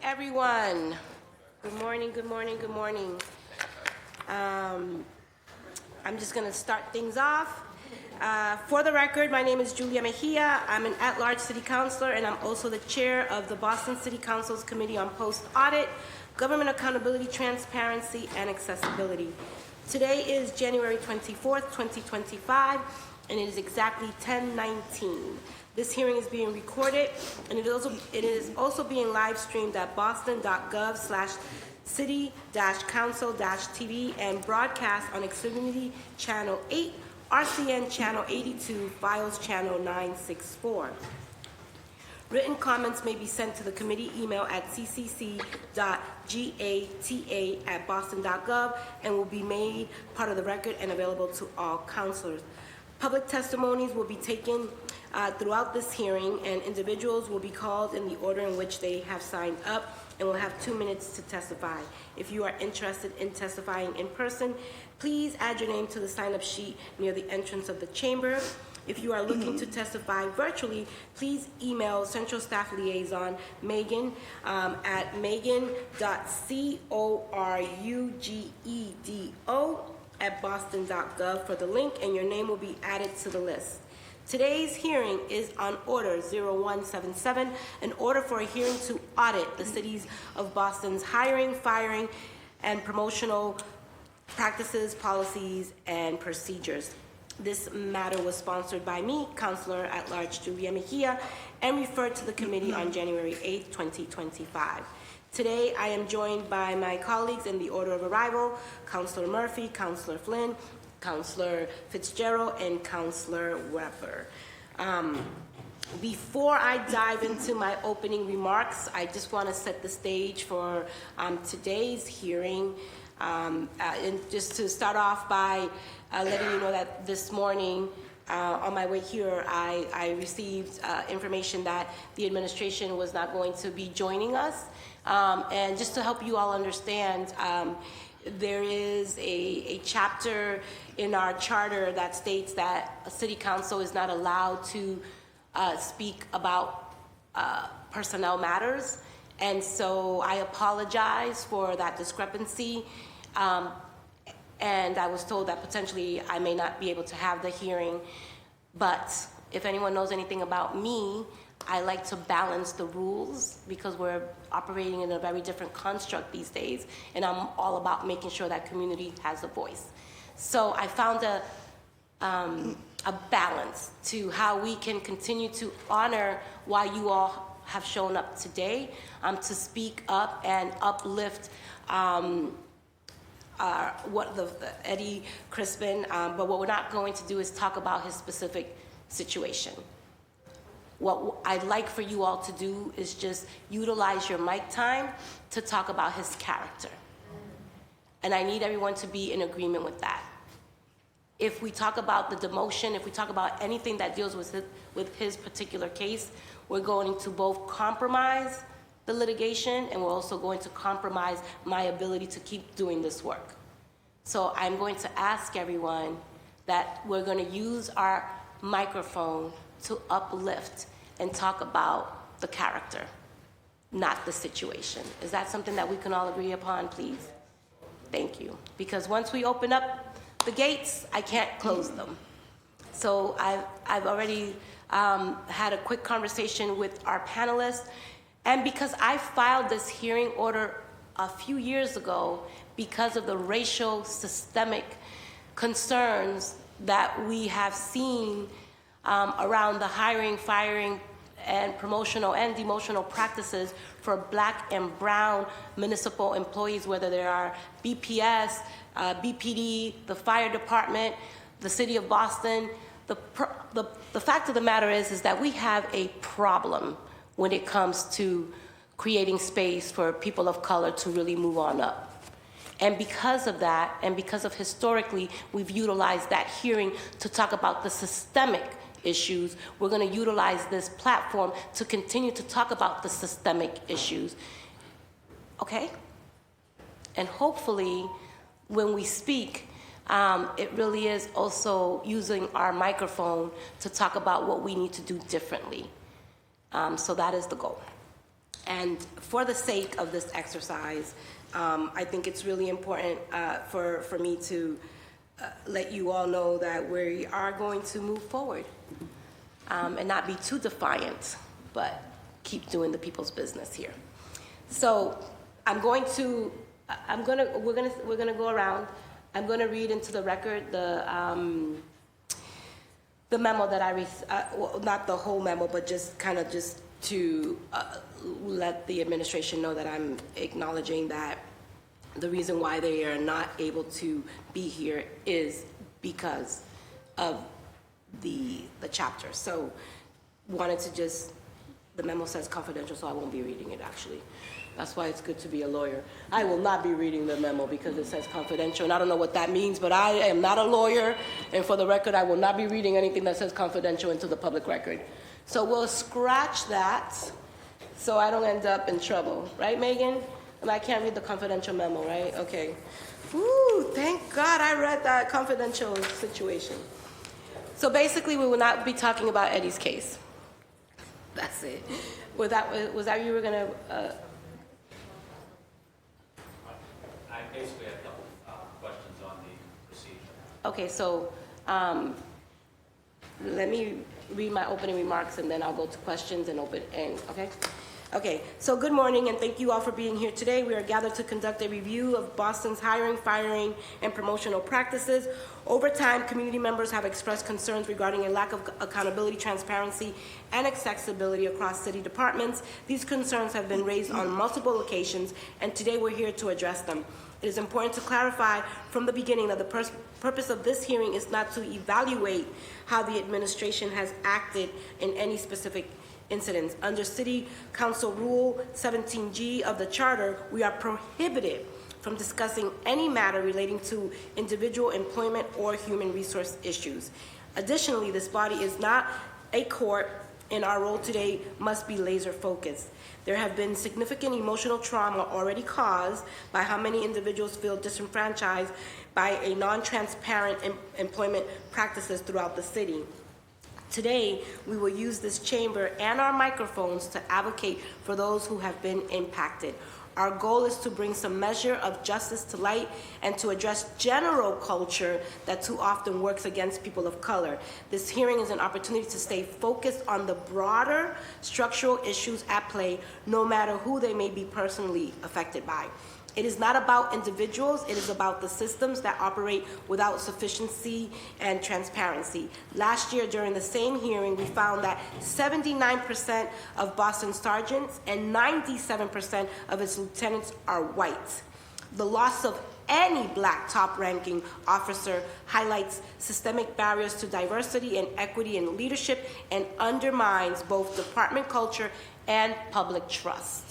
everyone. Good morning, good morning, good morning. I'm just going to start things off. For the record, my name is Julia Mejia. I'm an at-large city councilor, and I'm also the chair of the Boston City Council's Committee on Post-Audit, Government Accountability, Transparency, and Accessibility. Today is January 24th, 2025, and it is exactly 10:19. This hearing is being recorded, and it is also being live streamed at boston.gov/city-council-tv and broadcast on Xfinity Channel 8, RCN Channel 82, Files Channel 964. Written comments may be sent to the committee email at ccc.gata@boston.gov and will be made part of the record and available to all councilors. Public testimonies will be taken throughout this hearing, and individuals will be called in the order in which they have signed up and will have 2 minutes to testify. If you are interested in testifying in person, please add your name to the sign-up sheet near the entrance of the chamber. If you are looking to testify virtually, please email Central Staff Liaison Megan at megan.corugedo@boston.gov for the link, and your name will be added to the list. Today's hearing is on Order 0177, an order for a hearing to audit the City of Boston's hiring, firing, and promotional practices, policies, and procedures. This matter was sponsored by me, Councilor at Large Julia Mejia, and referred to the committee on January 8, 2025. Today, I am joined by my colleagues in the order of arrival: Councilor Murphy, Councilor Flynn, Councilor Fitzgerald, and Councilor Weber. Before I dive into my opening remarks, I just want to set the stage for today's hearing. And just to start off by letting you know that this morning, on my way here, I received information that the administration was not going to be joining us. And just to help you all understand, there is a chapter in our charter that states that a city council is not allowed to speak about personnel matters. And so I apologize for that discrepancy. And I was told that potentially I may not be able to have the hearing. But if anyone knows anything about me, I like to balance the rules because we're operating in a very different construct these days, and I'm all about making sure that community has a voice. So I found a balance to how we can continue to honor why you all have shown up today, to speak up and uplift Eddie Crispin, but what we're not going to do is talk about his specific situation. What I'd like for you all to do is just utilize your mic time to talk about his character. And I need everyone to be in agreement with that. If we talk about the demotion, if we talk about anything that deals with his particular case, we're going to both compromise the litigation, and we're also going to compromise my ability to keep doing this work. So I'm going to ask everyone that we're going to use our microphone to uplift and talk about the character, not the situation. Is that something that we can all agree upon, please? Thank you. Because once we open up the gates, I can't close them. So I've already had a quick conversation with our panelists, and because I filed this hearing order a few years ago because of the racial systemic concerns that we have seen around the hiring, firing, and promotional and demotional practices for Black and brown municipal employees, whether they are BPS, BPD, the fire department, the city of Boston. The fact of the matter is that we have a problem when it comes to creating space for people of color to really move on up. And because of that, and because of historically, we've utilized that hearing to talk about the systemic issues, we're going to utilize this platform to continue to talk about the systemic issues. Okay? And hopefully, when we speak, it really is also using our microphone to talk about what we need to do differently. So that is the goal. And for the sake of this exercise, I think it's really important for me to let you all know that we are going to move forward and not be too defiant, but keep doing the people's business here. So we're gonna go around. I'm gonna read into the record the memo that well, not the whole memo, but just to let the administration know that I'm acknowledging that the reason why they are not able to be here is because of the chapter. So wanted to just, the memo says confidential, so I won't be reading it actually. That's why it's good to be a lawyer. I will not be reading the memo because it says confidential, and I don't know what that means, but I am not a lawyer, and for the record, I will not be reading anything that says confidential into the public record. So we'll scratch that so I don't end up in trouble. Right, Megan? And I can't read the confidential memo, right? Okay. Woo, thank God I read that confidential situation. So basically, we will not be talking about Eddie's case. That's it. Was that you were gonna? I basically have a couple questions on the procedure. Okay, so let me read my opening remarks and then I'll go to questions and okay? Okay, so good morning and thank you all for being here today. We are gathered to conduct a review of Boston's hiring, firing, and promotional practices. Over time, community members have expressed concerns regarding a lack of accountability, transparency, and accessibility across city departments. These concerns have been raised on multiple occasions, and today we're here to address them. It is important to clarify from the beginning that the purpose of this hearing is not to evaluate how the administration has acted in any specific incidents. Under City Council Rule 17G of the Charter, we are prohibited from discussing any matter relating to individual employment or human resource issues. Additionally, this body is not a court, and our role today must be laser focused. There have been significant emotional trauma already caused by how many individuals feel disenfranchised by a non-transparent employment practices throughout the city. Today, we will use this chamber and our microphones to advocate for those who have been impacted. Our goal is to bring some measure of justice to light and to address general culture that too often works against people of color. This hearing is an opportunity to stay focused on the broader structural issues at play, no matter who they may be personally affected by. It is not about individuals, it is about the systems that operate without sufficiency and transparency. Last year during the same hearing, we found that 79% of Boston sergeants and 97% of its lieutenants are white. The loss of any black top-ranking officer highlights systemic barriers to diversity and equity in leadership and undermines both department culture and public trust.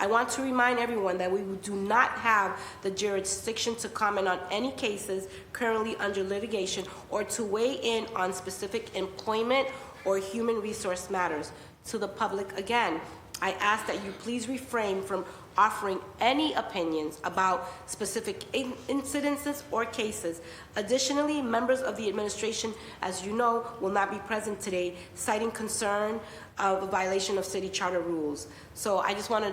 I want to remind everyone that we do not have the jurisdiction to comment on any cases currently under litigation or to weigh in on specific employment or human resource matters. To the public, again, I ask that you please refrain from offering any opinions about specific incidences or cases. Additionally, members of the administration, as you know, will not be present today, citing concern of a violation of city charter rules. So I just want to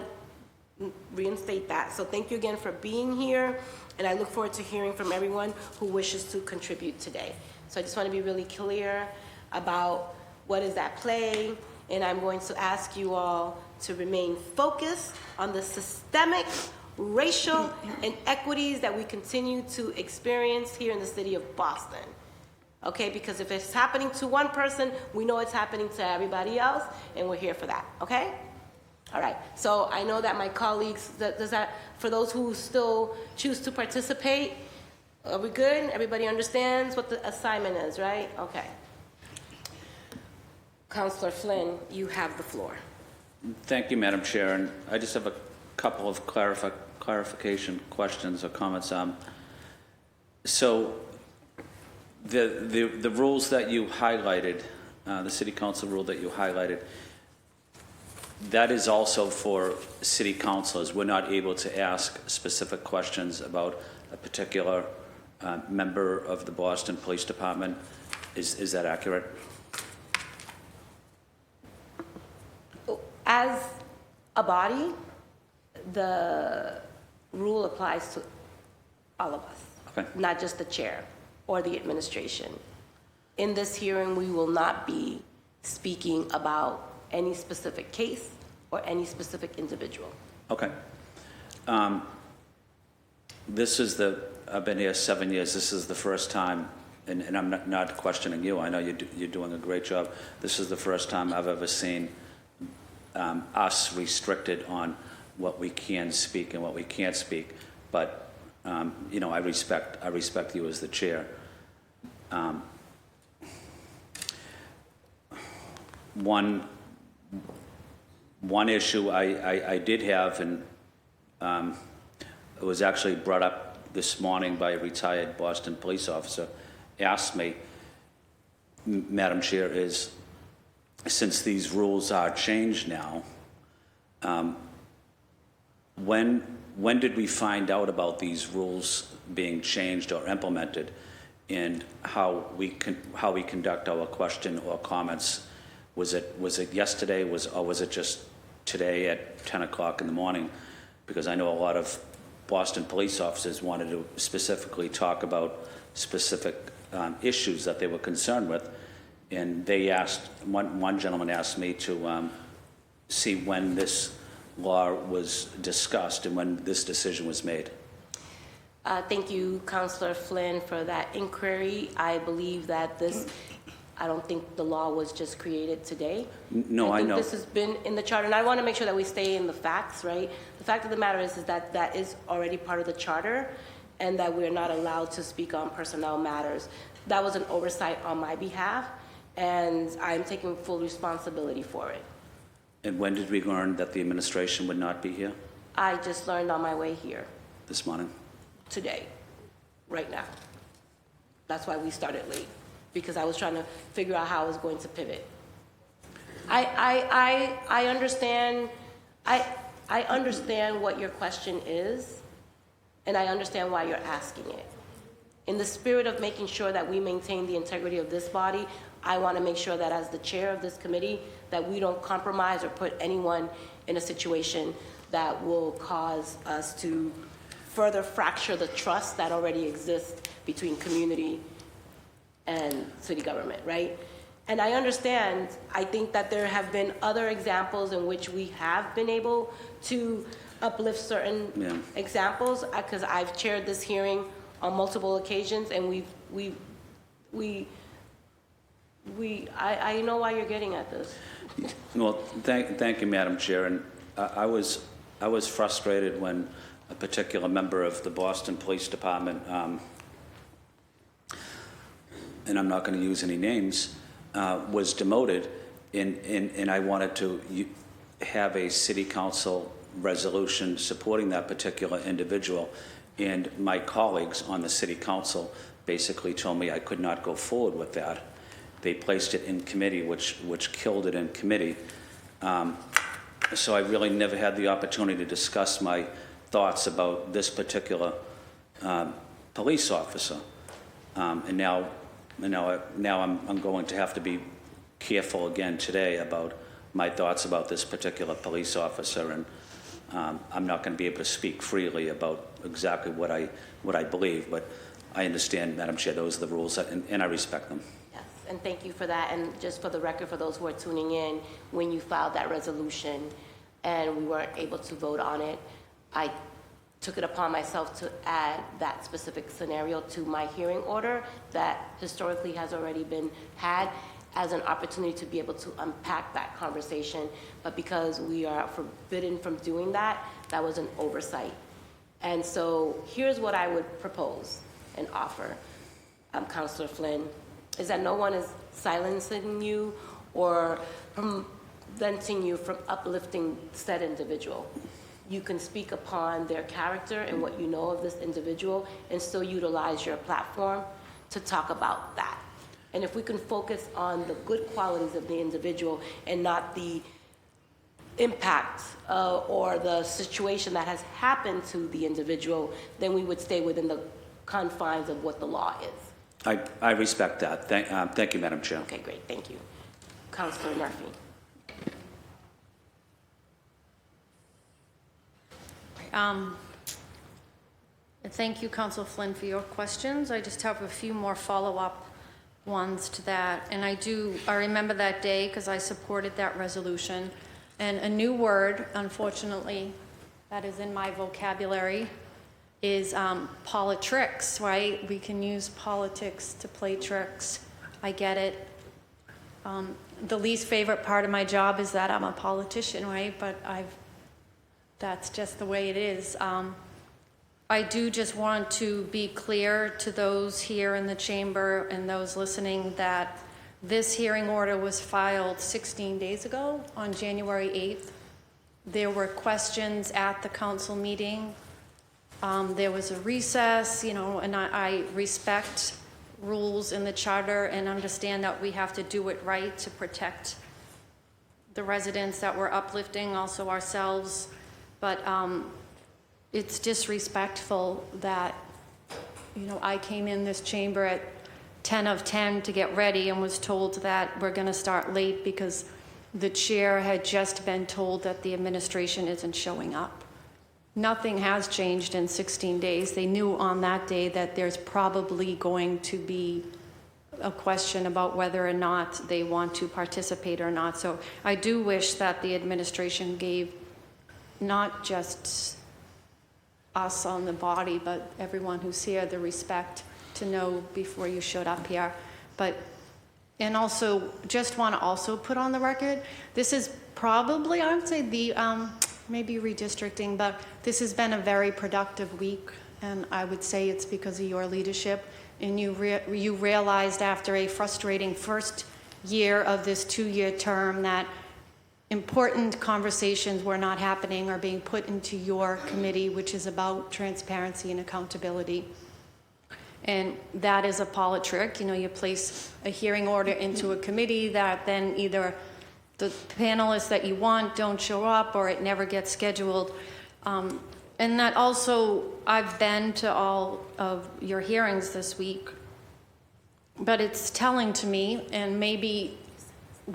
reinstate that. So thank you again for being here, and I look forward to hearing from everyone who wishes to contribute today. So I just want to be really clear about what is at play, and I'm going to ask you all to remain focused on the systemic racial inequities that we continue to experience here in the city of Boston. Okay, because if it's happening to one person, we know it's happening to everybody else, and we're here for that, okay? All right, so I know that my colleagues, for those who still choose to participate, are we good? Everybody understands what the assignment is, right? Okay. Councilor Flynn, you have the floor. Thank you, Madam Chair, and I just have a couple of clarification questions or comments. So the rules that you highlighted, the City Council rule that you highlighted, that is also for city councilors. We're not able to ask specific questions about a particular member of the Boston Police Department. Is that accurate? a body, the rule applies to all of us, Okay. not just the chair or the administration. In this hearing, we will not be speaking about any specific case or any specific individual. Okay. This is I've been here 7 years. This is the first time, and I'm not questioning you. I know you're doing a great job. This is the first time I've ever seen us restricted on what we can speak and what we can't speak. But, I respect you as the chair. One issue I did have, and it was actually brought up this morning by a retired Boston police officer, asked me, Madam Chair, is since these rules are changed now, when did we find out about these rules being changed or implemented, and how we conduct our question or comments? Was it yesterday, or was it just today at 10 o'clock in the morning? Because I know a lot of Boston police officers wanted to specifically talk about specific issues that they were concerned with. And they asked, one gentleman asked me to see when this law was discussed and when this decision was made. Thank you, Councilor Flynn, for that inquiry. I believe that I don't think the law was just created today. No, I know. This has been in the charter, and I want to make sure that we stay in the facts, right? The fact of the matter is that that is already part of the charter, and that we're not allowed to speak on personnel matters. That was an oversight on my behalf, and I'm taking full responsibility for it. And when did we learn that the administration would not be here? I just learned on my way here This morning? today, right now. That's why we started late, because I was trying to figure out how I was going to pivot. I understand, I understand what your question is, and I understand why you're asking it. In the spirit of making sure that we maintain the integrity of this body, I want to make sure that as the chair of this committee, that we don't compromise or put anyone in a situation that will cause us to further fracture the trust that already exists between community and city government, right? And I understand, I think that there have been other examples in which we have been able to uplift certain examples, because I've chaired this hearing on multiple occasions, and I know why you're getting at this. Well, thank you, Madam Chair. And I was frustrated when a particular member of the Boston Police Department, and I'm not going to use any names, was demoted, and I wanted to have a city council resolution supporting that particular individual. And my colleagues on the city council basically told me I could not go forward with that. They placed it in committee, which killed it in committee. So I really never had the opportunity to discuss my thoughts about this particular police officer. And now I'm going to have to be careful again today about my thoughts about this particular police officer, and I'm not going to be able to speak freely about exactly what I believe, but I understand, Madam Chair, those are the rules, and I respect them. Yes, and thank you for that. And just for the record, for those who are tuning in, when you filed that resolution and we weren't able to vote on it, I took it upon myself to add that specific scenario to my hearing order that historically has already been had, as an opportunity to be able to unpack that conversation. But because we are forbidden from doing that, that was an oversight. And so here's what I would propose and offer, Councilor Flynn, is that no one is silencing you or preventing you from uplifting said individual. You can speak upon their character and what you know of this individual and still utilize your platform to talk about that. And if we can focus on the good qualities of the individual and not the impact or the situation that has happened to the individual, then we would stay within the confines of what the law is. I respect that. Thank you, Madam Chair. Okay, great, thank you. Councilor Murphy. Thank you, Council Flynn, for your questions. I just have a few more follow-up ones to that. And I remember that day because I supported that resolution. And a new word, unfortunately, that is in my vocabulary is politricks, right? We can use politics to play tricks. I get it. The least favorite part of my job is that I'm a politician, right? But that's just the way it is. I do just want to be clear to those here in the chamber and those listening that this hearing order was filed 16 days ago on January 8th. There were questions at the council meeting. There was a recess, and I respect rules in the charter and understand that we have to do it right to protect the residents that we're uplifting, also ourselves. But it's disrespectful that, I came in this chamber at 10 of 10 to get ready and was told that we're going to start late because the chair had just been told that the administration isn't showing up. Nothing has changed in 16 days. They knew on that day that there's probably going to be a question about whether or not they want to participate or not. So I do wish that the administration gave not just us on the body, but everyone who's here the respect to know before you showed up here. And also, just want to also put on the record, this is probably, I would say, the maybe redistricting, but this has been a very productive week, and I would say it's because of your leadership. And you realized after a frustrating first year of this 2-year term that important conversations were not happening or being put into your committee, which is about transparency and accountability. And that is a politrick. You place a hearing order into a committee that then either the panelists that you want don't show up or it never gets scheduled. And that also, I've been to all of your hearings this week, but it's telling to me, and maybe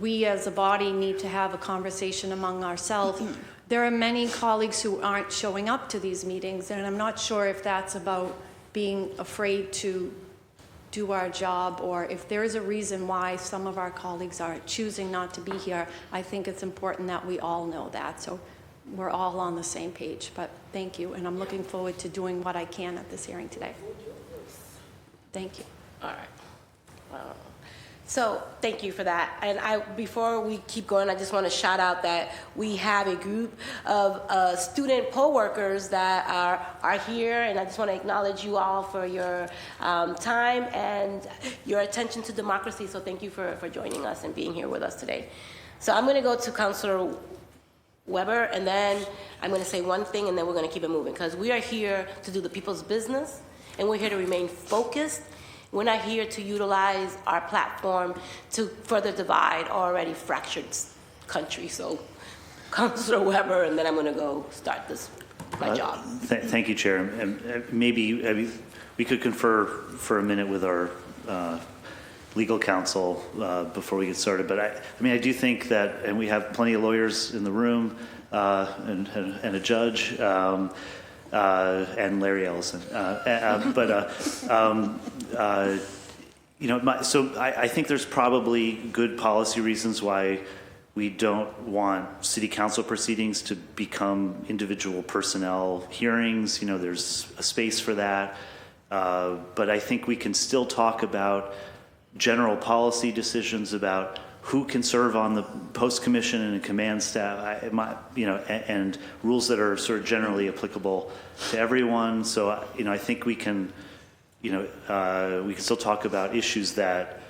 we as a body need to have a conversation among ourselves. There are many colleagues who aren't showing up to these meetings, and I'm not sure if that's about being afraid to do our job, or if there is a reason why some of our colleagues are choosing not to be here. I think it's important that we all know that, so we're all on the same page. But thank you, and I'm looking forward to doing what I can at this hearing today. Thank you. All right. So thank you for that. And before we keep going, I just want to shout out that we have a group of student poll workers that are here, and I just want to acknowledge you all for your time and your attention to democracy. So thank you for joining us and being here with us today. So I'm going to go to Councilor Weber, and then I'm going to say one thing, and then we're going to keep it moving, because we are here to do the people's business, and we're here to remain focused. We're not here to utilize our platform to further divide already fractured country. So, Councilor Weber, and then I'm going to go start my job. Thank you, Chair. And maybe we could confer for a minute with our legal counsel before we get started. But I do think that, and we have plenty of lawyers in the room and a judge. And Larry Ellison. So I think there's probably good policy reasons why we don't want city council proceedings to become individual personnel hearings. There's a space for that. But I think we can still talk about general policy decisions about who can serve on the post commission and command staff, and rules that are sort of generally applicable to everyone. So, I think we can still talk about issues that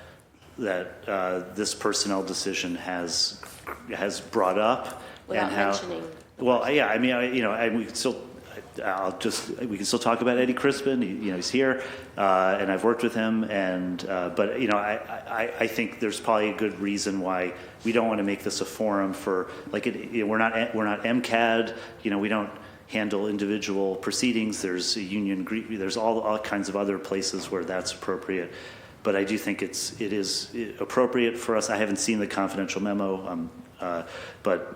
this personnel decision has brought up. Without mentioning. Well, yeah, we can still. We can still talk about Eddie Crispin. He's here, and I've worked with him. But I think there's probably a good reason why we don't want to make this a forum for we're not MCAD. We don't handle individual proceedings. There's a union. There's all kinds of other places where that's appropriate. But I do think it is appropriate for us. I haven't seen the confidential memo, but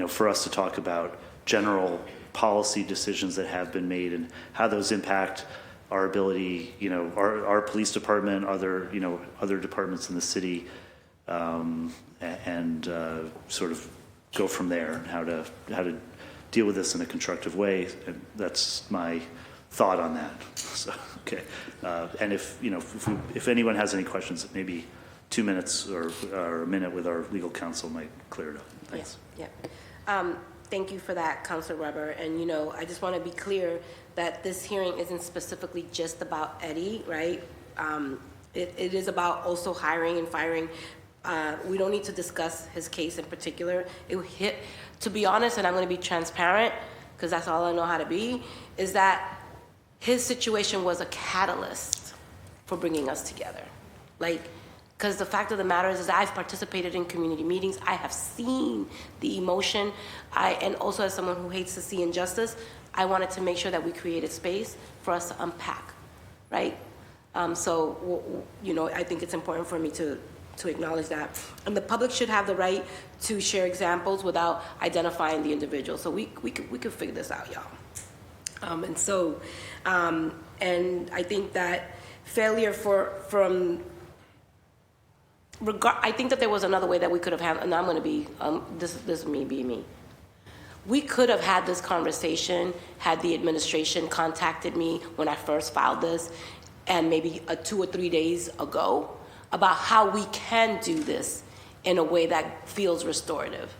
for us to talk about general policy decisions that have been made and how those impact our ability, our police department, other departments in the city, and sort of go from there, and how to deal with this in a constructive way. And that's my thought on that. So, okay. And if anyone has any questions, maybe 2 minutes or a minute with our legal counsel might clear it up. Thanks. Yeah. Thank you for that, Councilor Weber. And, I just want to be clear that this hearing isn't specifically just about Eddie, right? It is about also hiring and firing. We don't need to discuss his case in particular. To be honest, and I'm going to be transparent, because that's all I know how to be, is that his situation was a catalyst for bringing us together. Because the fact of the matter is I've participated in community meetings. I have seen the emotion. And also as someone who hates to see injustice, I wanted to make sure that we created space for us to unpack, right? So, I think it's important for me to acknowledge that. And the public should have the right to share examples without identifying the individual. So we could figure this out, y'all. And I think that failure I think that there was another way that we could have handled, and I'm going to be, this is me. We could have had this conversation had the administration contacted me when I first filed this, and maybe 2 or 3 days ago, about how we can do this in a way that feels restorative,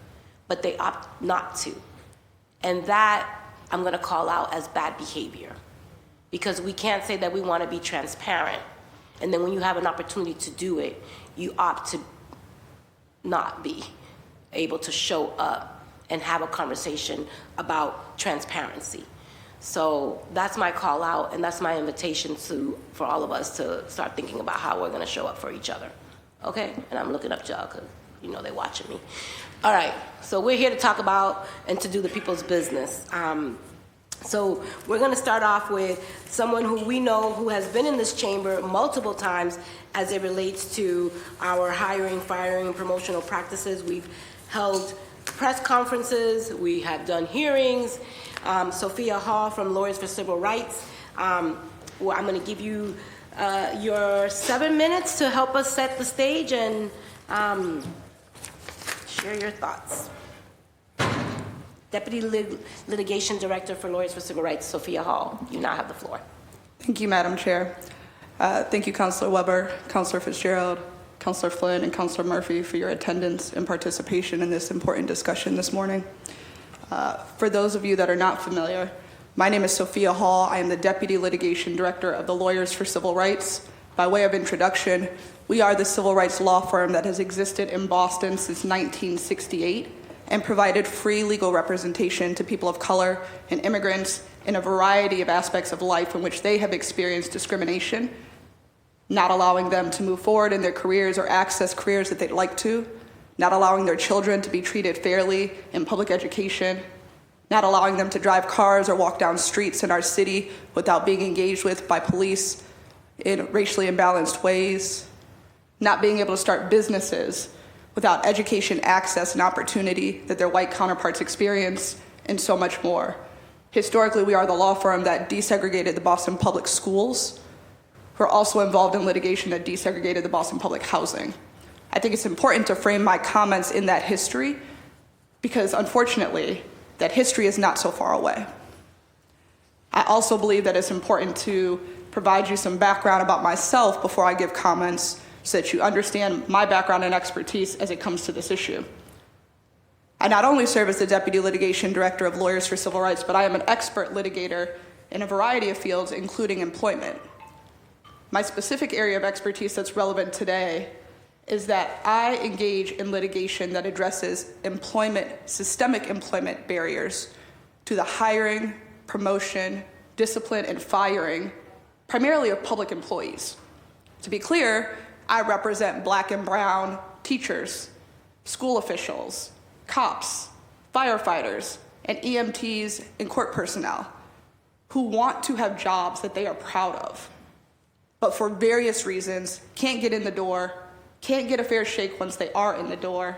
but they opt not to. And that I'm going to call out as bad behavior, because we can't say that we want to be transparent, and then when you have an opportunity to do it, you opt to not be able to show up and have a conversation about transparency. So that's my call out, and that's my invitation for all of us to start thinking about how we're going to show up for each other. Okay? And I'm looking up y'all because, they're watching me. All right. So we're here to talk about and to do the people's business. So we're going to start off with someone who we know who has been in this chamber multiple times as it relates to our hiring, firing, and promotional practices. We've held press conferences. We have done hearings. Sophia Hall from Lawyers for Civil Rights. I'm going to give you your 7 minutes to help us set the stage and share your thoughts. Deputy Litigation Director for Lawyers for Civil Rights, Sophia Hall. You now have the floor. Thank you, Madam Chair. Thank you, Councilor Weber, Councilor Fitzgerald, Councilor Flynn, and Councilor Murphy for your attendance and participation in this important discussion this morning. For those of you that are not familiar, my name is Sophia Hall. I am the Deputy Litigation Director of the Lawyers for Civil Rights. By way of introduction, we are the civil rights law firm that has existed in Boston since 1968 and provided free legal representation to people of color and immigrants in a variety of aspects of life in which they have experienced discrimination, not allowing them to move forward in their careers or access careers that they'd like to, not allowing their children to be treated fairly in public education, not allowing them to drive cars or walk down streets in our city without being engaged with by police in racially imbalanced ways, not being able to start businesses without education, access, and opportunity that their white counterparts experience, and so much more. Historically, we are the law firm that desegregated the Boston public schools. We're also involved in litigation that desegregated the Boston public housing. I think it's important to frame my comments in that history because, unfortunately, that history is not so far away. I also believe that it's important to provide you some background about myself before I give comments so that you understand my background and expertise as it comes to this issue. I not only serve as the Deputy Litigation Director of Lawyers for Civil Rights, but I am an expert litigator in a variety of fields, including employment. My specific area of expertise that's relevant today is that I engage in litigation that addresses systemic employment barriers to the hiring, promotion, discipline, and firing, primarily of public employees. To be clear, I represent Black and brown teachers, school officials, cops, firefighters, and EMTs and court personnel who want to have jobs that they are proud of, but for various reasons can't get in the door, can't get a fair shake once they are in the door,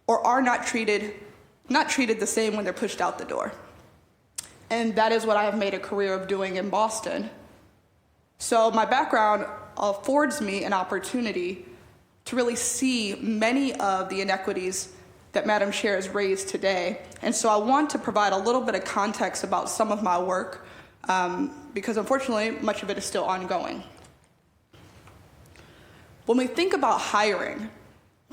or are not treated the same when they're pushed out the door. and that is what I have made a career of doing in Boston. So my background affords me an opportunity to really see many of the inequities that Madam Chair has raised today. And so I want to provide a little bit of context about some of my work, because unfortunately, much of it is still ongoing. When we think about hiring,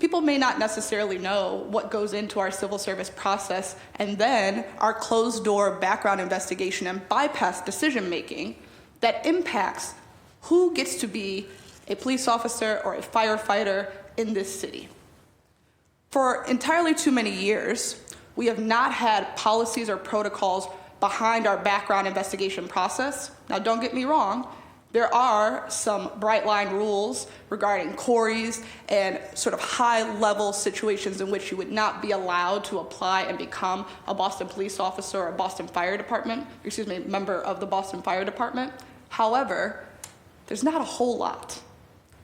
people may not necessarily know what goes into our civil service process, and then our closed-door background investigation and bypass decision-making that impacts who gets to be a police officer or a firefighter in this city. For entirely too many years, we have not had policies or protocols behind our background investigation process. Now, don't get me wrong, there are some bright line rules regarding queries and sort of high-level situations in which you would not be allowed to apply and become a Boston police officer or a Boston Fire Department, member of the Boston Fire Department. However, there's not a whole lot.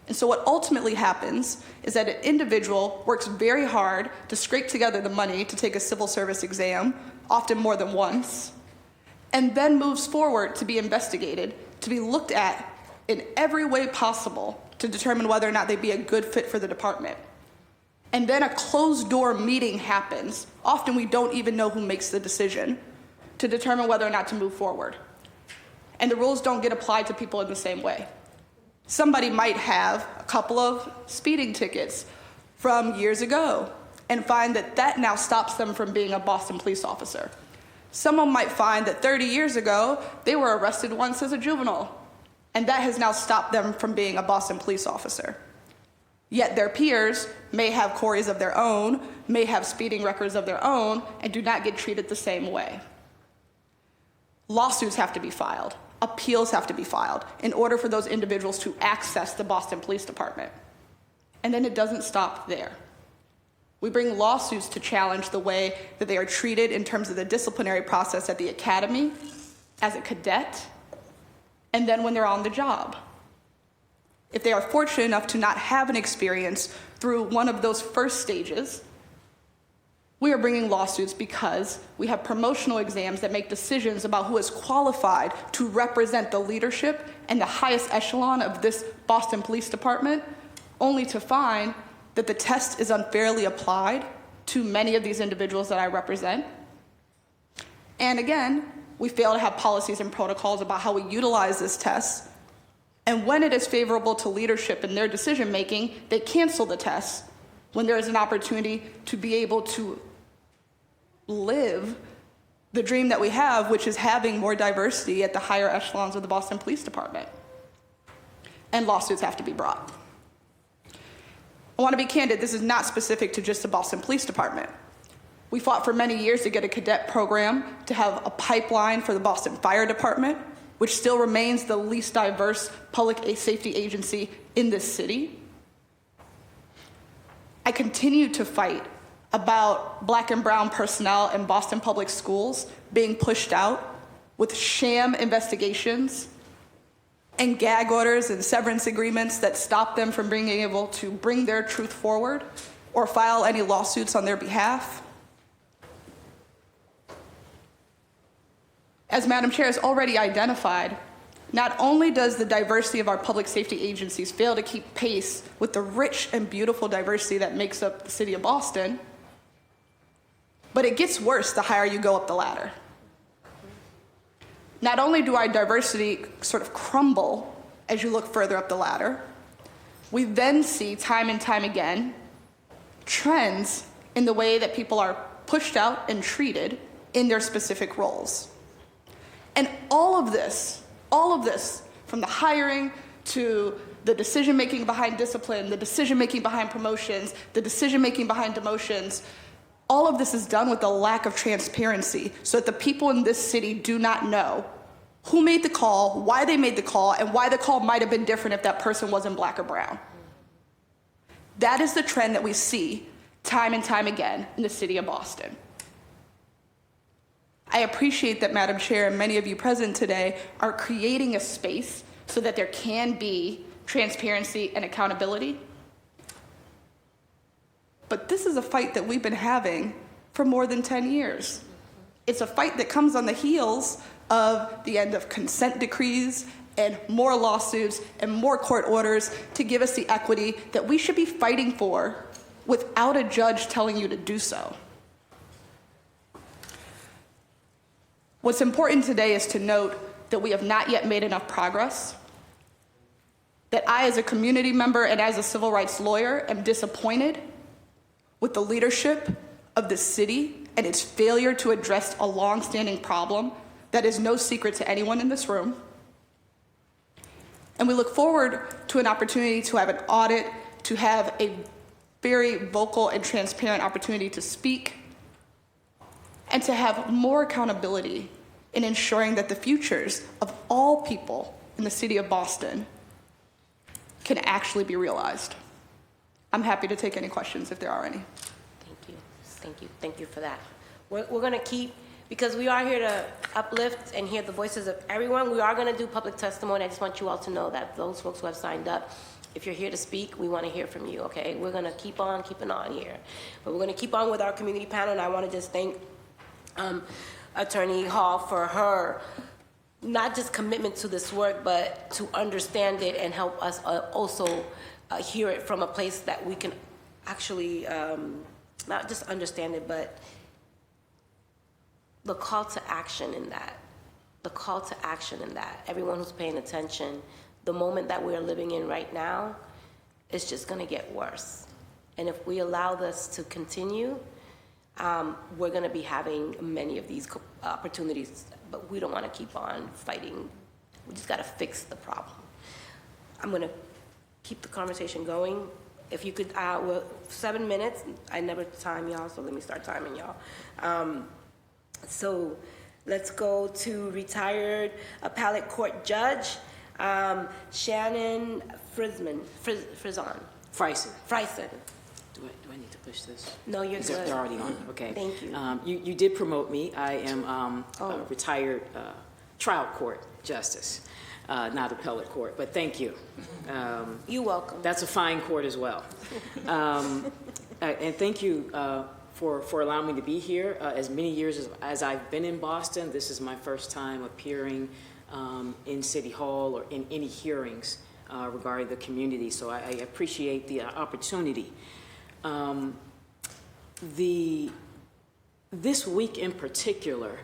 And so what ultimately happens is that an individual works very hard to scrape together the money to take a civil service exam, often more than once, and then moves forward to be investigated, to be looked at in every way possible to determine whether or not they'd be a good fit for the department. And then a closed-door meeting happens. Often we don't even know who makes the decision to determine whether or not to move forward. And the rules don't get applied to people in the same way. Somebody might have a couple of speeding tickets from years ago and find that that now stops them from being a Boston police officer. Someone might find that 30 years ago, they were arrested once as a juvenile, and that has now stopped them from being a Boston police officer. Yet their peers may have queries of their own, may have speeding records of their own, and do not get treated the same way. Lawsuits have to be filed. Appeals have to be filed in order for those individuals to access the Boston Police Department. And then it doesn't stop there. We bring lawsuits to challenge the way that they are treated in terms of the disciplinary process at the academy, as a cadet, and then when they're on the job. If they are fortunate enough to not have an experience through one of those first stages, we are bringing lawsuits because we have promotional exams that make decisions about who is qualified to represent the leadership and the highest echelon of this Boston Police Department, only to find that the test is unfairly applied to many of these individuals that I represent. And again, we fail to have policies and protocols about how we utilize this test. And when it is favorable to leadership in their decision-making, they cancel the test when there is an opportunity to be able to live the dream that we have, which is having more diversity at the higher echelons of the Boston Police Department. And lawsuits have to be brought. I want to be candid, this is not specific to just the Boston Police Department. We fought for many years to get a cadet program, to have a pipeline for the Boston Fire Department, which still remains the least diverse public safety agency in this city. I continue to fight about Black and brown personnel in Boston public schools being pushed out with sham investigations and gag orders and severance agreements that stop them from being able to bring their truth forward or file any lawsuits on their behalf. As Madam Chair has already identified, not only does the diversity of our public safety agencies fail to keep pace with the rich and beautiful diversity that makes up the city of Boston, but it gets worse the higher you go up the ladder. Not only do our diversity sort of crumble as you look further up the ladder, we then see time and time again trends in the way that people are pushed out and treated in their specific roles. And all of this, from the hiring to the decision-making behind discipline, the decision-making behind promotions, the decision-making behind demotions, all of this is done with a lack of transparency so that the people in this city do not know who made the call, why they made the call, and why the call might have been different if that person wasn't Black or brown. That is the trend that we see time and time again in the city of Boston. I appreciate that Madam Chair and many of you present today are creating a space so that there can be transparency and accountability. But this is a fight that we've been having for more than 10 years. It's a fight that comes on the heels of the end of consent decrees and more lawsuits and more court orders to give us the equity that we should be fighting for without a judge telling you to do so. What's important today is to note that we have not yet made enough progress, that I, as a community member and as a civil rights lawyer, am disappointed with the leadership of the city and its failure to address a longstanding problem that is no secret to anyone in this room. And we look forward to an opportunity to have an audit, to have a very vocal and transparent opportunity to speak, and to have more accountability in ensuring that the futures of all people in the city of Boston can actually be realized. I'm happy to take any questions if there are any. Thank you for that. We're going to keep, because we are here to uplift and hear the voices of everyone, we are going to do public testimony. I just want you all to know that those folks who have signed up, if you're here to speak, we want to hear from you, okay? We're going to keep on keeping on here. But we're going to keep on with our community panel, and I want to just thank Attorney Hall for her not just commitment to this work, but to understand it and help us also hear it from a place that we can actually not just understand it, but the call to action in that. The call to action in that. Everyone who's paying attention, the moment that we're living in right now is just going to get worse. And if we allow this to continue, we're going to be having many of these opportunities, but we don't want to keep on fighting. We just got to fix the problem. I'm going to keep the conversation going. If you could, well, 7 minutes. I never time y'all, so let me start timing y'all. So let's go to retired appellate court judge, Shannon Frizon. Frison. Do I need to push this? No, you're good. They're already on. Okay. Thank you. You did promote me. I am a retired trial court justice, not appellate court, but thank you. You're welcome. That's a fine court as well. And thank you for allowing me to be here. As many years as I've been in Boston, this is my first time appearing in City Hall or in any hearings regarding the community, so I appreciate the opportunity. This week in particular,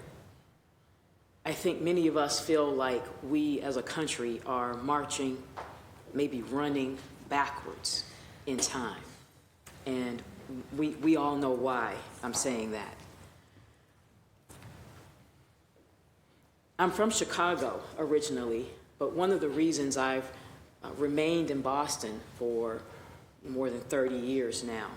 I think many of us feel like we as a country are marching, maybe running backwards in time. And we all know why I'm saying that. I'm from Chicago originally, but one of the reasons I've remained in Boston for more than 30 years now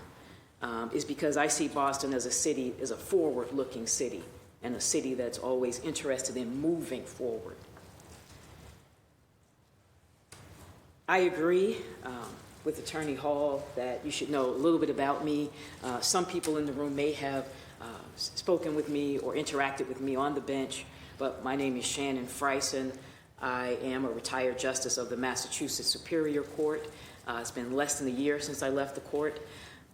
is because I see Boston as a city, as a forward-looking city, and a city that's always interested in moving forward. I agree with Attorney Hall that you should know a little bit about me. Some people in the room may have spoken with me or interacted with me on the bench, but my name is Shannon Frison. I am a retired justice of the Massachusetts Superior Court. It's been less than a year since I left the court,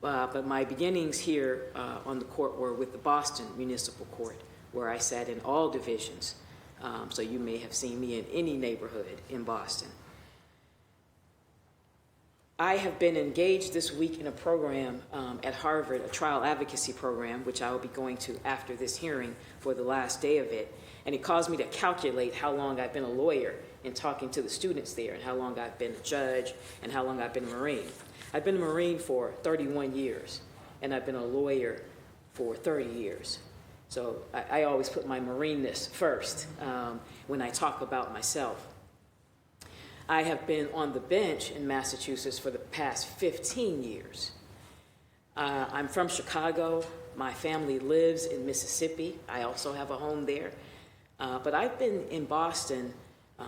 but my beginnings here on the court were with the Boston Municipal Court, where I sat in all divisions. So you may have seen me in any neighborhood in Boston. I have been engaged this week in a program at Harvard, a trial advocacy program, which I will be going to after this hearing for the last day of it. And it caused me to calculate how long I've been a lawyer in talking to the students there, and how long I've been a judge, and how long I've been a Marine. I've been a Marine for 31 years, and I've been a lawyer for 30 years. So I always put my Marineness first when I talk about myself. I have been on the bench in Massachusetts for the past 15 years. I'm from Chicago. My family lives in Mississippi. I also have a home there. But I've been in Boston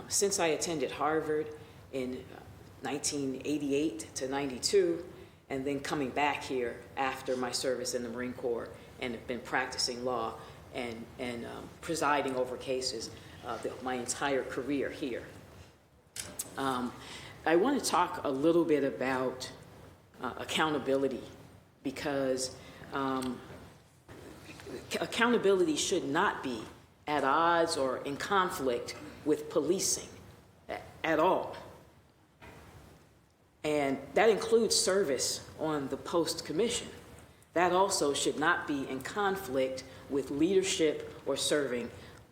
since I attended Harvard in 1988 to 92, and then coming back here after my service in the Marine Corps, and have been practicing law and presiding over cases my entire career here. I want to talk a little bit about accountability, because accountability should not be at odds or in conflict with policing at all. And that includes service on the Post Commission. That also should not be in conflict with leadership or serving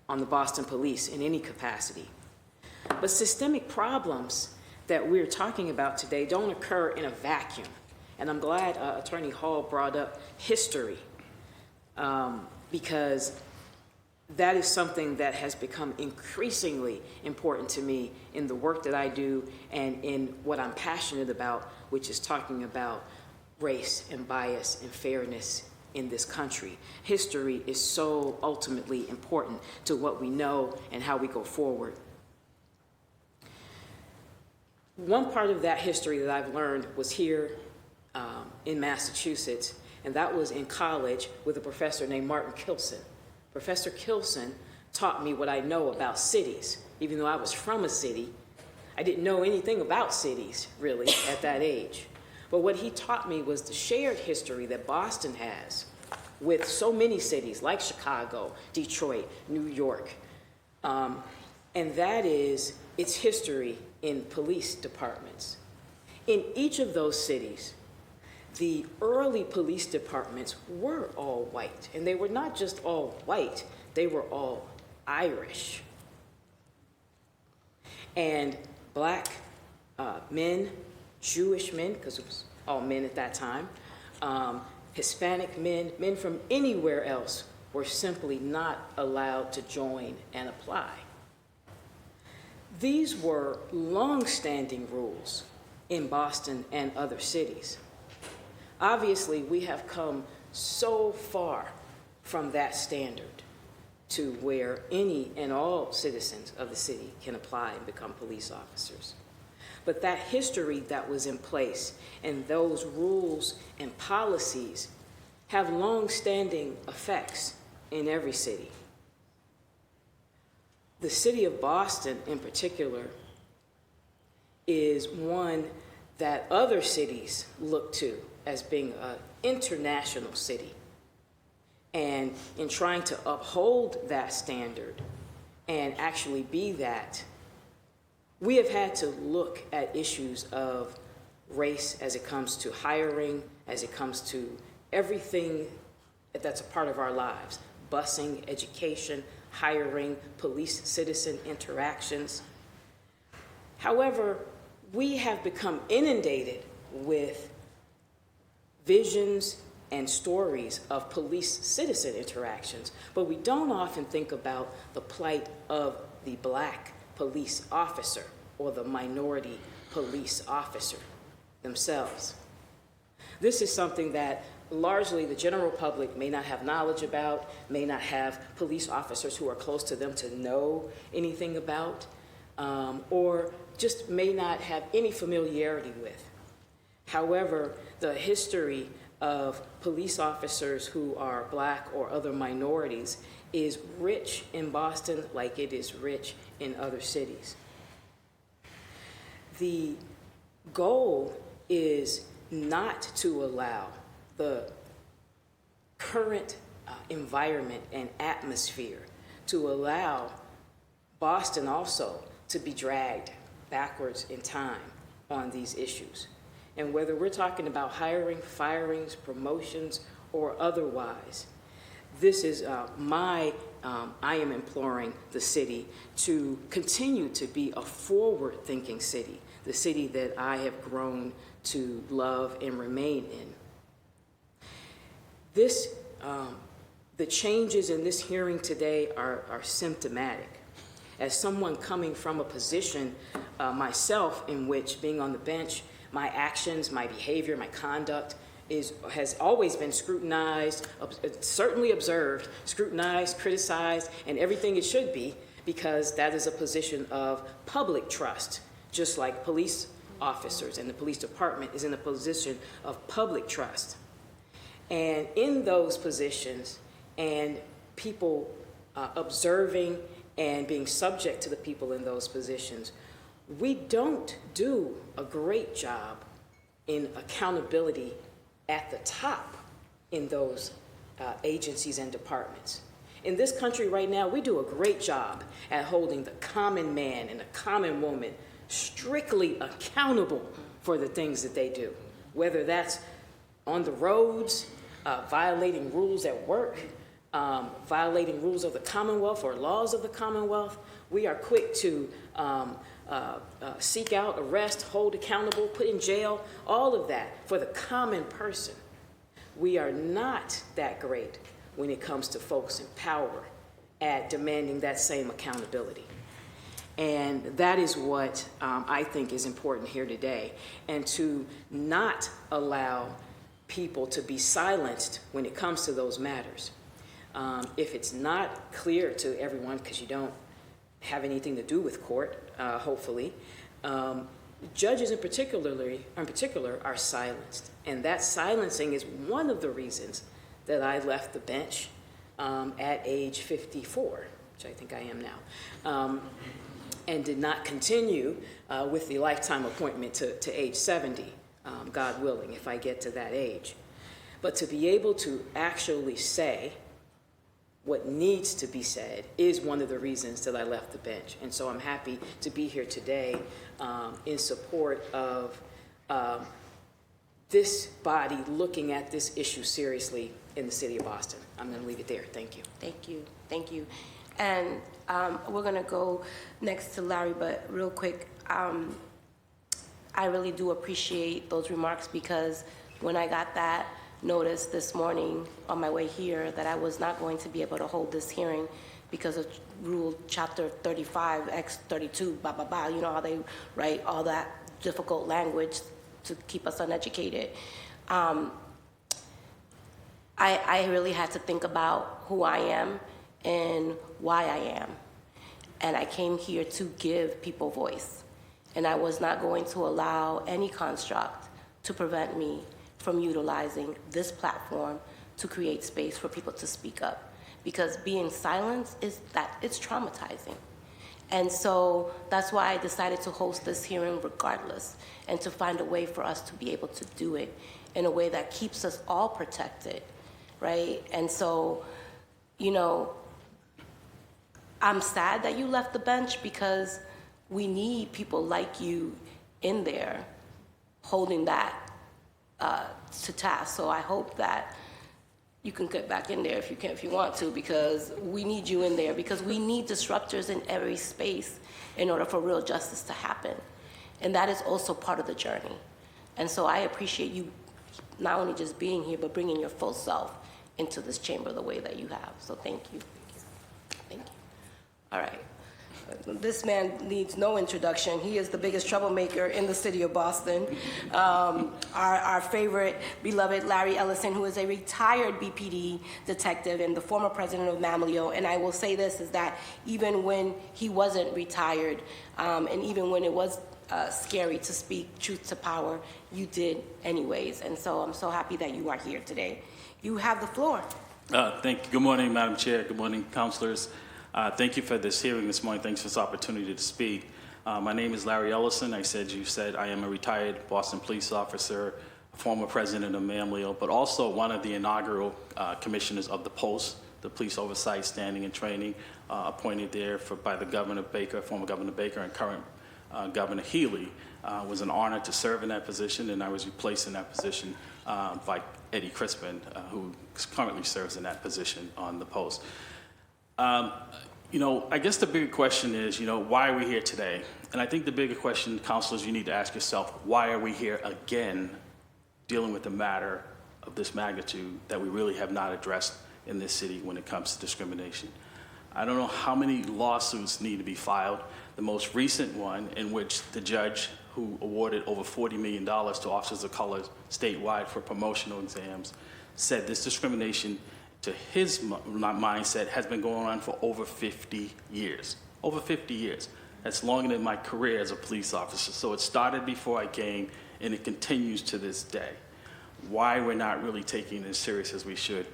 on the Boston Police in any capacity. But systemic problems that we're talking about today don't occur in a vacuum. And I'm glad Attorney Hall brought up history, because that is something that has become increasingly important to me in the work that I do and in what I'm passionate about, which is talking about race and bias and fairness in this country. History is so ultimately important to what we know and how we go forward. One part of that history that I've learned was here in Massachusetts, and that was in college with a professor named Martin Kilson. Professor Kilson taught me what I know about cities. Even though I was from a city, I didn't know anything about cities, really, at that age. But what he taught me was the shared history that Boston has with so many cities like Chicago, Detroit, New York. And that is its history in police departments. In each of those cities, the early police departments were all white. And they were not just all white, they were all Irish. And black men, Jewish men, because it was all men at that time, Hispanic men, men from anywhere else were simply not allowed to join and apply. These were long-standing rules in Boston and other cities. Obviously, we have come so far from that standard to where any and all citizens of the city can apply and become police officers. But that history that was in place and those rules and policies have long-standing effects in every city. The city of Boston, in particular, is one that other cities look to as being an international city. And in trying to uphold that standard and actually be that, we have had to look at issues of race as it comes to hiring, as it comes to everything that's a part of our lives: busing, education, hiring, police-citizen interactions. However, we have become inundated with visions and stories of police-citizen interactions, but we don't often think about the plight of the black police officer or the minority police officer themselves. This is something that largely the general public may not have knowledge about, may not have police officers who are close to them to know anything about, or just may not have any familiarity with. However, the history of police officers who are black or other minorities is rich in Boston like it is rich in other cities. The goal is not to allow the current environment and atmosphere to allow Boston also to be dragged backwards in time on these issues. And whether we're talking about hiring, firings, promotions, or otherwise, this is I am imploring the city to continue to be a forward-thinking city, the city that I have grown to love and remain in. The changes in this hearing today are symptomatic. As someone coming from a position myself in which, being on the bench, my actions, my behavior, my conduct has always been scrutinized, certainly observed, scrutinized, criticized, and everything it should be, because that is a position of public trust, just like police officers and the police department is in a position of public trust. And in those positions and people observing and being subject to the people in those positions, we don't do a great job in accountability at the top in those agencies and departments. In this country right now, we do a great job at holding the common man and the common woman strictly accountable for the things that they do, whether that's on the roads, violating rules at work, violating rules of the Commonwealth or laws of the Commonwealth. We are quick to seek out, arrest, hold accountable, put in jail, all of that for the common person. We are not that great when it comes to folks in power at demanding that same accountability. And that is what I think is important here today, and to not allow people to be silenced when it comes to those matters. If it's not clear to everyone, because you don't have anything to do with court, hopefully, judges in particular are silenced. And that silencing is one of the reasons that I left the bench at age 54, which I think I am now, and did not continue with the lifetime appointment to age 70, God willing, if I get to that age. But to be able to actually say what needs to be said is one of the reasons that I left the bench. And so I'm happy to be here today in support of this body looking at this issue seriously in the city of Boston. I'm going to leave it there. Thank you. Thank you. Thank you. And we're going to go next to Larry, but real quick, I really do appreciate those remarks, because when I got that notice this morning on my way here that I was not going to be able to hold this hearing because of Rule Chapter 35, X 32, blah, blah, blah, you know how they write all that difficult language to keep us uneducated. I really had to think about who I am and why I am. And I came here to give people voice. And I was not going to allow any construct to prevent me from utilizing this platform to create space for people to speak up. Because being silenced it's traumatizing. And so that's why I decided to host this hearing regardless, and to find a way for us to be able to do it in a way that keeps us all protected, right? And so, you know, I'm sad that you left the bench, because we need people like you in there holding that to task. So I hope that you can get back in there if you want to, because we need you in there, because we need disruptors in every space in order for real justice to happen. And that is also part of the journey. And so I appreciate you not only just being here, but bringing your full self into this chamber the way that you have. So thank you. Thank you. All right. This man needs no introduction. He is the biggest troublemaker in the city of Boston. Our favorite, beloved Larry Ellison, who is a retired BPD detective and the former president of Mammaleo. And I will say this, is that even when he wasn't retired, and even when it was scary to speak truth to power, you did anyways. And so I'm so happy that you are here today. You have the floor. Thank you. Good morning, Madam Chair. Good morning, councilors. Thank you for this hearing this morning. Thanks for this opportunity to speak. My name is Larry Ellison. You said I am a retired Boston police officer, former president of Mammaleo, but also one of the inaugural commissioners of the Post, the Police Oversight Standing and Training, appointed there by the Governor Baker, former Governor Baker, and current Governor Healy. It was an honor to serve in that position, and I was replaced in that position by Eddie Crispin, who currently serves in that position on the Post. I guess the bigger question is, why are we here today? And I think the bigger question, councilors, you need to ask yourself, why are we here again dealing with a matter of this magnitude that we really have not addressed in this city when it comes to discrimination? I don't know how many lawsuits need to be filed. The most recent one, in which the judge who awarded over $40 million to officers of color statewide for promotional exams, said this discrimination, to his mindset, has been going on for over 50 years. Over 50 years. That's longer than my career as a police officer. So it started before I came, and it continues to this day. Why we're not really taking it as serious as we should,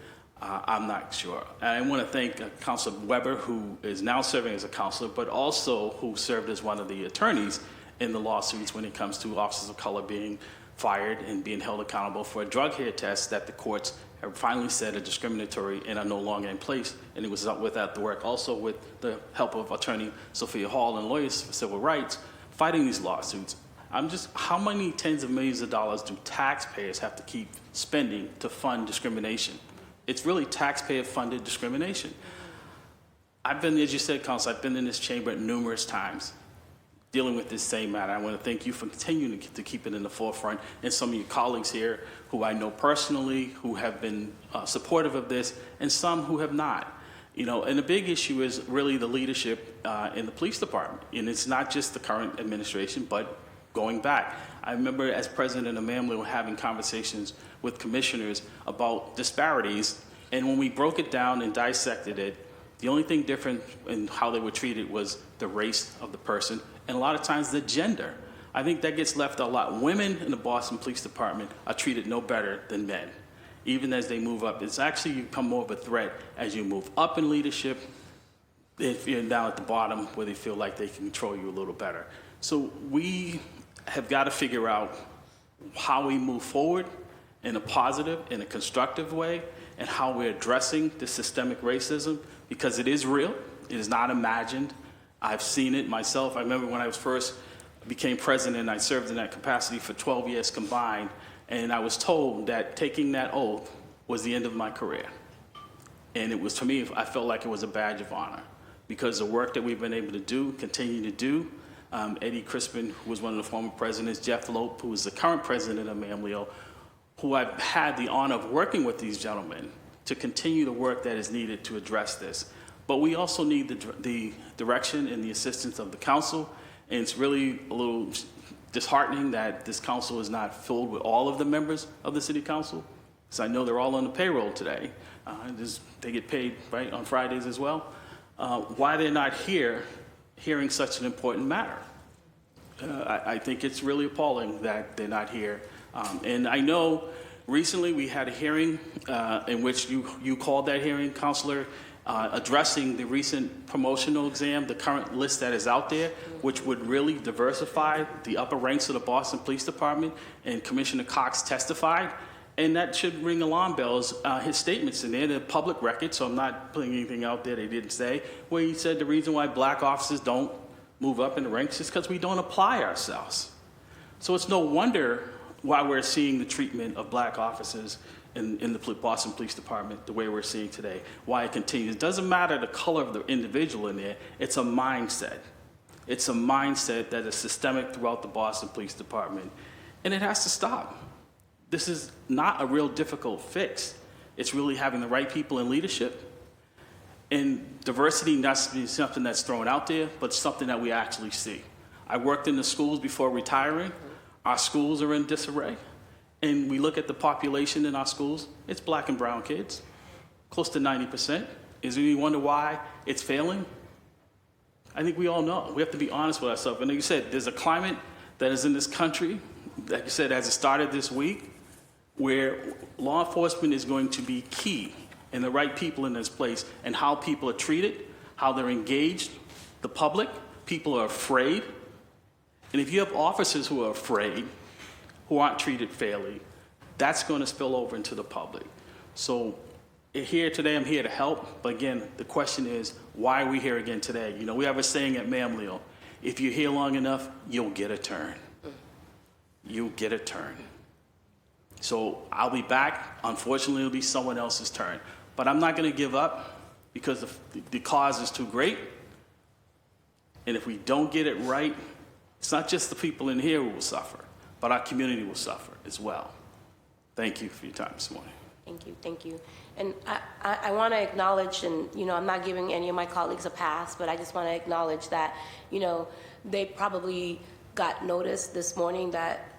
I'm not sure. And I want to thank Councilor Weber, who is now serving as a councilor, but also who served as one of the attorneys in the lawsuits when it comes to officers of color being fired and being held accountable for a drug hair test that the courts have finally said are discriminatory and are no longer in place, and it was without the work also with the help of attorney Sophia Hall and lawyers for civil rights fighting these lawsuits. How many tens of millions of dollars do taxpayers have to keep spending to fund discrimination? It's really taxpayer-funded discrimination. I've been, as you said, Counsel, I've been in this chamber numerous times dealing with this same matter. I want to thank you for continuing to keep it in the forefront, and some of your colleagues here who I know personally, who have been supportive of this, and some who have not. You know, and the big issue is really the leadership in the police department. And it's not just the current administration, but going back. I remember as president of MAMLO having conversations with commissioners about disparities, and when we broke it down and dissected it, the only thing different in how they were treated was the race of the person, and a lot of times the gender. I think that gets left a lot. Women in the Boston Police Department are treated no better than men, even as they move up. It's actually become more of a threat as you move up in leadership, if you're down at the bottom where they feel like they can control you a little better. So we have got to figure out how we move forward in a positive, in a constructive way, and how we're addressing the systemic racism, because it is real. It is not imagined. I've seen it myself. I remember when I was first became president, I served in that capacity for 12 years combined, and I was told that taking that oath was the end of my career. And it was, to me, I felt like it was a badge of honor, because the work that we've been able to do, continue to do, Eddie Crispin, who was one of the former presidents, Jeff Lope, who is the current president of MAMLO, who I've had the honor of working with these gentlemen to continue the work that is needed to address this. But we also need the direction and the assistance of the council, and it's really a little disheartening that this council is not filled with all of the members of the city council, because I know they're all on the payroll today. They get paid, right, on Fridays as well. Why they're not here hearing such an important matter. I think it's really appalling that they're not here. And I know recently we had a hearing in which you called that hearing, Counselor, addressing the recent promotional exam, the current list that is out there, which would really diversify the upper ranks of the Boston Police Department, and Commissioner Cox testified. And that should ring alarm bells. His statements in there, they're public record, so I'm not putting anything out there they didn't say, where he said the reason why black officers don't move up in the ranks is because we don't apply ourselves. So it's no wonder why we're seeing the treatment of black officers in the Boston Police Department the way we're seeing today, why it continues. It doesn't matter the color of the individual in there, it's a mindset. It's a mindset that is systemic throughout the Boston Police Department, and it has to stop. This is not a real difficult fix. It's really having the right people in leadership. And diversity not something that's thrown out there, but something that we actually see. I worked in the schools before retiring. Our schools are in disarray. And we look at the population in our schools, it's black and brown kids, close to 90%. Is there any wonder why it's failing? I think we all know. We have to be honest with ourselves. And like you said, there's a climate that is in this country, like you said, as it started this week, where law enforcement is going to be key, and the right people in this place, and how people are treated, how they're engaged, the public, people are afraid. And if you have officers who are afraid, who aren't treated fairly, that's going to spill over into the public. So here today, I'm here to help, but again, the question is, why are we here again today? You know, we have a saying at MAMLO, if you're here long enough, you'll get a turn. You'll get a turn. So I'll be back. Unfortunately, it'll be someone else's turn. But I'm not going to give up, because the cause is too great. And if we don't get it right, it's not just the people in here who will suffer, but our community will suffer as well. Thank you for your time this morning. Thank you, thank you. And I want to acknowledge, and, you know, I'm not giving any of my colleagues a pass, but I just want to acknowledge that, you know, they probably got notice this morning that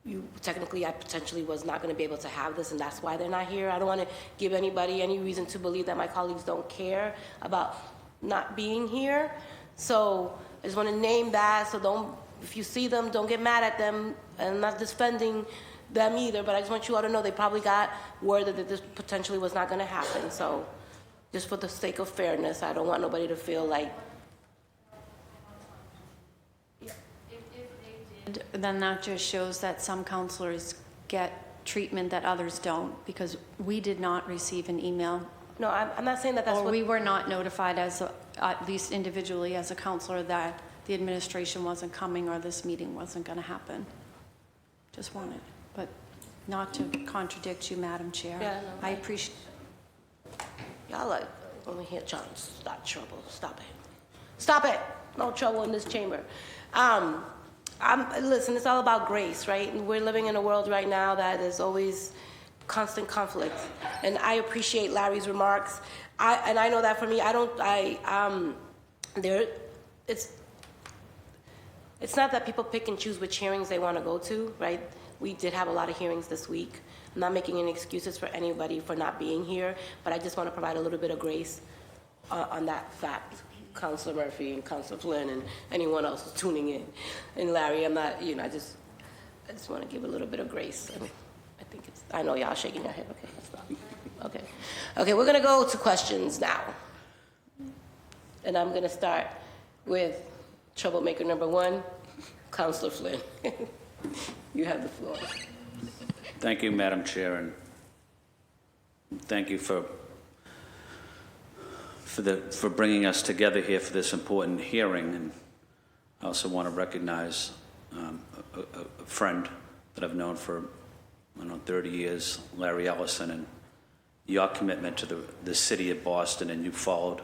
I potentially was not going to be able to have this, and that's why they're not here. I don't want to give anybody any reason to believe that my colleagues don't care about not being here. So I just want to name that, so if you see them, don't get mad at them. I'm not defending them either, but I just want you all to know they probably got word that this potentially was not going to happen. So just for the sake of fairness, I don't want nobody to feel like. Then that just shows that some counselors get treatment that others don't, because we did not receive an email, No, I'm not saying that that's or what, we were not notified at least individually as a counselor, that the administration wasn't coming or this meeting wasn't going to happen. Just wanted, but not to contradict you, Madam Chair. Yeah, no, I appreciate. y'all like, let me hear John, stop trouble, stop it. Stop it, no trouble in this chamber. Listen, it's all about grace, right? And we're living in a world right now that is always constant conflict. And I appreciate Larry's remarks. I know that for me, it's not that people pick and choose which hearings they want to go to, right? We did have a lot of hearings this week. I'm not making any excuses for anybody for not being here, but I just want to provide a little bit of grace on that fact. Councilor Murphy and Councilor Flynn and anyone else who's tuning in. And Larry, I'm not, I just want to give a little bit of grace. I know y'all shaking your head. Okay, stop. Okay, we're going to go to questions now. And I'm going to start with troublemaker number 1, Councilor Flynn. You have the floor. Thank you, Madam Chair, and thank you for bringing us together here for this important hearing. And I also want to recognize a friend that I've known for 30 years, Larry Ellison, and your commitment to the city of Boston, and you followed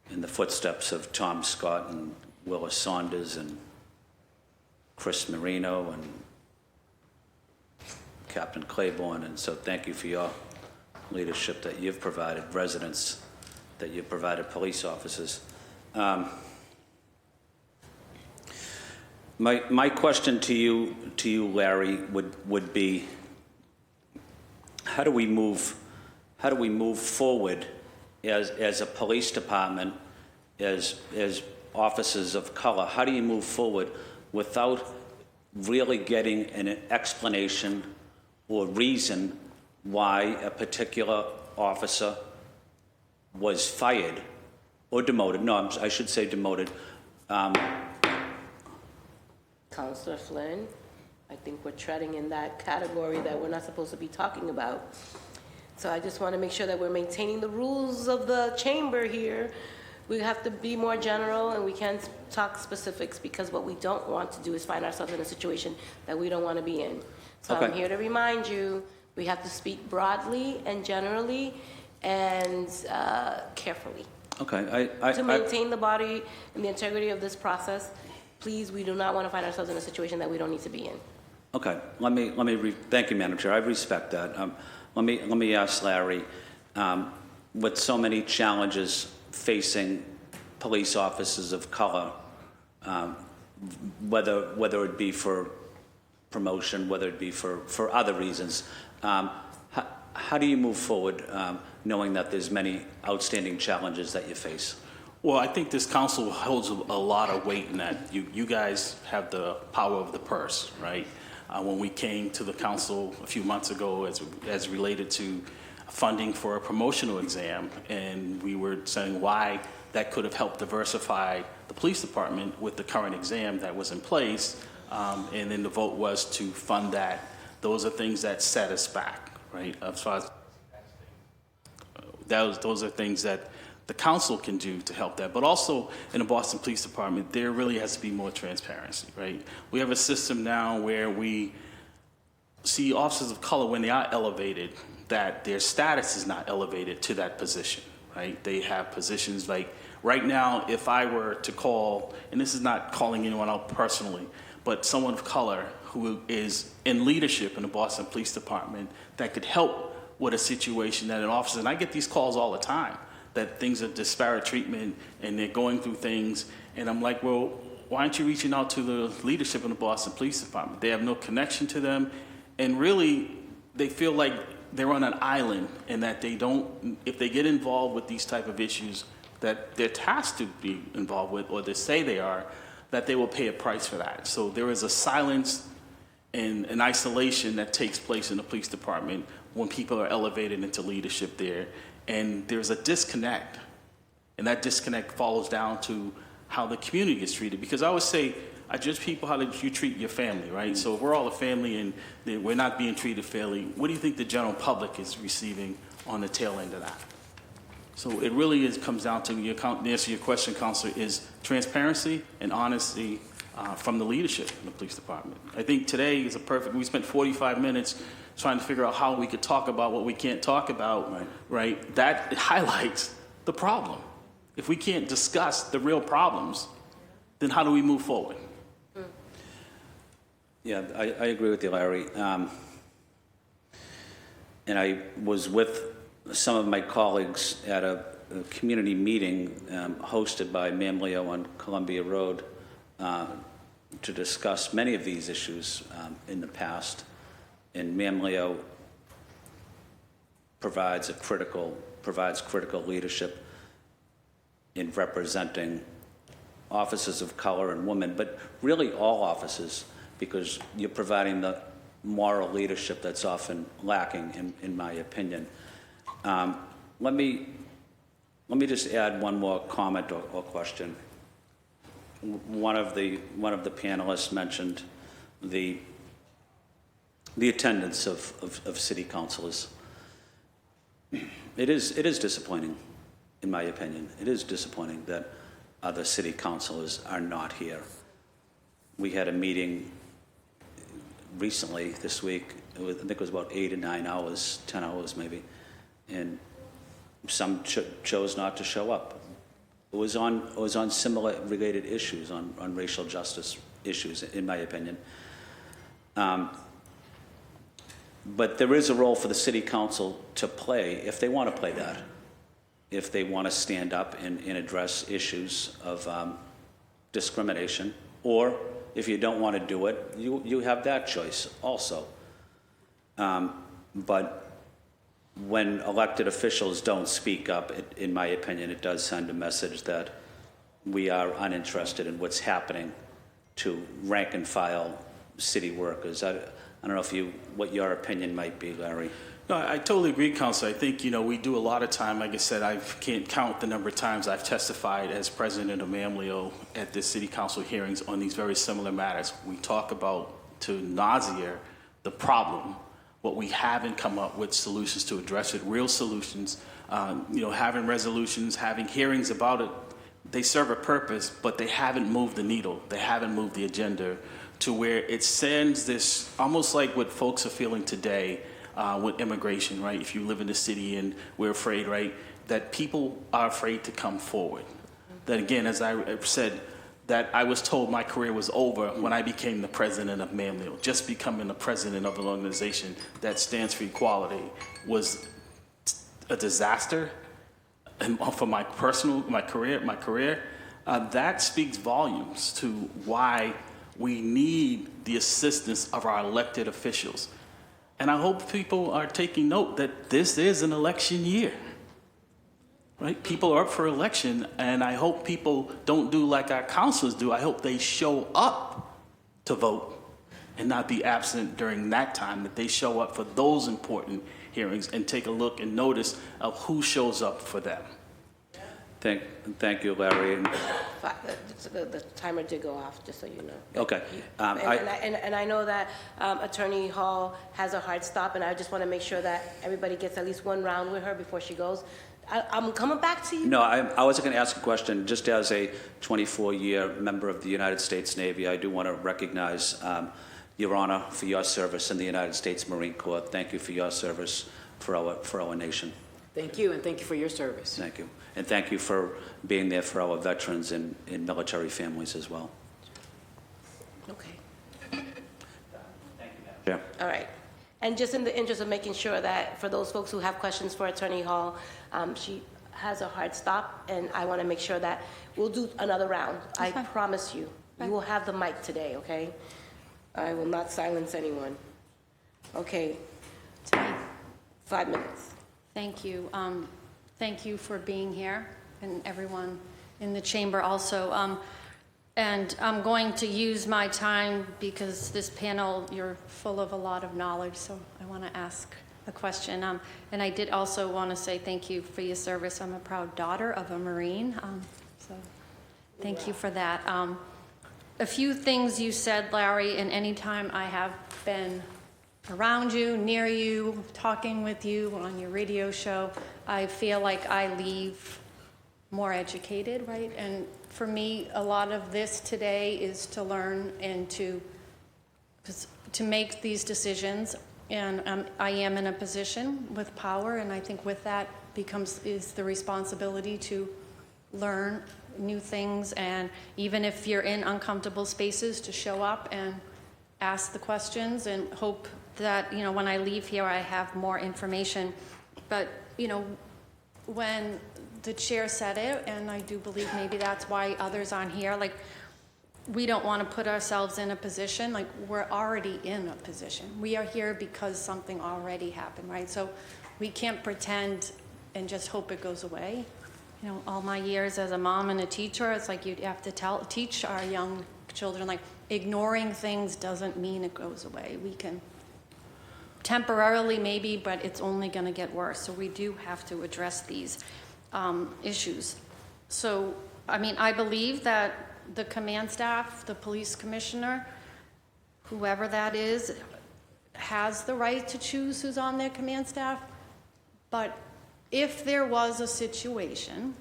in the footsteps of Tom Scott and Willis Saunders and Chris Marino and Captain Claiborne, and so thank you for your leadership that you've provided residents, that you've provided police officers. My question to you, Larry, would be, how do we move forward as a police department, as officers of color? How do you move forward without really getting an explanation or reason why a particular officer was fired or demoted? No, I should say demoted. Councilor Flynn, I think we're treading in that category that we're not supposed to be talking about. So I just want to make sure that we're maintaining the rules of the chamber here. We have to be more general, and we can't talk specifics, because what we don't want to do is find ourselves in a situation that we don't want to be in. So Okay. I'm here to remind you, we have to speak broadly and generally and carefully. Okay, To maintain the body and the integrity of this process, please, we do not want to find ourselves in a situation that we don't need to be in. Okay, thank you, Madam Chair. I respect that. Let me ask Larry, with so many challenges facing police officers of color, whether it be for promotion, whether it be for other reasons, how do you move forward, knowing that there's many outstanding challenges that you face? Well, I think this council holds a lot of weight in that. You guys have the power of the purse, right? When we came to the council a few months ago as related to funding for a promotional exam, and we were saying why that could have helped diversify the police department with the current exam that was in place, and then the vote was to fund that. Those are things that set us back, right? As far as those are things that the council can do to help that. But also in the Boston Police Department, there really has to be more transparency, right? We have a system now where we see officers of color, when they are elevated, that their status is not elevated to that position, right? They have positions like, right now, if I were to call, and this is not calling anyone out personally, but someone of color who is in leadership in the Boston Police Department that could help with a situation that an officer, and I get these calls all the time, that things are disparate treatment and they're going through things, and I'm like, well, why aren't you reaching out to the leadership in the Boston Police Department? They have no connection to them, and really they feel like they're on an island, and that they don't, if they get involved with these type of issues that they're tasked to be involved with, or they say they are, that they will pay a price for that. So there is a silence and an isolation that takes place in the police department when people are elevated into leadership there. And there's a disconnect, and that disconnect follows down to how the community gets treated. Because I always say, I judge people how you treat your family, right? So if we're all a family and we're not being treated fairly, what do you think the general public is receiving on the tail end of that? So it really comes down to the answer to your question, Counselor, is transparency and honesty from the leadership in the police department. I think today is we spent 45 minutes trying to figure out how we could talk about what we can't talk about, right? That highlights the problem. If we can't discuss the real problems, then how do we move forward? Yeah, I agree with you, Larry. And I was with some of my colleagues at a community meeting hosted by Mamleo on Columbia Road to discuss many of these issues in the past. And Mamleo provides critical leadership in representing officers of color and women, but really all officers, because you're providing the moral leadership that's often lacking, in my opinion. Let me just add one more comment or question. One of the panelists mentioned the attendance of city councilors. It is disappointing, in my opinion. It is disappointing that other city councilors are not here. We had a meeting recently this week. I think it was about 8 or 9 hours, 10 hours maybe, and some chose not to show up. It was on similar related issues, on racial justice issues, in my opinion. But there is a role for the city council to play if they want to play that, if they want to stand up and address issues of discrimination, or if you don't want to do it, you have that choice also. But when elected officials don't speak up, in my opinion, it does send a message that we are uninterested in what's happening to rank and file city workers. I don't know what your opinion might be, Larry. No, I totally agree, Council. I think, we do a lot of time. Like I said, I can't count the number of times I've testified as president of Mamleo at the city council hearings on these very similar matters. We talk about to nausea the problem, but we haven't come up with solutions to address it, real solutions. Having resolutions, having hearings about it, they serve a purpose, but they haven't moved the needle. They haven't moved the agenda to where it sends this, almost like what folks are feeling today with immigration, right? If you live in the city and we're afraid, right, that people are afraid to come forward. That again, as I said, that I was told my career was over when I became the president of Mamleo. Just becoming the president of an organization that stands for equality was a disaster. And for my career, that speaks volumes to why we need the assistance of our elected officials. And I hope people are taking note that this is an election year, right? People are up for election, and I hope people don't do like our councilors do. I hope they show up to vote and not be absent during that time, that they show up for those important hearings and take a look and notice of who shows up for them. Thank you, Larry. The timer did go off, just so you know. Okay. And I know that Attorney Hall has a hard stop, and I just want to make sure that everybody gets at least one round with her before she goes. I'm coming back to you. No, I was going to ask a question. Just as a 24-year member of the United States Navy, I do want to recognize Your Honor for your service in the United States Marine Corps. Thank you for your service for our nation. Thank you, and thank you for your service. Thank you. And thank you for being there for our veterans and military families as well. Okay. Thank you, Madam Chair. All right. And just in the interest of making sure that for those folks who have questions for Attorney Hall, she has a hard stop, and I want to make sure that we'll do another round. I promise you. You will have the mic today, okay? I will not silence anyone. Okay. 5 minutes. Thank you. Thank you for being here, and everyone in the chamber also. And I'm going to use my time because this panel, you're full of a lot of knowledge, so I want to ask a question. And I did also want to say thank you for your service. I'm a proud daughter of a Marine, so thank you for that. a few things you said, Larry, and anytime I have been around you, near you, talking with you on your radio show, I feel like I leave more educated, right? And for me, a lot of this today is to learn and to make these decisions. And I am in a position with power, and I think with that is the responsibility to learn new things, and even if you're in uncomfortable spaces, to show up and ask the questions and hope that, when I leave here, I have more information. But, when the chair said it, and I do believe maybe that's why others aren't here, like, we don't want to put ourselves in a position, like, we're already in a position. We are here because something already happened, right? So we can't pretend and just hope it goes away. All my years as a mom and a teacher, it's like you have to teach our young children, like, ignoring things doesn't mean it goes away. We can temporarily maybe, but it's only going to get worse. So we do have to address these issues. So, I believe that the command staff, the police commissioner, whoever that is, has the right to choose who's on their command staff. But if there was a situation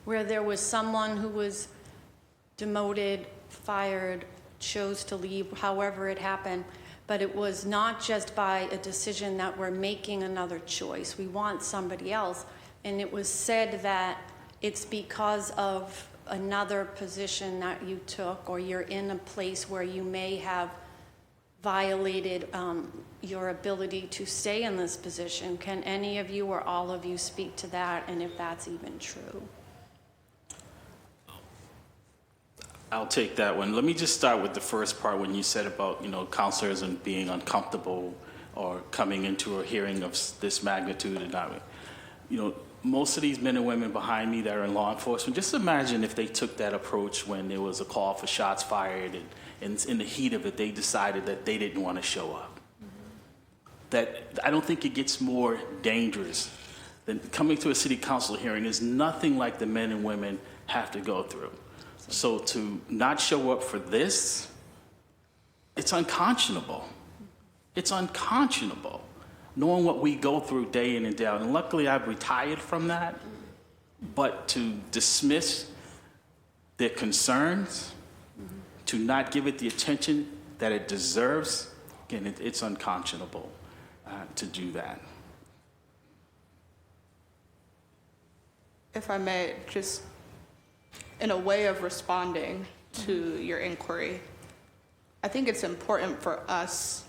where there was someone who was demoted, fired, chose to leave, however it happened, but it was not just by a decision that we're making another choice, we want somebody else, and it was said that it's because of another position that you took, or you're in a place where you may have violated your ability to stay in this position. Can any of you or all of you speak to that, and if that's even true? I'll take that one. Let me just start with the first part when you said about, counselors and being uncomfortable or coming into a hearing of this magnitude. And most of these men and women behind me that are in law enforcement, just imagine if they took that approach when there was a call for shots fired and in the heat of it, they decided that they didn't want to show up. That I don't think it gets more dangerous than coming to a city council hearing. Is nothing like the men and women have to go through. So to not show up for this, it's unconscionable. It's unconscionable, knowing what we go through day in and day out. And luckily, I've retired from that. But to dismiss their concerns, to not give it the attention that it deserves, again, it's unconscionable to do that. If I may, just in a way of responding to your inquiry, I think it's important for us,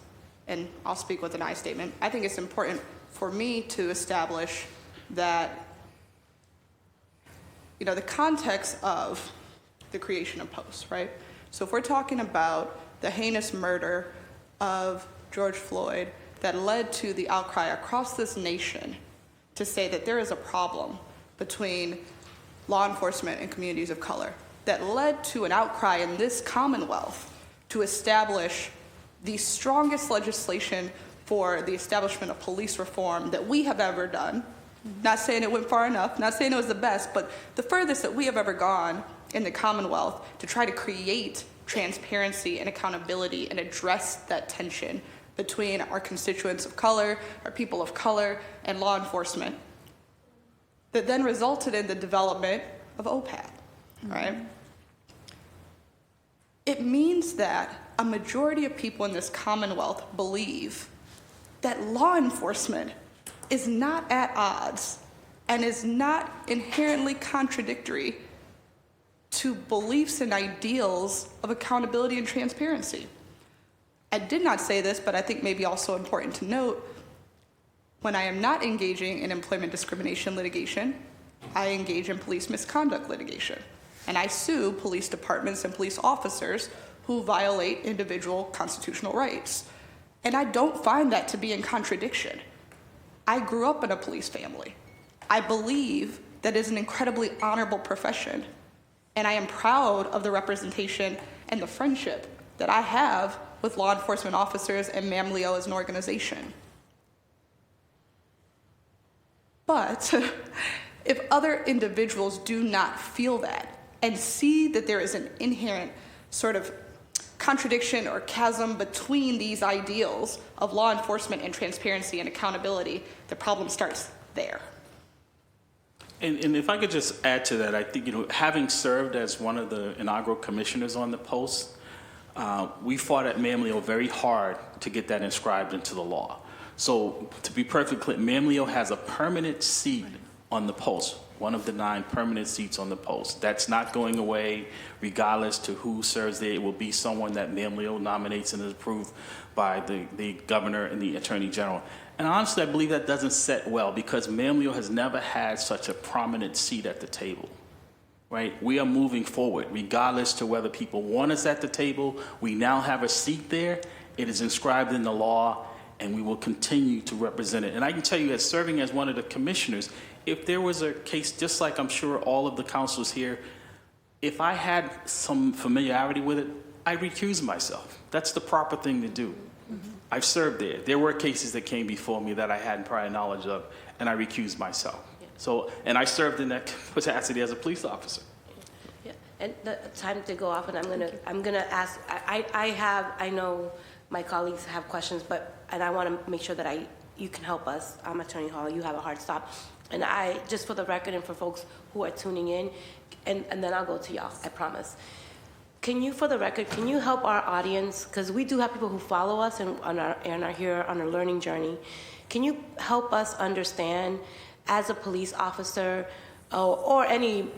and I'll speak with an I statement, I think it's important for me to establish that, the context of the creation of Post, right? So if we're talking about the heinous murder of George Floyd that led to the outcry across this nation to say that there is a problem between law enforcement and communities of color, that led to an outcry in this Commonwealth to establish the strongest legislation for the establishment of police reform that we have ever done. Not saying it went far enough, not saying it was the best, but the furthest that we have ever gone in the Commonwealth to try to create transparency and accountability and address that tension between our constituents of color, our people of color, and law enforcement, that then resulted in the development of OPAD, right? It means that a majority of people in this Commonwealth believe that law enforcement is not at odds and is not inherently contradictory to beliefs and ideals of accountability and transparency. I did not say this, but I think maybe also important to note, when I am not engaging in employment discrimination litigation, I engage in police misconduct litigation. And I sue police departments and police officers who violate individual constitutional rights. And I don't find that to be in contradiction. I grew up in a police family. I believe that is an incredibly honorable profession. And I am proud of the representation and the friendship that I have with law enforcement officers and MAMLEO as an organization. But if other individuals do not feel that and see that there is an inherent sort of contradiction or chasm between these ideals of law enforcement and transparency and accountability, the problem starts there. And if I could just add to that, I think, having served as one of the inaugural commissioners on the Post, we fought at Mamleo very hard to get that inscribed into the law. So to be perfectly clear, Mamleo has a permanent seat on the Post, one of the 9 permanent seats on the Post. That's not going away regardless to who serves there. It will be someone that Mamleo nominates and is approved by the governor and the attorney general. And honestly, I believe that doesn't set well because Mamleo has never had such a prominent seat at the table. Right? We are moving forward, regardless to whether people want us at the table. We now have a seat there. It is inscribed in the law, and we will continue to represent it. And I can tell you, as serving as one of the commissioners, if there was a case, just like I'm sure all of the councilors here, if I had some familiarity with it, I recuse myself. That's the proper thing to do. I've served there. There were cases that came before me that I hadn't prior knowledge of, and I recused myself. So, and I served in that capacity as a police officer. Yeah, and the time to go off, and I'm gonna ask. I know my colleagues have questions, and I want to make sure that you can help us. I'm Attorney Hall. You have a hard stop, and just for the record and for folks who are tuning in, and then I'll go to y'all. I promise. Can you, for the record, can you help our audience, because we do have people who follow us and are here on a learning journey. Can you help us understand, as a police officer or any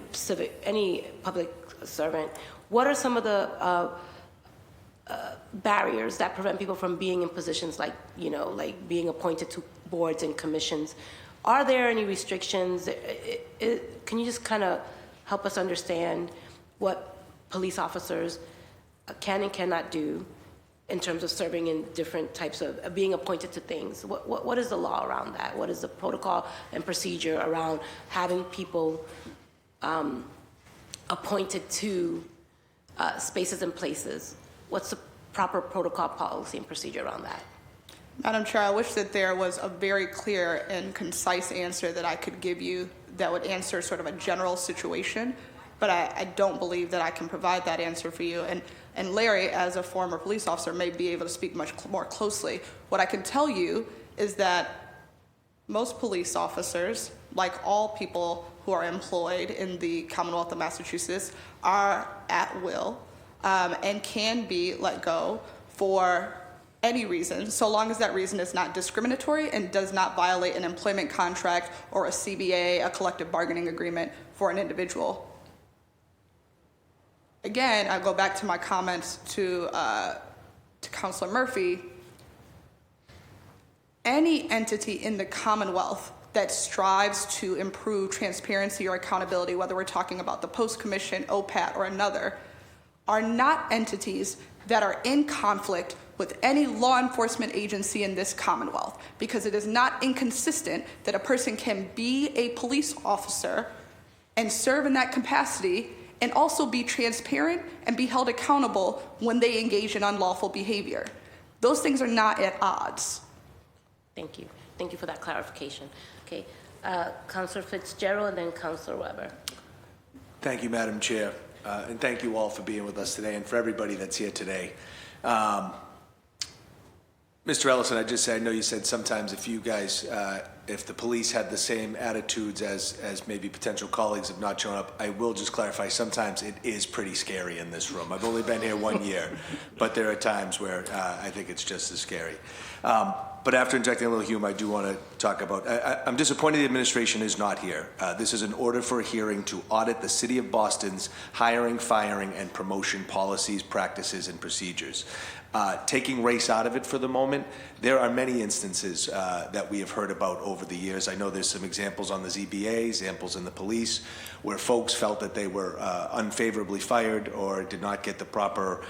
public servant, what are some of the barriers that prevent people from being in positions like being appointed to boards and commissions? Are there any restrictions? Can you just kind of help us understand what police officers can and cannot do in terms of serving in different types of being appointed to things? What is the law around that? What is the protocol and procedure around having people appointed to spaces and places? What's the proper protocol, policy, and procedure around that? Madam Chair, I wish that there was a very clear and concise answer that I could give you that would answer sort of a general situation, but I don't believe that I can provide that answer for you. And Larry, as a former police officer, may be able to speak much more closely. What I can tell you is that most police officers, like all people who are employed in the Commonwealth of Massachusetts, are at will and can be let go for any reason, so long as that reason is not discriminatory and does not violate an employment contract or a CBA, a collective bargaining agreement for an individual. Again, I go back to my comments to Councilor Murphy. Any entity in the Commonwealth that strives to improve transparency or accountability, whether we're talking about the Post Commission, OPAT, or another, are not entities that are in conflict with any law enforcement agency in this Commonwealth, because it is not inconsistent that a person can be a police officer and serve in that capacity and also be transparent and be held accountable when they engage in unlawful behavior. Those things are not at odds. Thank you. Thank you for that clarification. Okay, Councilor Fitzgerald and then Councilor Weber. Thank you, Madam Chair, and thank you all for being with us today and for everybody that's here today. Mr. Ellison, I know you said sometimes if you guys, if the police had the same attitudes as maybe potential colleagues have not shown up, I will just clarify, sometimes it is pretty scary in this room. I've only been here 1 year, but there are times where I think it's just as scary. But after injecting a little humor, I do want to talk about, I'm disappointed the administration is not here. This is an order for a hearing to audit the City of Boston's hiring, firing, and promotion policies, practices, and procedures. Taking race out of it for the moment, there are many instances that we have heard about over the years. I know there's some examples on the ZBA, examples in the police, where folks felt that they were unfavorably fired or did not get the proper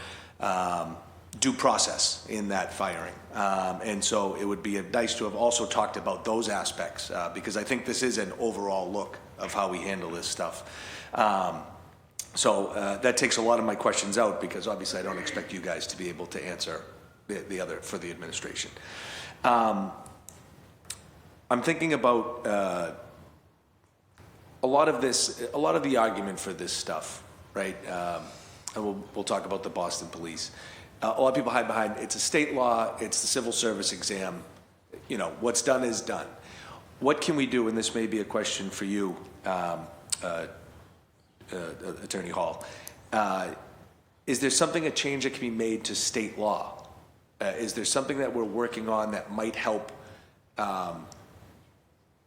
due process in that firing. And so it would be nice to have also talked about those aspects because I think this is an overall look of how we handle this stuff. So that takes a lot of my questions out because obviously I don't expect you guys to be able to answer the other for the administration. I'm thinking about a lot of the argument for this stuff, right? and we'll talk about the Boston Police. A lot of people hide behind, it's a state law, it's the civil service exam. You know, what's done is done. What can we do, and this may be a question for you, Attorney Hall, is there something, a change that can be made to state law? Is there something that we're working on that might help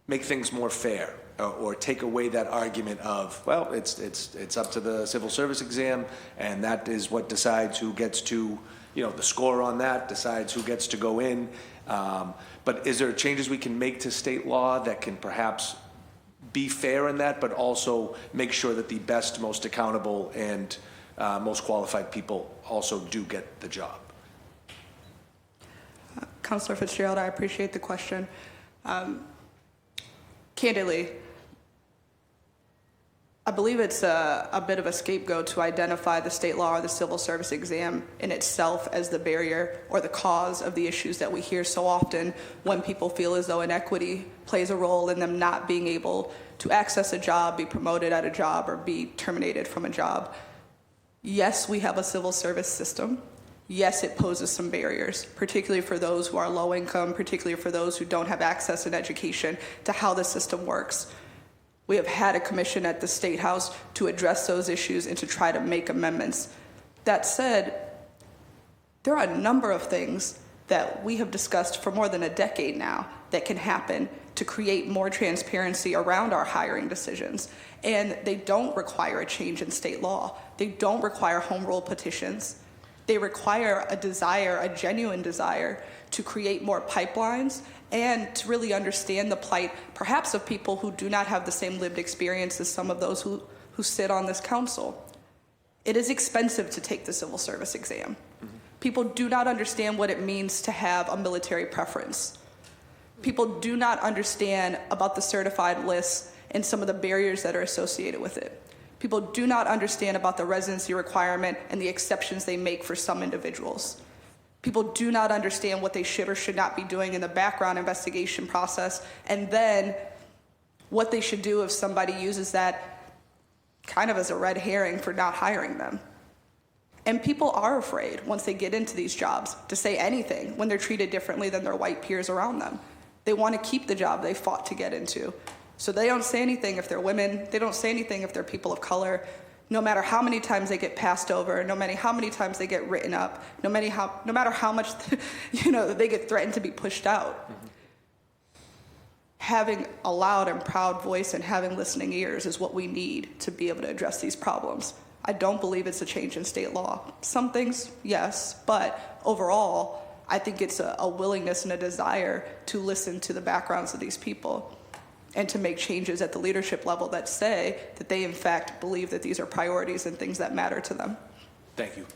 make things more fair, or take away that argument of, well, it's up to the civil service exam, and that is what decides who gets to, you know, the score on that decides who gets to go in. But is there changes we can make to state law that can perhaps be fair in that, but also make sure that the best, most accountable, and most qualified people also do get the job? Councilor Fitzgerald, I appreciate the question. Candidly, I believe it's a bit of a scapegoat to identify the state law or the civil service exam in itself as the barrier or the cause of the issues that we hear so often when people feel as though inequity plays a role in them not being able to access a job, be promoted at a job, or be terminated from a job. Yes, we have a civil service system. Yes, it poses some barriers, particularly for those who are low income, particularly for those who don't have access in education to how the system works. We have had a commission at the State House to address those issues and to try to make amendments. That said, there are a number of things that we have discussed for more than a decade now that can happen to create more transparency around our hiring decisions. And they don't require a change in state law. They don't require home rule petitions. They require a desire, a genuine desire, to create more pipelines and to really understand the plight, perhaps of people who do not have the same lived experience as some of those who sit on this council. It is expensive to take the civil service exam. People do not understand what it means to have a military preference. People do not understand about the certified lists and some of the barriers that are associated with it. People do not understand about the residency requirement and the exceptions they make for some individuals. People do not understand what they should or should not be doing in the background investigation process, and then what they should do if somebody uses that kind of as a red herring for not hiring them. And people are afraid, once they get into these jobs, to say anything when they're treated differently than their white peers around them. They want to keep the job they fought to get into. So they don't say anything if they're women. They don't say anything if they're people of color. No matter how many times they get passed over, no matter how many times they get written up, no matter how much they get threatened to be pushed out. Mm-hmm. Having a loud and proud voice and having listening ears is what we need to be able to address these problems. I don't believe it's a change in state law. Some things, yes, but overall, I think it's a willingness and a desire to listen to the backgrounds of these people and to make changes at the leadership level that say that they in fact believe that these are priorities and things that matter to them. Thank you.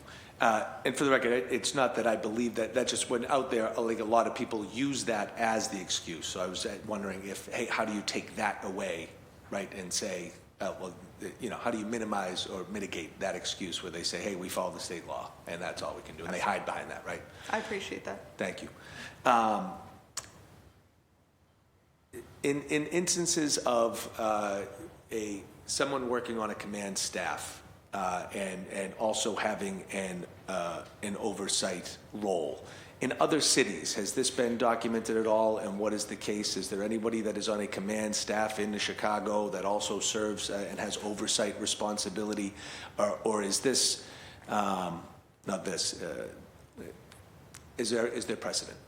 And for the record, it's not that I believe that just went out there, like a lot of people use that as the excuse. So I was wondering hey, how do you take that away, right? And say, how do you minimize or mitigate that excuse where they say, hey, we follow the state law and that's all we can do. And they hide behind that, right? I appreciate that. Thank you. In instances of someone working on a command staff and also having an oversight role, in other cities, has this been documented at all, and what is the case? Is there anybody that is on a command staff in Chicago that also serves and has oversight responsibility, or is this, is there precedent?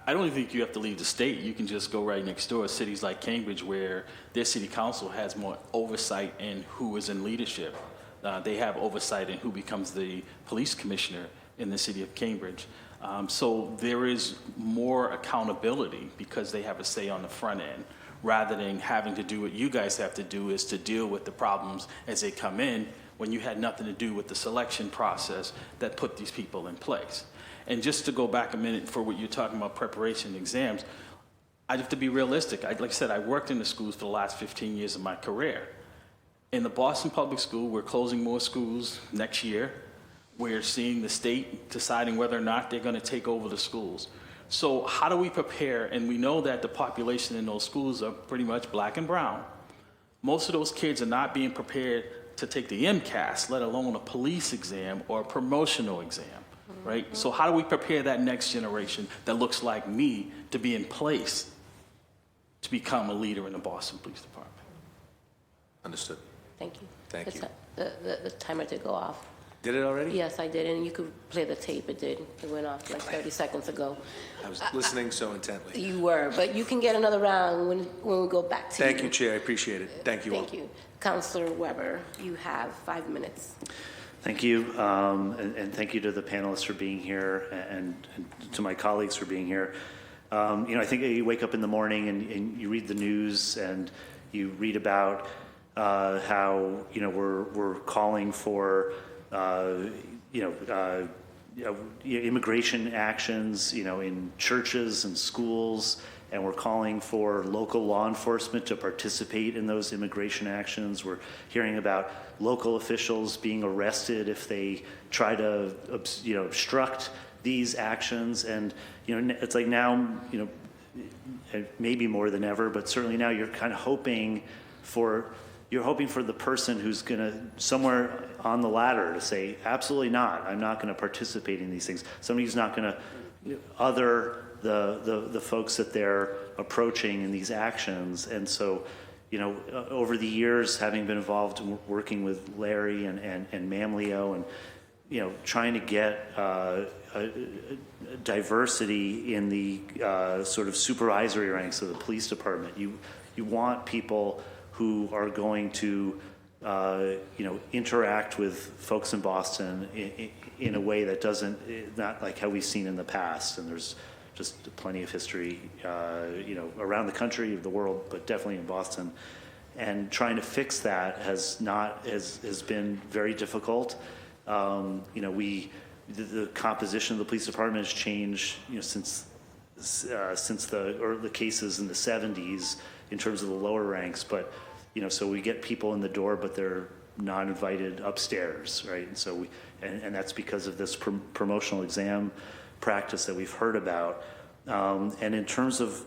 I don't think you have to leave the state. You can just go right next door. Cities like Cambridge, where their city council has more oversight in who is in leadership. They have oversight in who becomes the police commissioner in the city of Cambridge. So there is more accountability because they have a say on the front end, rather than having to do what you guys have to do, is to deal with the problems as they come in when you had nothing to do with the selection process that put these people in place. And just to go back a minute for what you're talking about, preparation exams, I have to be realistic. Like I said, I worked in the schools for the last 15 years of my career. In the Boston Public School, we're closing more schools next year. We're seeing the state deciding whether or not they're going to take over the schools. So how do we prepare? And we know that the population in those schools are pretty much black and brown. Most of those kids are not being prepared to take the MCAS, let alone a police exam or a promotional exam, right? So how do we prepare that next generation that looks like me to be in place to become a leader in the Boston Police Department? Understood. Thank you. Thank It's you. The timer did go off. Did it already? Yes, I did, and you could play the tape. It did. It went off like 30 seconds ago. I was listening so intently. You were, but you can get another round when we go back to you. Thank you, Chair. I appreciate it. Thank you all. Thank you. Councilor Weber, you have 5 minutes. Thank you, and thank you to the panelists for being here, and to my colleagues for being here. I think you wake up in the morning and you read the news and you read about how we're calling for immigration actions in churches and schools, and we're calling for local law enforcement to participate in those immigration actions. We're hearing about local officials being arrested if they try to obstruct these actions. And it's like now, maybe more than ever, but certainly now you're kind of hoping for the person who's going to somewhere on the ladder to say, absolutely not, I'm not going to participate in these things. Somebody who's not going to other the folks that they're approaching in these actions. And so, over the years, having been involved in working with Larry and Mamleo, and trying to get diversity in the sort of supervisory ranks of the police department, you want people who are going to interact with folks in Boston in a way that not like how we've seen in the past. And there's just plenty of history, around the country, the world, but definitely in Boston. And trying to fix that has been very difficult. The composition of the police department has changed, since the cases in the 70s in terms of the lower ranks. But so we get people in the door, but they're not invited upstairs, right? And so and that's because of this promotional exam practice that we've heard about. And in terms of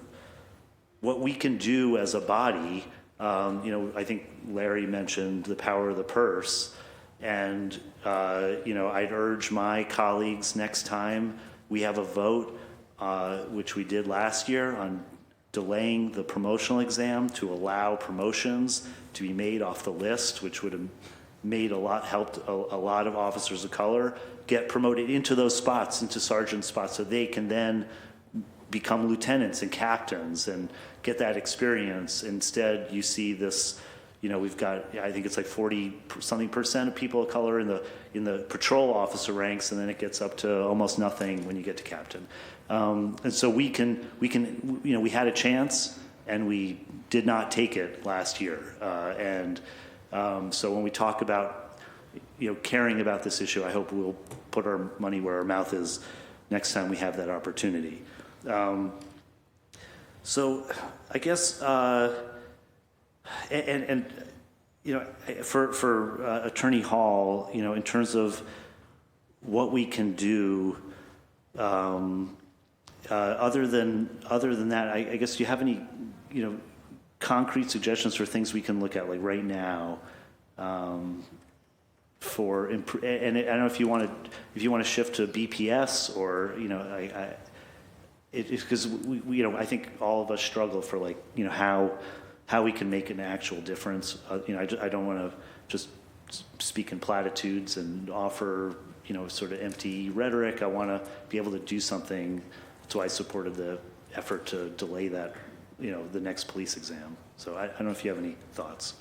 what we can do as a body, I think Larry mentioned the power of the purse. And, I'd urge my colleagues next time we have a vote, which we did last year, on delaying the promotional exam to allow promotions to be made off the list, which would have helped a lot of officers of color get promoted into those spots, into sergeant spots, so they can then become lieutenants and captains and get that experience. Instead, you see this, we've got, I think it's like 40% of people of color in the patrol officer ranks, and then it gets up to almost nothing when you get to captain. And so we had a chance, and we did not take it last year. So when we talk about, caring about this issue, I hope we'll put our money where our mouth is next time we have that opportunity. So I guess, for Attorney Hall, in terms of what we can do, other than that, I guess, do you have any, concrete suggestions for things we can look at, like right now, and I don't know if you want to shift to BPS, or because I think all of us struggle for, like, how we can make an actual difference. I don't want to just speak in platitudes and offer sort of empty rhetoric. I want to be able to do something. So I supported the effort to delay that, the next police exam. So I don't know if you have any thoughts.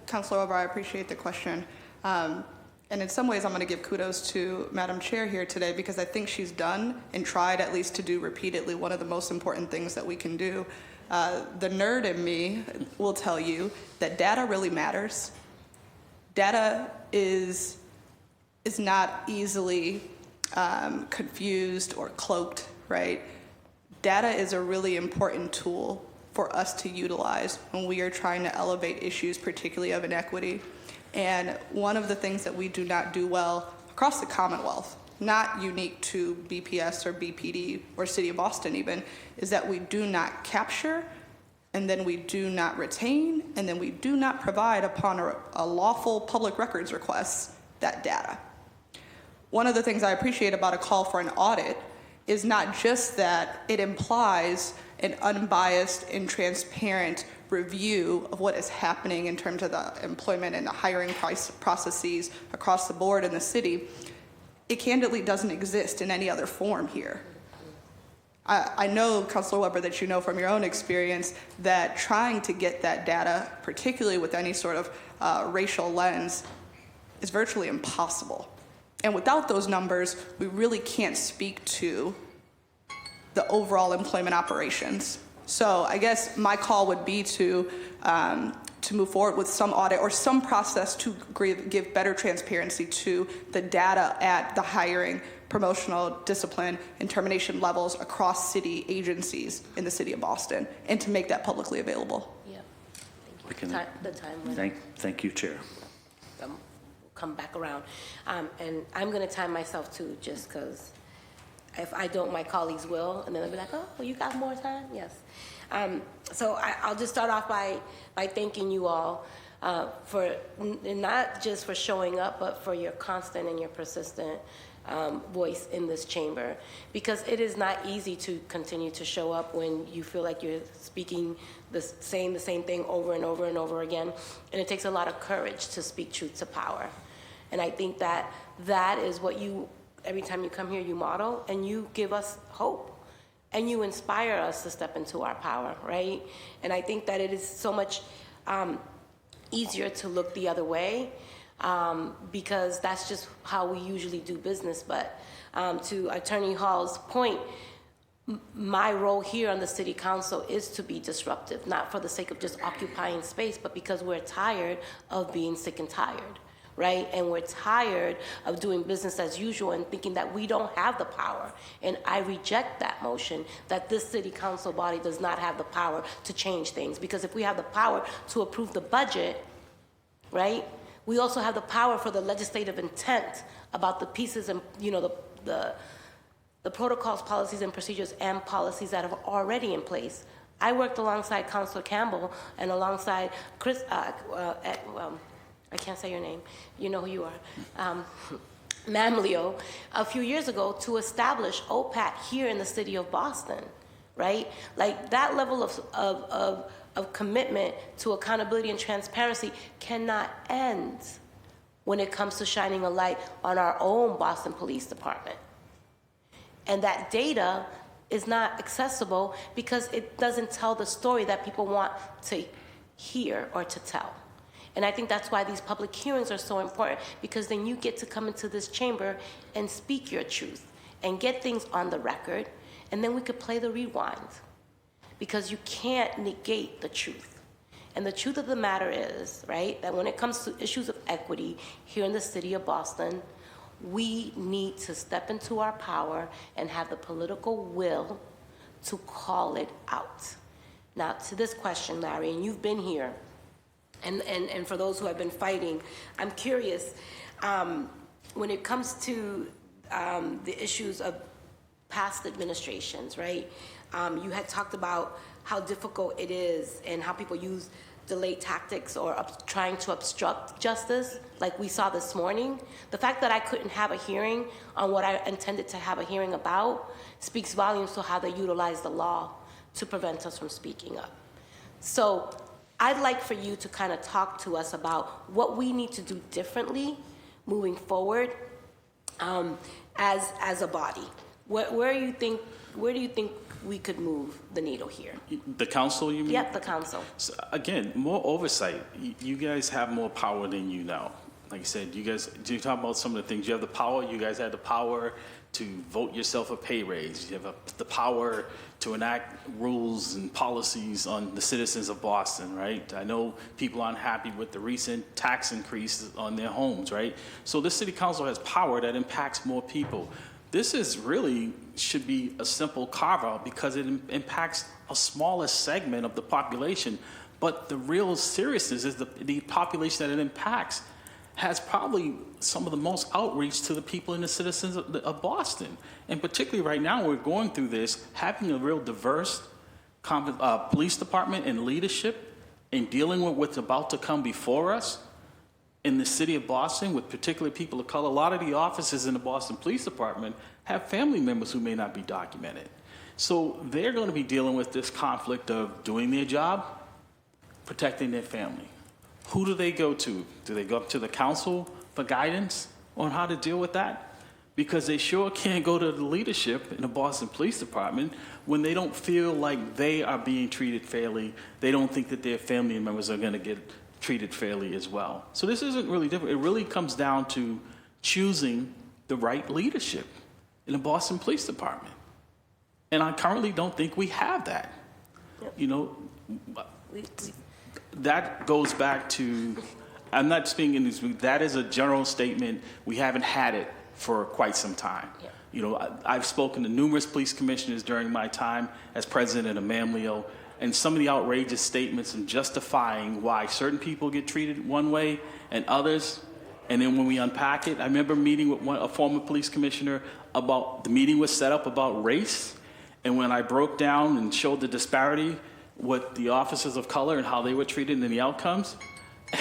Councilor Weber, I appreciate the question. And in some ways, I'm going to give kudos to Madam Chair here today, because I think she's done and tried at least to do repeatedly one of the most important things that we can do. The nerd in me will tell you that data really matters. Data is not easily confused or cloaked, right? Data is a really important tool for us to utilize when we are trying to elevate issues, particularly of inequity. And one of the things that we do not do well across the Commonwealth, not unique to BPS or BPD or City of Boston even, is that we do not capture and then we do not retain, and then we do not provide upon a lawful public records request that data. One of the things I appreciate about a call for an audit is not just that it implies an unbiased and transparent review of what is happening in terms of the employment and the hiring processes across the board in the city. It candidly doesn't exist in any other form here. I know, Councilor Weber, that you know from your own experience that trying to get that data, particularly with any sort of racial lens, is virtually impossible. And without those numbers, we really can't speak to the overall employment operations. So I guess my call would be to move forward with some audit or some process to give better transparency to the data at the hiring, promotional, discipline, and termination levels across city agencies in the city of Boston, and to make that publicly available. Yeah. Thank you. The time limit. Thank you, Chair. We'll come back around. And I'm going to time myself too, just because if I don't, my colleagues will, and then they'll be like, oh, well, you got more time? Yes. So I'll just start off by thanking you all for not just for showing up, but for your constant and your persistent voice in this chamber, because it is not easy to continue to show up when you feel like you're speaking saying the same thing over and over and over again, and it takes a lot of courage to speak truth to power. And I think that is what you, every time you come here, you model, and you give us hope, and you inspire us to step into our power, right? And I think that it is so much easier to look the other way, because that's just how we usually do business. But to Attorney Hall's point, my role here on the City Council is to be disruptive, not for the sake of just occupying space, but because we're tired of being sick and tired, right? And we're tired of doing business as usual and thinking that we don't have the power. And I reject that motion that this City Council body does not have the power to change things. Because if we have the power to approve the budget, right, we also have the power for the legislative intent about the pieces and, you know, the protocols, policies, and procedures and policies that are already in place. I worked alongside Councilor Campbell and alongside Chris, I can't say your name, you know who you are, Mamleo, a few years ago to establish OPAT here in the city of Boston, right? Like that level of commitment to accountability and transparency cannot end when it comes to shining a light on our own Boston Police Department. And that data is not accessible because it doesn't tell the story that people want to hear or to tell. And I think that's why these public hearings are so important, because then you get to come into this chamber and speak your truth and get things on the record, and then we could play the rewind, because you can't negate the truth. And the truth of the matter is, right, that when it comes to issues of equity here in the city of Boston, we need to step into our power and have the political will to call it out. Now, to this question, Larry, and you've been here, and for those who have been fighting, I'm curious, when it comes to the issues of past administrations, right? You had talked about how difficult it is and how people use delayed tactics or trying to obstruct justice, like we saw this morning. The fact that I couldn't have a hearing on what I intended to have a hearing about speaks volumes to how they utilize the law to prevent us from speaking up. So I'd like for you to kind of talk to us about what we need to do differently moving forward as a body. Where do you think we could move the needle here? The council, you mean? Yep, the council. So, again, more oversight. You guys have more power than you know. Like I said, you talk about some of the things. You have the power. You guys have the power to vote yourself a pay raise. You have the power to enact rules and policies on the citizens of Boston, right? I know people aren't happy with the recent tax increase on their homes, right? So this city council has power that impacts more people. This is really should be a simple carve-out because it impacts a smaller segment of the population. But the real seriousness is the population that it impacts has probably some of the most outreach to the people and the citizens of Boston. And particularly right now, we're going through this, having a real diverse police department and leadership in dealing with what's about to come before us in the city of Boston, with particularly people of color. A lot of the officers in the Boston Police Department have family members who may not be documented. So they're going to be dealing with this conflict of doing their job, protecting their family. Who do they go to? Do they go up to the council for guidance on how to deal with that? Because they sure can't go to the leadership in the Boston Police Department when they don't feel like they are being treated fairly. They don't think that their family members are going to get treated fairly as well. So this isn't really different. It really comes down to choosing the right leadership in the Boston Police Department. And I currently don't think we have that. You know, that goes back to, I'm not speaking in this, that is a general statement. We haven't had it for quite some time. Yeah. You know, I've spoken to numerous police commissioners during my time as president of MAMLEO, and some of the outrageous statements and justifying why certain people get treated one way and others. And then when we unpack it, I remember meeting with a former police commissioner about, the meeting was set up about race. And when I broke down and showed the disparity with the officers of color and how they were treated and the outcomes,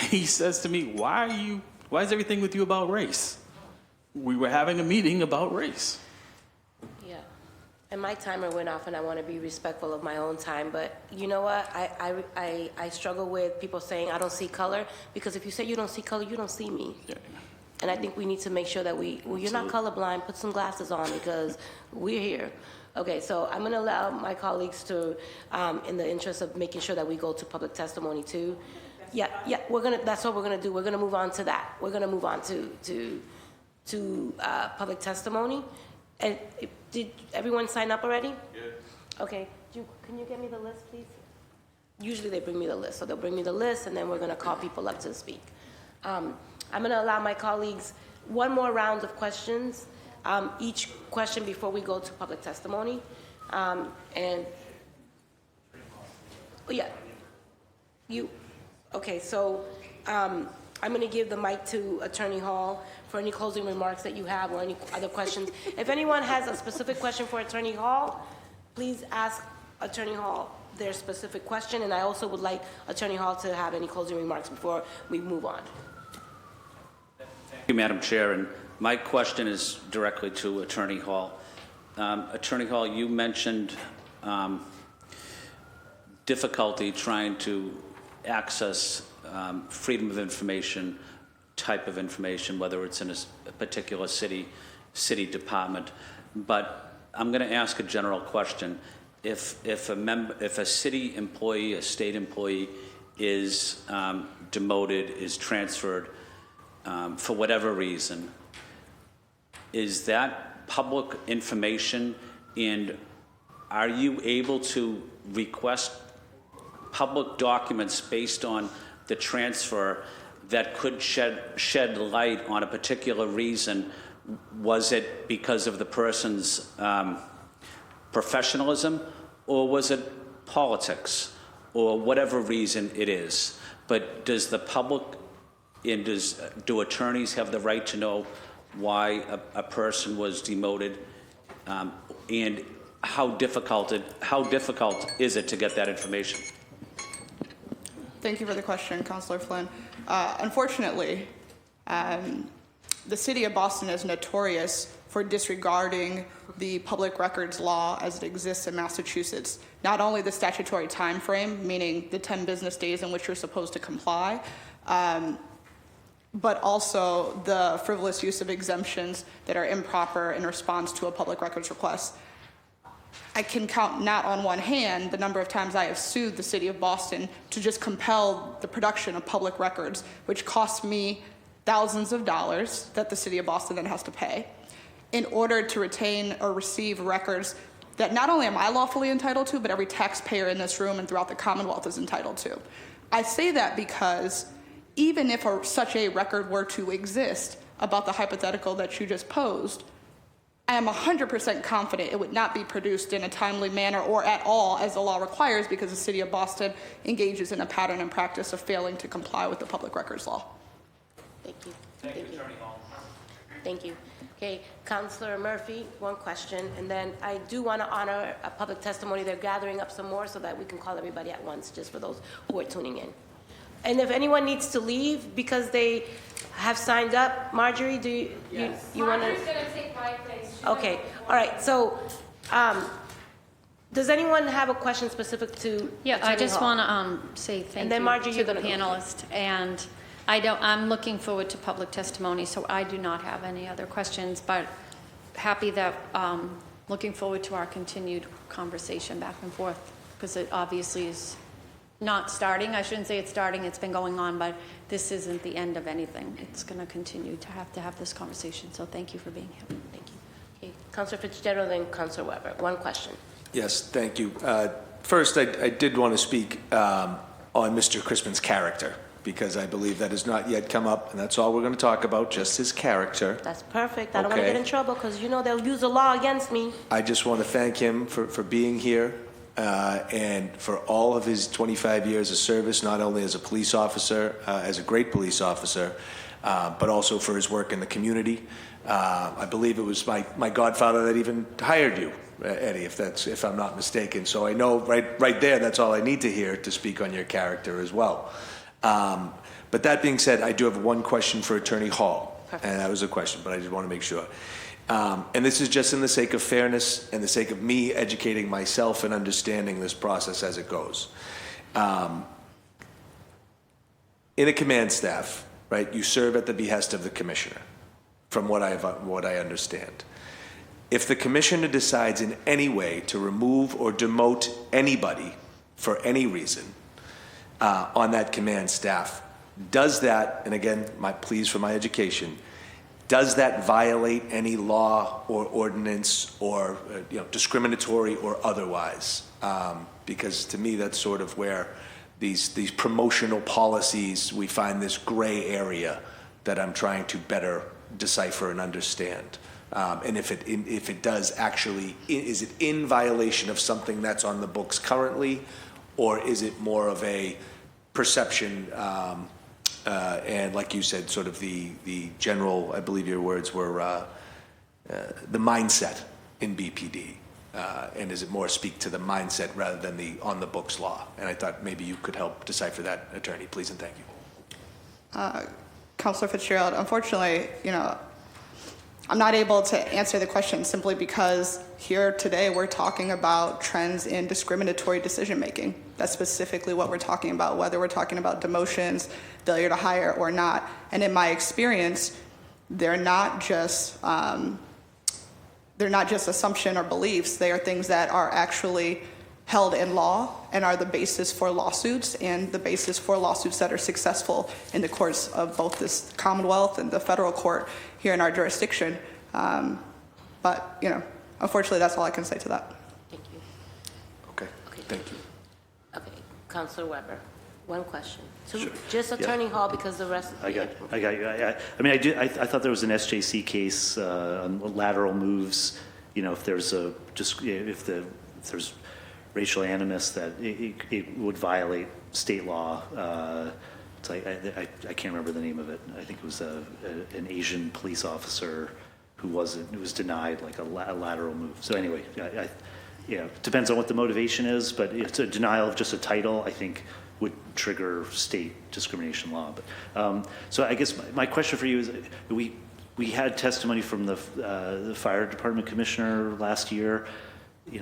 he says to me, why is everything with you about race? We were having a meeting about race. Yeah. And my timer went off, and I want to be respectful of my own time, but you know what? I struggle with people saying I don't see color, because if you say you don't see color, you don't see me. Yeah. And I think we need to make sure that you're not colorblind, put some glasses on, because we're here. Okay, so I'm going to allow my colleagues to, in the interest of making sure that we go to public testimony too. Yeah, that's what we're going to do. We're going to move on to that. We're going to move on to public testimony. And did everyone sign up already? Yeah. Okay, can you get me the list, please? Usually they bring me the list, so they'll bring me the list, and then we're going to call people up to speak. I'm going to allow my colleagues one more round of questions, each question before we go to public testimony. Okay, so I'm going to give the mic to Attorney Hall for any closing remarks that you have or any other questions. If anyone has a specific question for Attorney Hall, please ask Attorney Hall their specific question, and I also would like Attorney Hall to have any closing remarks before we move on. Thank you, Madam Chair, and my question is directly to Attorney Hall. Attorney Hall, you mentioned difficulty trying to access freedom of information type of information, whether it's in a particular city department. But I'm going to ask a general question. If a city employee, a state employee is demoted, is transferred for whatever reason, is that public information, and are you able to request public documents based on the transfer that could shed light on a particular reason? Was it because of the person's professionalism, or was it politics, or whatever reason it is? But does the public and do attorneys have the right to know why a person was demoted, and how difficult is it to get that information? Thank you for the question, Councilor Flynn. Unfortunately, the city of Boston is notorious for disregarding the public records law as it exists in Massachusetts. Not only the statutory time frame, meaning the 10 business days in which you're supposed to comply, but also the frivolous use of exemptions that are improper in response to a public records request. I can count not on one hand the number of times I have sued the city of Boston to just compel the production of public records, which costs me thousands of dollars that the city of Boston then has to pay in order to retain or receive records that not only am I lawfully entitled to, but every taxpayer in this room and throughout the Commonwealth is entitled to. I say that because even if such a record were to exist about the hypothetical that you just posed, I am 100% confident it would not be produced in a timely manner or at all as the law requires, because the city of Boston engages in a pattern and practice of failing to comply with the public records law. Thank you. Thank you, Attorney Hall. Thank you. Okay, Counselor Murphy, one question, and then I do want to honor a public testimony. They're gathering up some more so that we can call everybody at once, just for those who are tuning in. And if anyone needs to leave because they have signed up, Marjorie, do you, Yes. you want to? Marjorie's going to take my place. She's Okay, all right, so, does anyone have a question specific to Yeah, I Attorney just Hall? want to say thank And then you Margie, to you're the gonna go. panelists. And I'm looking forward to public testimony, so I do not have any other questions, but happy that, looking forward to our continued conversation back and forth, because it obviously is not starting. I shouldn't say it's starting, it's been going on, but this isn't the end of anything. It's going to continue to have this conversation, so thank you for being here. Thank you. Okay, Counselor Fitzgerald and Counselor Weber, one question. Yes, thank you. First, I did want to speak on Mr. Crispin's character, because I believe that has not yet come up, and that's all we're going to talk about, just his character. That's perfect. I don't want to Okay. get in trouble because you know they'll use the law against me. I just want to thank him for being here and for all of his 25 years of service, not only as a police officer, as a great police officer, but also for his work in the community. I believe it was my godfather that even hired you, Eddie, if I'm not mistaken. So I know right there, that's all I need to hear to speak on your character as well. But that being said, I do have one question for Attorney Hall. Perfect. And that was a question, but I just want to make sure. And this is just in the sake of fairness and the sake of me educating myself and understanding this process as it goes. In a command staff, right, you serve at the behest of the commissioner, from what I understand. If the commissioner decides in any way to remove or demote anybody for any reason on that command staff, does that, and again, my pleas for my education, does that violate any law or ordinance or discriminatory or otherwise? Because to me, that's sort of where these promotional policies, we find this gray area that I'm trying to better decipher and understand. And if it does actually, is it in violation of something that's on the books currently, or is it more of a perception? And like you said, sort of the general, I believe your words were the mindset in BPD. And does it more speak to the mindset rather than the on the books law? And I thought maybe you could help decipher that, Attorney, please, and thank you. Counselor Fitzgerald, unfortunately, I'm not able to answer the question simply because here today we're talking about trends in discriminatory decision making. That's specifically what we're talking about, whether we're talking about demotions, failure to hire or not. And in my experience, they're not just assumption or beliefs. They are things that are actually held in law and are the basis for lawsuits and the basis for lawsuits that are successful in the courts of both this Commonwealth and the federal court here in our jurisdiction. But, unfortunately, that's all I can say to that. Thank you. Okay, thank you. Okay, Counselor Weber, one question. Sure. Just Yeah. Attorney Hall because the rest. I got you. I thought there was an SJC case on lateral moves. If there's if there's racial animus, that it would violate state law. It's like I can't remember the name of it. I think it was an Asian police officer who was denied like a lateral move. So anyway, it depends on what the motivation is, but it's a denial of just a title, I think, would trigger state discrimination law. But so I guess my question for you is, we had testimony from the fire department commissioner last year. He's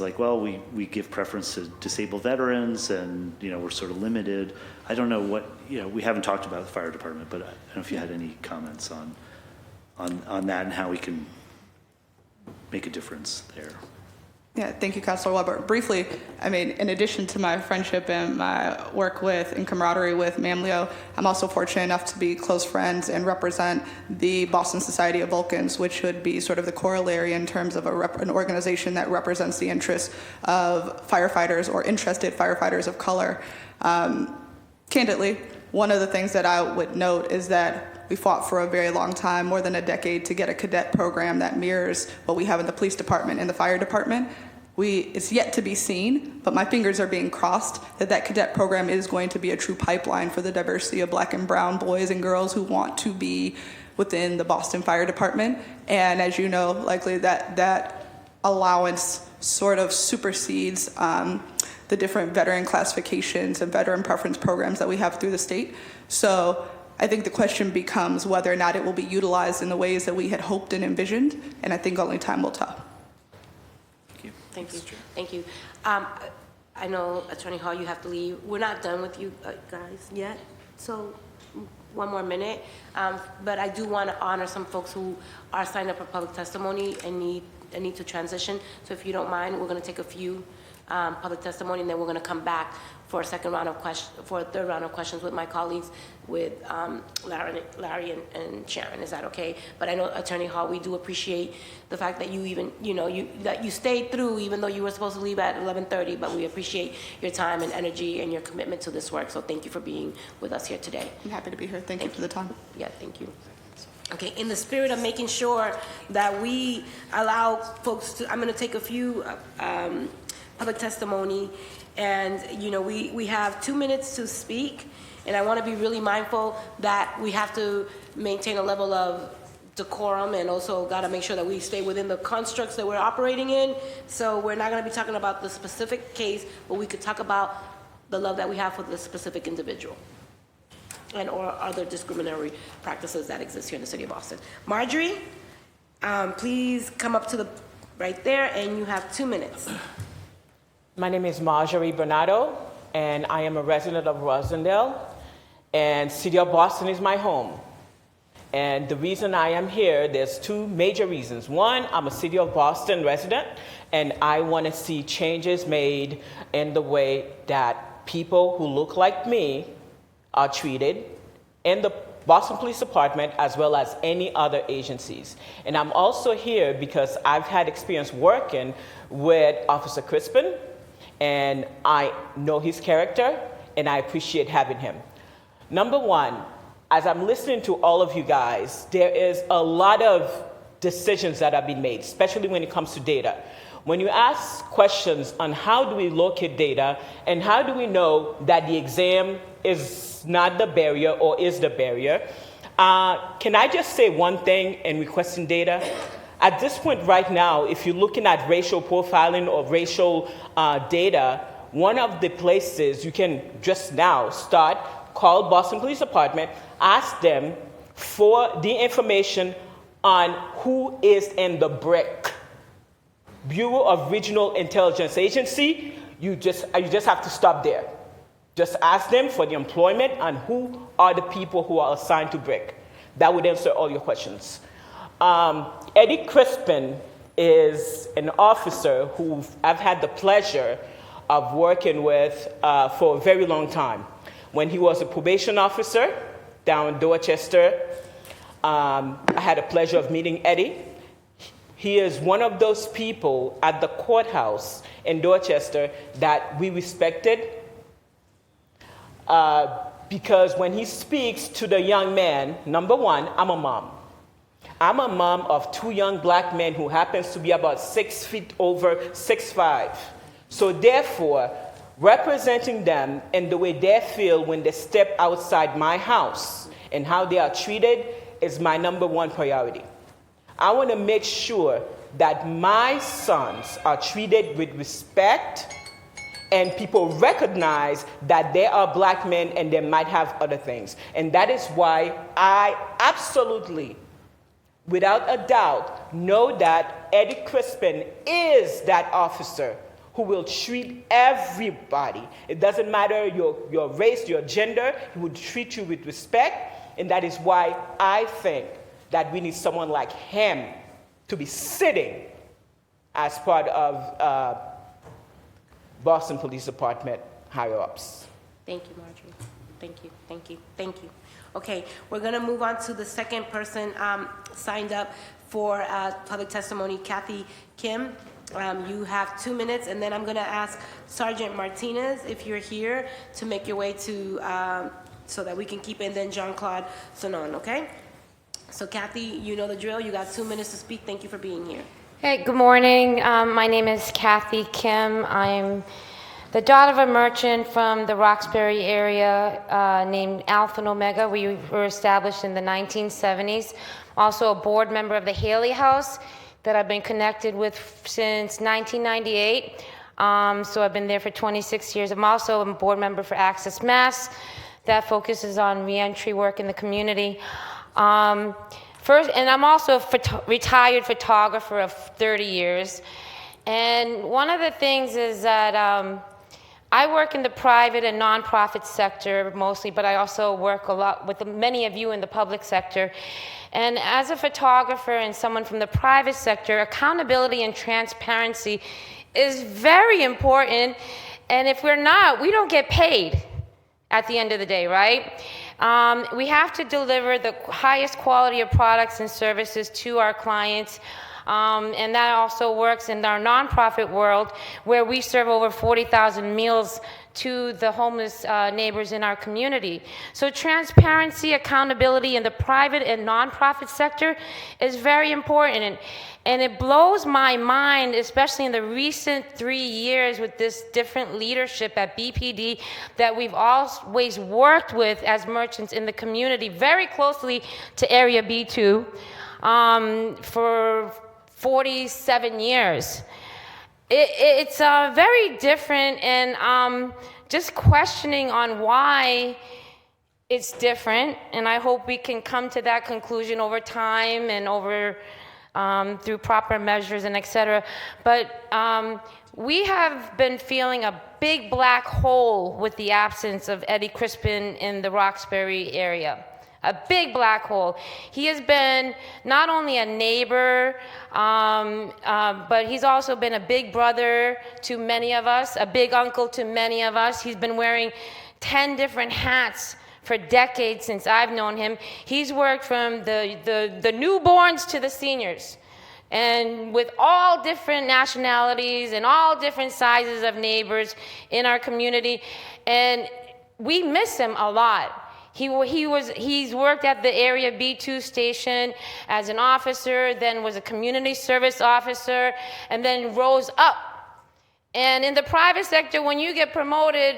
like, well, we give preference to disabled veterans, and we're sort of limited. I don't know what we haven't talked about the fire department, but I don't know if you had any comments on that and how we can make a difference there. Yeah, thank you, Councilor Weber. Briefly, in addition to my friendship and my work with and camaraderie with Ma'am Leo, I'm also fortunate enough to be close friends and represent the Boston Society of Vulcans, which would be sort of the corollary in terms of an organization that represents the interests of firefighters or interested firefighters of color. Candidly, one of the things that I would note is that we fought for a very long time, more than a decade, to get a cadet program that mirrors what we have in the police department and the fire department. It's yet to be seen, but my fingers are being crossed that cadet program is going to be a true pipeline for the diversity of Black and brown boys and girls who want to be within the Boston Fire Department. And as you know, likely that allowance sort of supersedes the different veteran classifications and veteran preference programs that we have through the state. So I think the question becomes whether or not it will be utilized in the ways that we had hoped and envisioned, and I think only time will tell. Thank you. Thank you. I know, Attorney Hall, you have to leave. We're not done with you guys yet, so one more minute. But I do want to honor some folks who are signed up for public testimony and need to transition. So if you don't mind, we're going to take a few public testimony, and then we're going to come back for a third round of questions with my colleagues, with Larry and Sharon. Is that okay? But I know, Attorney Hall, we do appreciate the fact that that you stayed through, even though you were supposed to leave at 11:30. But we appreciate your time and energy and your commitment to this work. So thank you for being with us here today. I'm happy to be here. Thank you for the time. Yeah, thank you. Okay, in the spirit of making sure that we allow folks to, I'm going to take a few public testimony, and we have 2 minutes to speak, and I want to be really mindful that we have to maintain a level of decorum, and also got to make sure that we stay within the constructs that we're operating in. So we're not going to be talking about the specific case, but we could talk about the love that we have for the specific individual and or other discriminatory practices that exist here in the city of Boston. Marjorie, please come up to the right there, and you have 2 minutes. My name is Marjorie Bernardo, and I am a resident of Rosendale, and City of Boston is my home. And the reason I am here, there's two major reasons. One, I'm a City of Boston resident, and I want to see changes made in the way that people who look like me are treated in the Boston Police Department as well as any other agencies. And I'm also here because I've had experience working with Officer Crispin, and I know his character, and I appreciate having him. Number one, as I'm listening to all of you guys, there is a lot of decisions that have been made, especially when it comes to data. When you ask questions on how do we locate data and how do we know that the exam is not the barrier or is the barrier, can I just say one thing in requesting data? At this point right now, if you're looking at racial profiling or racial data, one of the places you can just now start, call Boston Police Department, ask them for the information on who is in the BRIC, Bureau of Regional Intelligence Agency. You just have to stop there. Just ask them for the employment and who are the people who are assigned to BRIC. That would answer all your questions. Eddie Crispin is an officer who I've had the pleasure of working with for a very long time. When he was a probation officer down in Dorchester, I had the pleasure of meeting Eddie. He is one of those people at the courthouse in Dorchester that we respected because when he speaks to the young man, number one, I'm a mom. I'm a mom of two young black men who happens to be about 6 feet over 6'5". So therefore, representing them in the way they feel when they step outside my house and how they are treated is my number one priority. I want to make sure that my sons are treated with respect and people recognize that they are black men and they might have other things. And that is why I absolutely, without a doubt, know that Eddie Crispin is that officer who will treat everybody. It doesn't matter your race, your gender, he will treat you with respect. And that is why I think that we need someone like him to be sitting as part of Boston Police Department higher-ups. Thank you, Marjorie. Thank you, thank you, thank you. Okay, we're going to move on to the second person signed up for public testimony, Kathy Kim. You have 2 minutes, and then I'm going to ask Sergeant Martinez, if you're here, to make your way to, so that we can keep in, then Jean-Claude Sonon, okay? So Kathy, you know the drill. You got 2 minutes to speak. Thank you for being here. Hey, good morning. My name is Kathy Kim. I'm the daughter of a merchant from the Roxbury area named Alpha and Omega. We were established in the 1970s. Also a board member of the Haley House that I've been connected with since 1998. So I've been there for 26 years. I'm also a board member for Access Mass that focuses on reentry work in the community. And I'm also a retired photographer of 30 years. And one of the things is that I work in the private and nonprofit sector mostly, but I also work a lot with many of you in the public sector. And as a photographer and someone from the private sector, accountability and transparency is very important. And if we're not, we don't get paid at the end of the day, right? We have to deliver the highest quality of products and services to our clients. And that also works in our nonprofit world, where we serve over 40,000 meals to the homeless neighbors in our community. So transparency, accountability in the private and nonprofit sector is very important. And it blows my mind, especially in the recent 3 years with this different leadership at BPD, that we've always worked with as merchants in the community very closely to Area B2 for 47 years. It's very different, and just questioning on why it's different, and I hope we can come to that conclusion over time and over through proper measures and et cetera. But we have been feeling a big black hole with the absence of Eddie Crispin in the Roxbury area. A big black hole. He has been not only a neighbor, but he's also been a big brother to many of us, a big uncle to many of us. He's been wearing 10 different hats for decades since I've known him. He's worked from the newborns to the seniors, and with all different nationalities and all different sizes of neighbors in our community, and we miss him a lot. He's worked at the Area B2 station as an officer, then was a community service officer, and then rose up. And in the private sector, when you get promoted,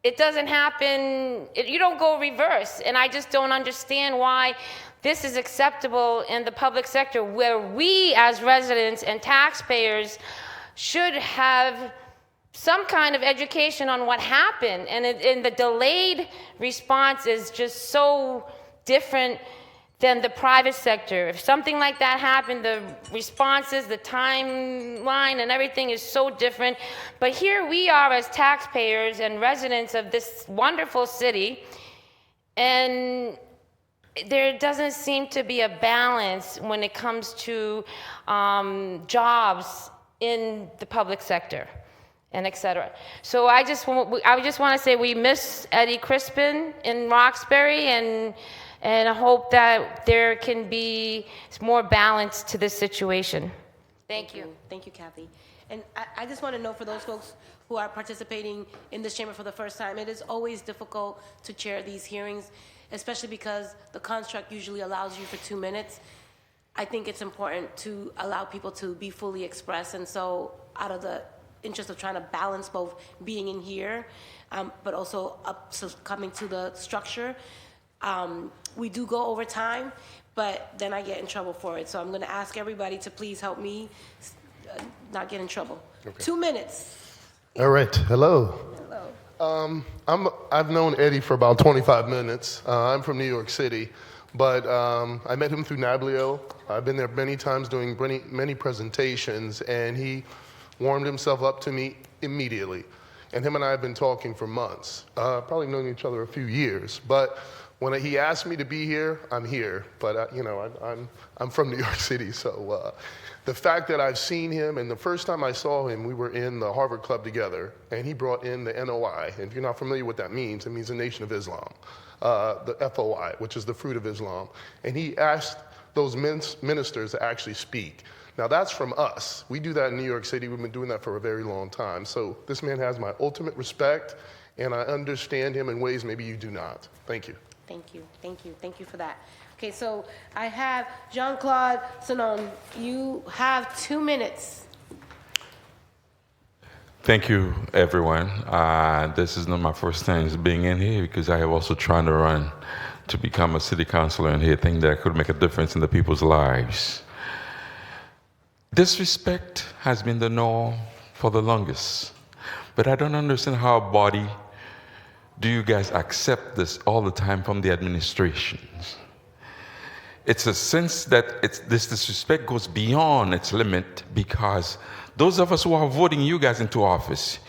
it doesn't happen, you don't go reverse. And I just don't understand why this is acceptable in the public sector, where we as residents and taxpayers should have some kind of education on what happened. And the delayed response is just so different than the private sector. If something like that happened, the responses, the timeline, and everything is so different. But here we are as taxpayers and residents of this wonderful city, and there doesn't seem to be a balance when it comes to jobs in the public sector, and et cetera. So I just want to say we miss Eddie Crispin in Roxbury, and I hope that there can be more balance to this situation. Thank you. Thank you, Kathy. And I just want to know, for those folks who are participating in this chamber for the first time, it is always difficult to chair these hearings, especially because the construct usually allows you for 2 minutes. I think it's important to allow people to be fully expressed, and so out of the interest of trying to balance both being in here, but also coming to the structure, we do go over time, but then I get in trouble for it. So I'm going to ask everybody to please help me not get in trouble. Okay. 2 minutes. All right. Hello. Hello. I've known Eddie for about 25 minutes. I'm from New York City, but I met him through Nablio. I've been there many times doing many presentations, and he warmed himself up to me immediately. And him and I have been talking for months, probably known each other a few years. But when he asked me to be here, I'm here. But I'm from New York City, so the fact that I've seen him, and the first time I saw him, we were in the Harvard Club together, and he brought in the NOI. And if you're not familiar with what that means, it means the Nation of Islam, the FOI, which is the fruit of Islam. And he asked those ministers to actually speak. Now that's from us. We do that in New York City. We've been doing that for a very long time. So this man has my ultimate respect, and I understand him in ways maybe you do not. Thank you. Thank you. Thank you. Thank you for that. Okay, so I have Jean-Claude Sanon. You have 2 minutes. Thank you, everyone. This is not my first time being in here because I have also trying to run to become a city councilor in here, think that I could make a difference in the people's lives. Disrespect has been the norm for the longest, but I don't understand how a body do you guys accept this all the time from the administrations. It's a sense that this disrespect goes beyond its limit because those of us who are voting you guys into office,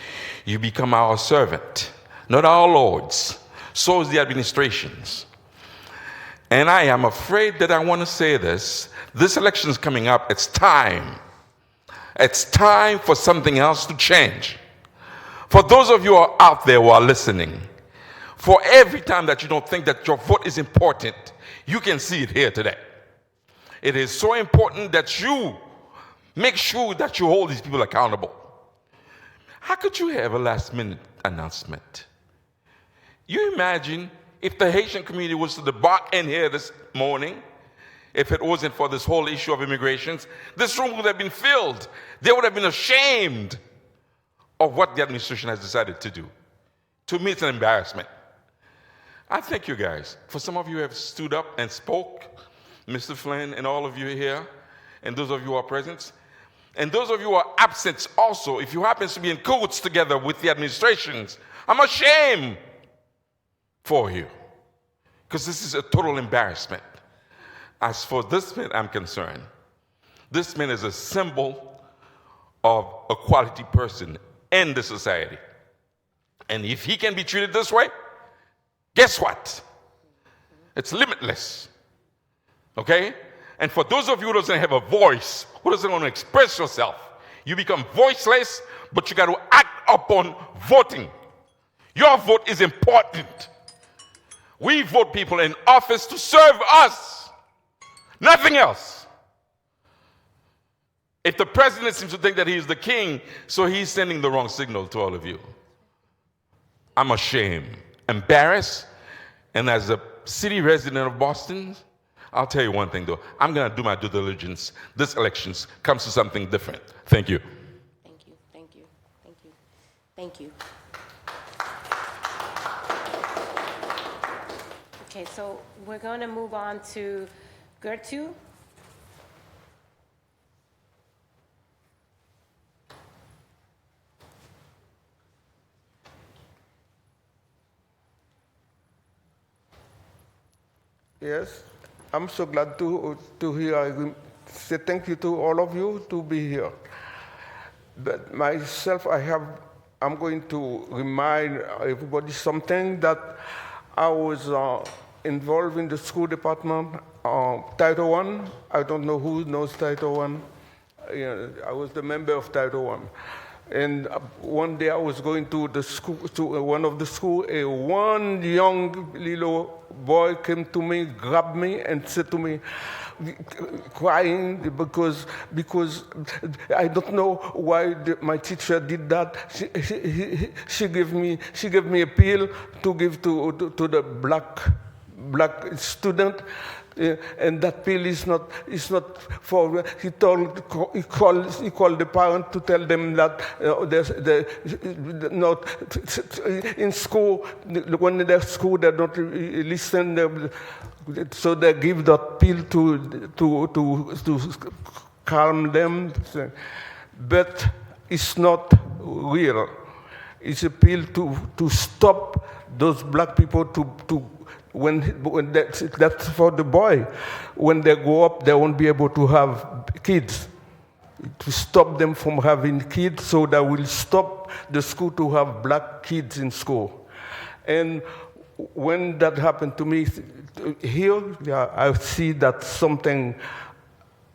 you become our servant, not our lords. So is the administrations. And I am afraid that I want to say this. This election is coming up. It's time. It's time for something else to change. For those of you who are out there who are listening, for every time that you don't think that your vote is important, you can see it here today. It is so important that you make sure that you hold these people accountable. How could you have a last-minute announcement? You imagine if the Haitian community was to debark in here this morning, if it wasn't for this whole issue of immigrations, this room would have been filled. They would have been ashamed of what the administration has decided to do. To me, it's an embarrassment. I thank you guys. For some of you who have stood up and spoke, Mr. Flynn and all of you here, and those of you who are present, and those of you who are absent also, if you happen to be in cahoots together with the administrations, I'm ashamed for you, because this is a total embarrassment. As for this man I'm concerned, this man is a symbol of a quality person in the society. And if he can be treated this way, guess what? It's limitless. Okay? And for those of you who doesn't have a voice, who doesn't want to express yourself, you become voiceless, but you got to act upon voting. Your vote is important. We vote people in office to serve us, nothing else. If the president seems to think that he's the king, so he's sending the wrong signal to all of you. I'm ashamed, embarrassed, and as a city resident of Boston, I'll tell you one thing though, I'm going to do my due diligence. This elections comes to something different. Thank you. Thank you, thank you, thank you, thank you. Okay, so we're going to move on to Gertu. Yes, I'm so glad to hear. I say thank you to all of you to be here. But myself, I'm going to remind everybody something that I was involved in the school department, Title I. I don't know who knows Title I. I was the member of Title I. And one day I was going to the school, to one of the school, one young little boy came to me, grabbed me, and said to me, crying because I don't know why my teacher did that. She gave me a pill to give to the black student. And that pill is not for. He called the parent to tell them that not in school, when they're school they don't listen, so they give that pill to calm them, but it's not real. It's a pill to stop those black people to when that's for the boy. When they grow up, they won't be able to have kids. To stop them from having kids, so that will stop the school to have black kids in school. And when that happened to me here, I see that something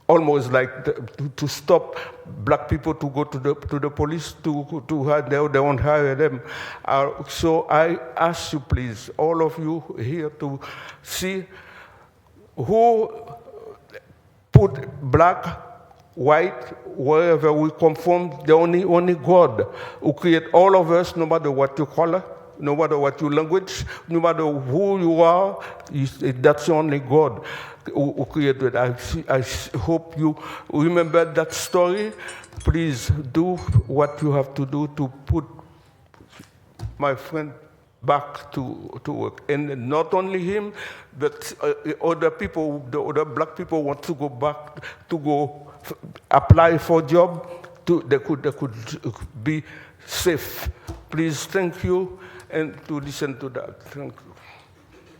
almost like to stop black people to go to the police to hire, they won't hire them. So I ask you, please, all of you here, to see who put black, white, wherever we come from. The only God who create all of us, no matter what you call no matter what your language, no matter who you are, that's only God who created. I hope you remember that story. Please do what you have to do to put my friend back to work. And not only him, but other people, the other black people want to go back, to go apply for job, they could be safe. Please, thank you, and to listen to that. Thank you.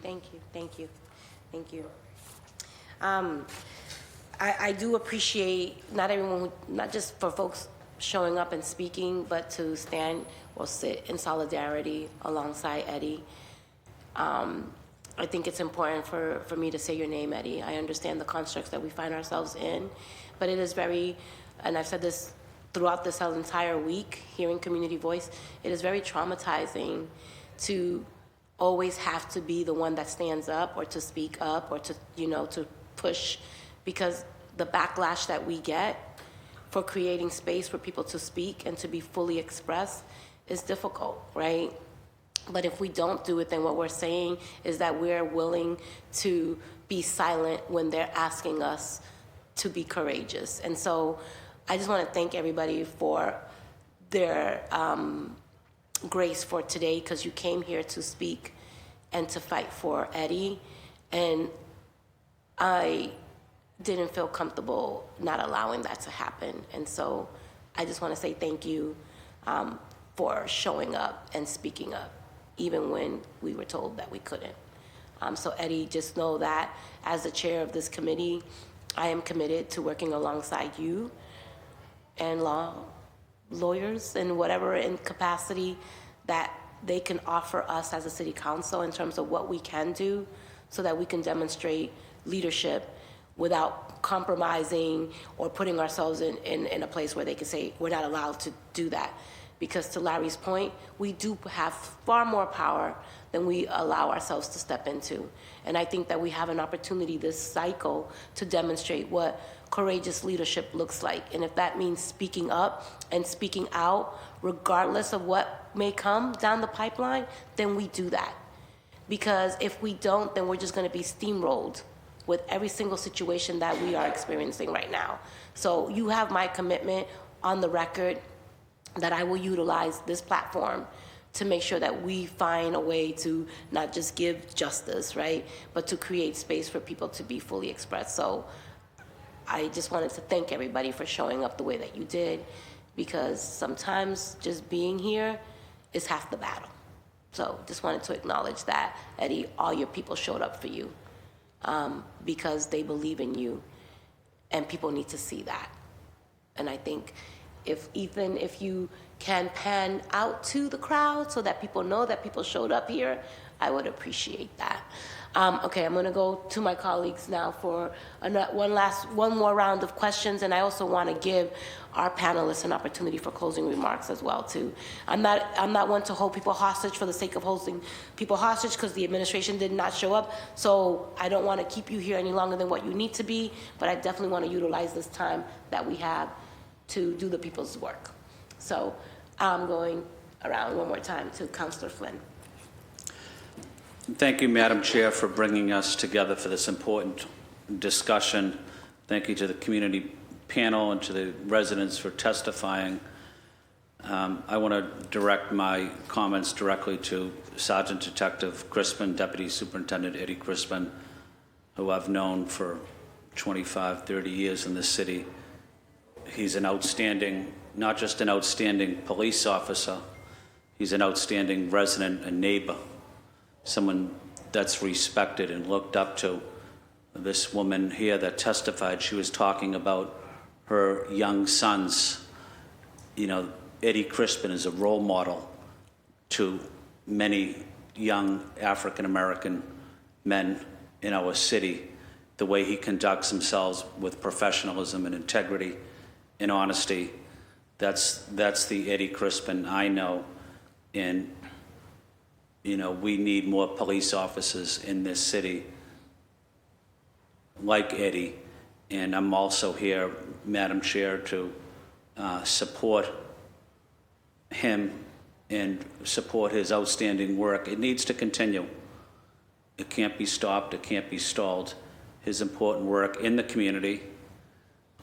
Thank you, thank you, thank you. I do appreciate not everyone, not just for folks showing up and speaking, but to stand or sit in solidarity alongside Eddie. I think it's important for me to say your name, Eddie. I understand the constructs that we find ourselves in, but it is very, and I've said this throughout this entire week, hearing community voice, it is very traumatizing to always have to be the one that stands up or to speak up or to, to push, because the backlash that we get for creating space for people to speak and to be fully expressed is difficult, right? But if we don't do it, then what we're saying is that we're willing to be silent when they're asking us to be courageous. And so I just want to thank everybody for their grace for today, because you came here to speak and to fight for Eddie. And I didn't feel comfortable not allowing that to happen. And so I just want to say thank you for showing up and speaking up, even when we were told that we couldn't. So Eddie, just know that as the chair of this committee, I am committed to working alongside you and lawyers in whatever capacity that they can offer us as a city council in terms of what we can do so that we can demonstrate leadership without compromising or putting ourselves in a place where they can say we're not allowed to do that. Because to Larry's point, we do have far more power than we allow ourselves to step into. And I think that we have an opportunity this cycle to demonstrate what courageous leadership looks like. And if that means speaking up and speaking out, regardless of what may come down the pipeline, then we do that. Because if we don't, then we're just gonna be steamrolled with every single situation that we are experiencing right now. So you have my commitment on the record that I will utilize this platform to make sure that we find a way to not just give justice, right, but to create space for people to be fully expressed. So I just wanted to thank everybody for showing up the way that you did, because sometimes just being here is half the battle. So just wanted to acknowledge that, Eddie, all your people showed up for you because they believe in you, and people need to see that. And I think if you can pan out to the crowd so that people know that people showed up here, I would appreciate that. Okay, I'm gonna go to my colleagues now for one more round of questions, and I also wanna give our panelists an opportunity for closing remarks as well too. I'm not one to hold people hostage for the sake of holding people hostage, because the administration did not show up, so I don't wanna keep you here any longer than what you need to be, but I definitely wanna utilize this time that we have to do the people's work. So I'm going around one more time to Councillor Flynn. Thank you, Madam Chair, for bringing us together for this important discussion. Thank you to the community panel and to the residents for testifying. I want to direct my comments directly to Sergeant Detective Crispin, Deputy Superintendent Eddie Crispin, who I've known for 25, 30 years in this city. He's an outstanding, not just an outstanding police officer, he's an outstanding resident and neighbor, someone that's respected and looked up to. This woman here that testified, she was talking about her young sons. You know, Eddie Crispin is a role model to many young African-American men in our city, the way he conducts himself with professionalism and integrity and honesty. That's the Eddie Crispin I know. And, you know, we need more police officers in this city like Eddie. And I'm also here, Madam Chair, to support him and support his outstanding work. It needs to continue. It can't be stopped, it can't be stalled. His important work in the community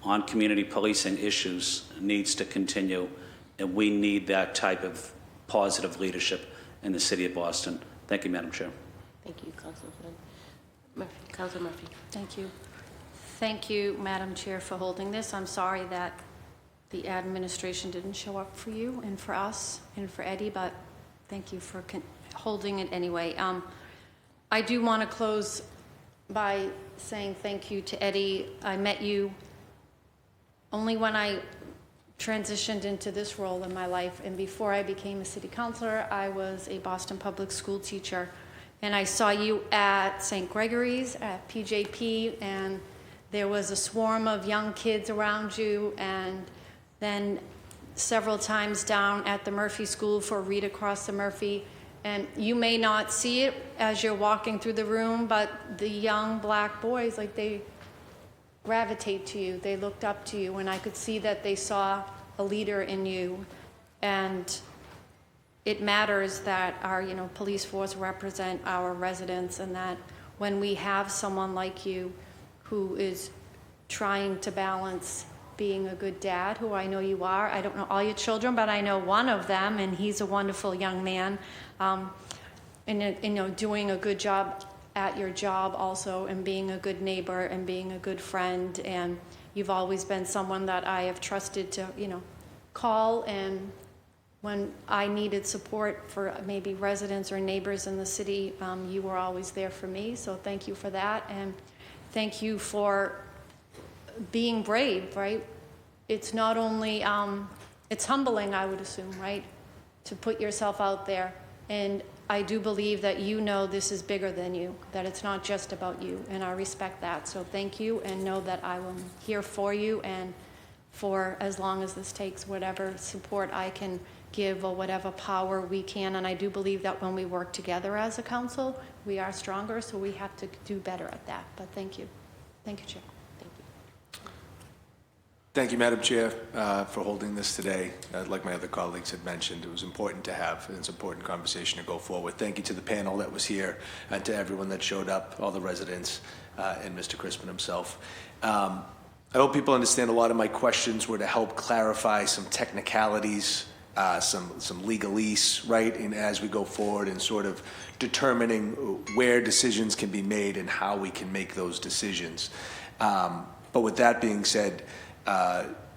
on community policing issues needs to continue, and we need that type of positive leadership in the city of Boston. Thank you, Madam Chair. Thank you, Councilor Flynn. Murphy, Councilor Murphy. Thank you. Thank you, Madam Chair, for holding this. I'm sorry that the administration didn't show up for you and for us and for Eddie, but thank you for holding it anyway. I do want to close by saying thank you to Eddie. I met you only when I transitioned into this role in my life, and before I became a city councilor, I was a Boston public school teacher, and I saw you at St. Gregory's, at PJP, and there was a swarm of young kids around you, and then several times down at the Murphy School for Read Across the Murphy. And you may not see it as you're walking through the room, but the young black boys, like, they gravitate to you. They looked up to you, and I could see that they saw a leader in you. And it matters that our, police force represent our residents, and that when we have someone like you who is trying to balance being a good dad, who I know you are. I don't know all your children, but I know one of them, and he's a wonderful young man. And doing a good job at your job also, and being a good neighbor and being a good friend. And you've always been someone that I have trusted to, call, and when I needed support for maybe residents or neighbors in the city, you were always there for me. So thank you for that, and thank you for being brave, right? It's not only, it's humbling, I would assume, right? To put yourself out there. And I do believe that this is bigger than you, that it's not just about you, and I respect that. So thank you, and know that I will here for you, and for as long as this takes, whatever support I can give or whatever power we can. And I do believe that when we work together as a council, we are stronger, so we have to do better at that. But thank you. Thank you, Chair. Thank you, Madam Chair, for holding this today. Like my other colleagues had mentioned, it was important to have, and it's an important conversation to go forward. Thank you to the panel that was here, and to everyone that showed up, all the residents, and Mr. Crispin himself. I hope people understand a lot of my questions were to help clarify some technicalities, some legalese, right? And as we go forward and sort of determining where decisions can be made and how we can make those decisions. But with that being said,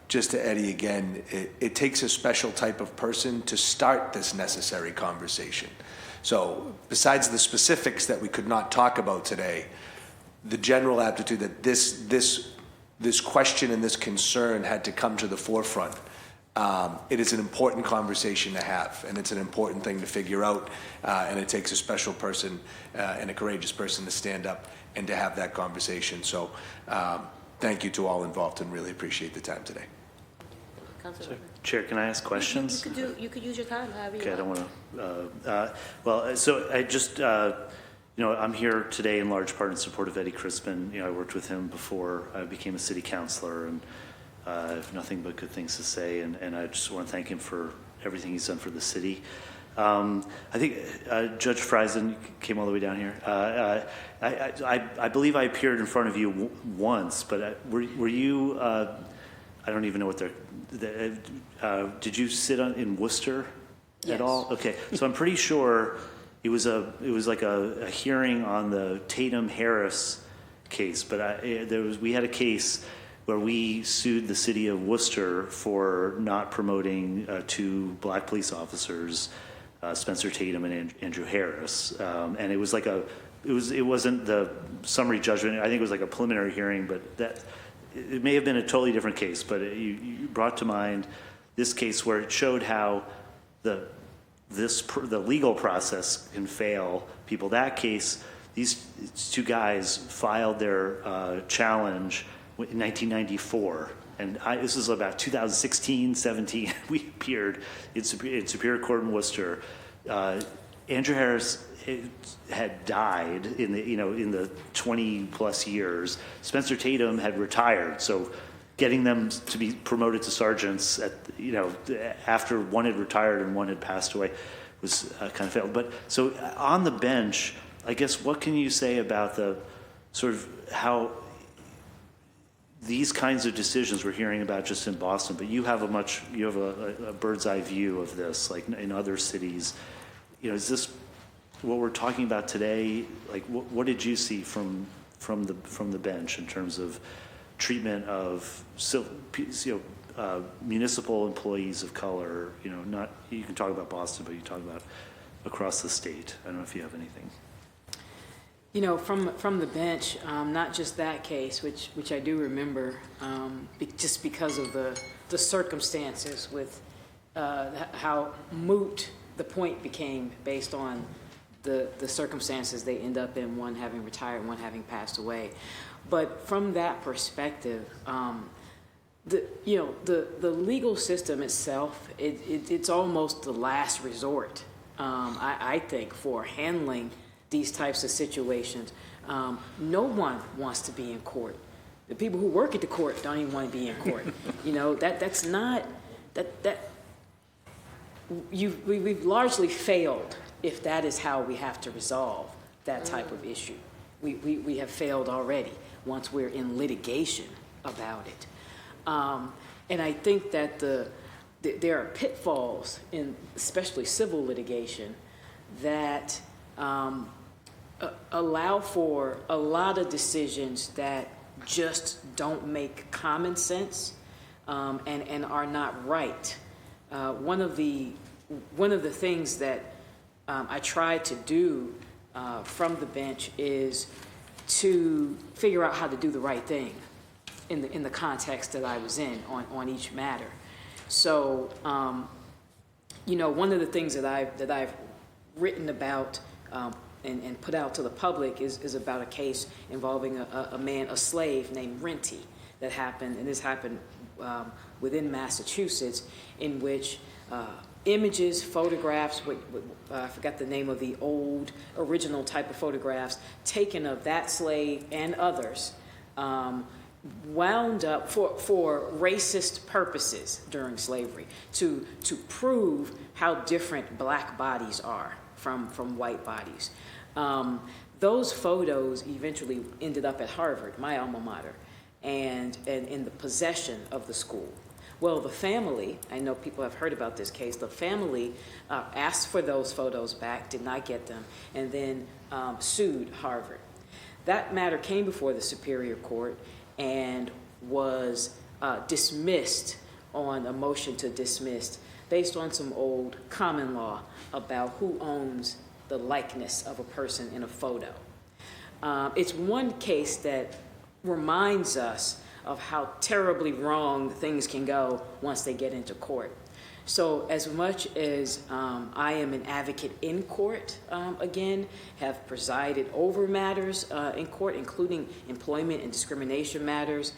just to Eddie again, it takes a special type of person to start this necessary conversation. So besides the specifics that we could not talk about today, the general aptitude that this question and this concern had to come to the forefront. It is an important conversation to have, and it's an important thing to figure out, and it takes a special person and a courageous person to stand up and to have that conversation. So thank you to all involved, and really appreciate the time today. Councilor. Chair, can I ask questions? You could use your time however you Okay, I want. don't want to. So I just, I'm here today in large part in support of Eddie Crispin. I worked with him before I became a city councilor, and I have nothing but good things to say. And I just want to thank him for everything he's done for the city. I think Judge Friesen came all the way down here. I believe I appeared in front of you once, but were you? I don't even know what did you sit in Worcester at all? Okay, so I'm pretty sure it was like a hearing on the Tatum-Harris case, but we had a case where we sued the city of Worcester for not promoting two black police officers, Spencer Tatum and Andrew Harris, and it was like it wasn't the summary judgment. I think it was like a preliminary hearing, but it may have been a totally different case. But you brought to mind this case where it showed how the legal process can fail people. That case, these two guys filed their challenge in 1994. And this was about 2016, 17. We appeared in Superior Court in Worcester. Andrew Harris had died in the 20 plus years. Spencer Tatum had retired. So getting them to be promoted to sergeants at, after one had retired and one had passed away was kind of failed. But so on the bench, I guess, what can you say about the sort of how these kinds of decisions we're hearing about just in Boston, but you have a bird's eye view of this, like in other cities. Is this what we're talking about today? Like, what did you see from the bench in terms of treatment of municipal employees of color? Not, you can talk about Boston, but you talk about across the state. I don't know if you have anything. From the bench, not just that case, which I do remember, just because of the circumstances with how moot the point became based on the circumstances they end up in, one having retired, one having passed away. But from that perspective, the legal system itself, it's almost the last resort, I think, for handling these types of situations. No one wants to be in court. The people who work at the court don't even want to be in court. That's not we've largely failed if that is how we have to resolve that type of issue. We have failed already once we're in litigation about it. And I think that there are pitfalls in especially civil litigation that allow for a lot of decisions that just don't make common sense and are not right. One of the things that I try to do from the bench is to figure out how to do the right thing in the context that I was in on each matter. So, one of the things that I've written about and put out to the public is about a case involving a slave named Renty that happened, and this happened within Massachusetts, in which images, photographs, I forgot the name of the old original type of photographs, taken of that slave and others, wound up for racist purposes during slavery, to prove how different black bodies are from white bodies. Those photos eventually ended up at Harvard, my alma mater, and in the possession of the school. Well, the family, I know people have heard about this case, the family asked for those photos back, did not get them, and then sued Harvard. That matter came before the Superior Court and was dismissed on a motion to dismiss based on some old common law about who owns the likeness of a person in a photo. It's one case that reminds us of how terribly wrong things can go once they get into court. So as much as I am an advocate in court, again, have presided over matters in court, including employment and discrimination matters,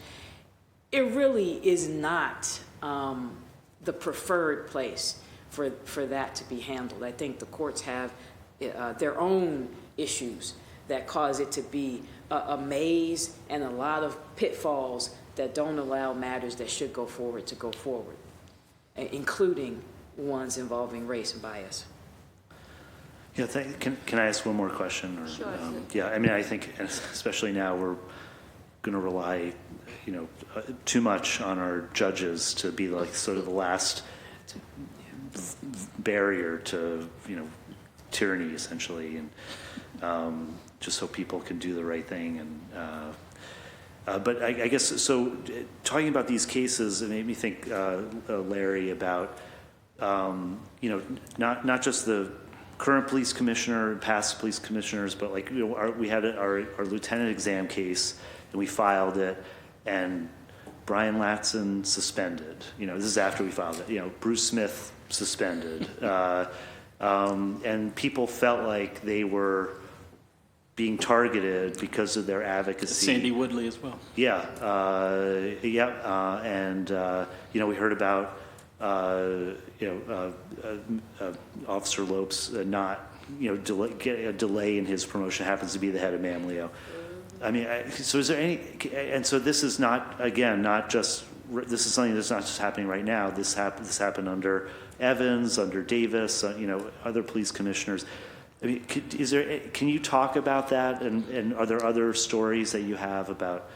it really is not the preferred place for that to be handled. I think the courts have their own issues that cause it to be a maze and a lot of pitfalls that don't allow matters that should go forward to go forward, including ones involving race and bias. Yeah, can I ask one more question? Or, Sure. Yeah, I mean, I think especially now we're going to rely, too much on our judges to be like sort of the last barrier to, tyranny essentially, and just so people can do the right thing. And but I guess so. Talking about these cases, it made me think, Larry, about not just the current police commissioner and past police commissioners, but like we had our lieutenant exam case, and we filed it, and Brian Latson suspended. This is after we filed it. Bruce Smith suspended, and people felt like they were being targeted because of their advocacy. Sandy Woodley as well. Yeah, and we heard about Officer Lopes not get a delay in his promotion. Happens to be the head of MAMLEO. I mean, so is there any? And so this is not just this is something that's not just happening right now. This happened under Evans, under Davis, other police commissioners. I mean, can you talk about that? And are there other stories that you have about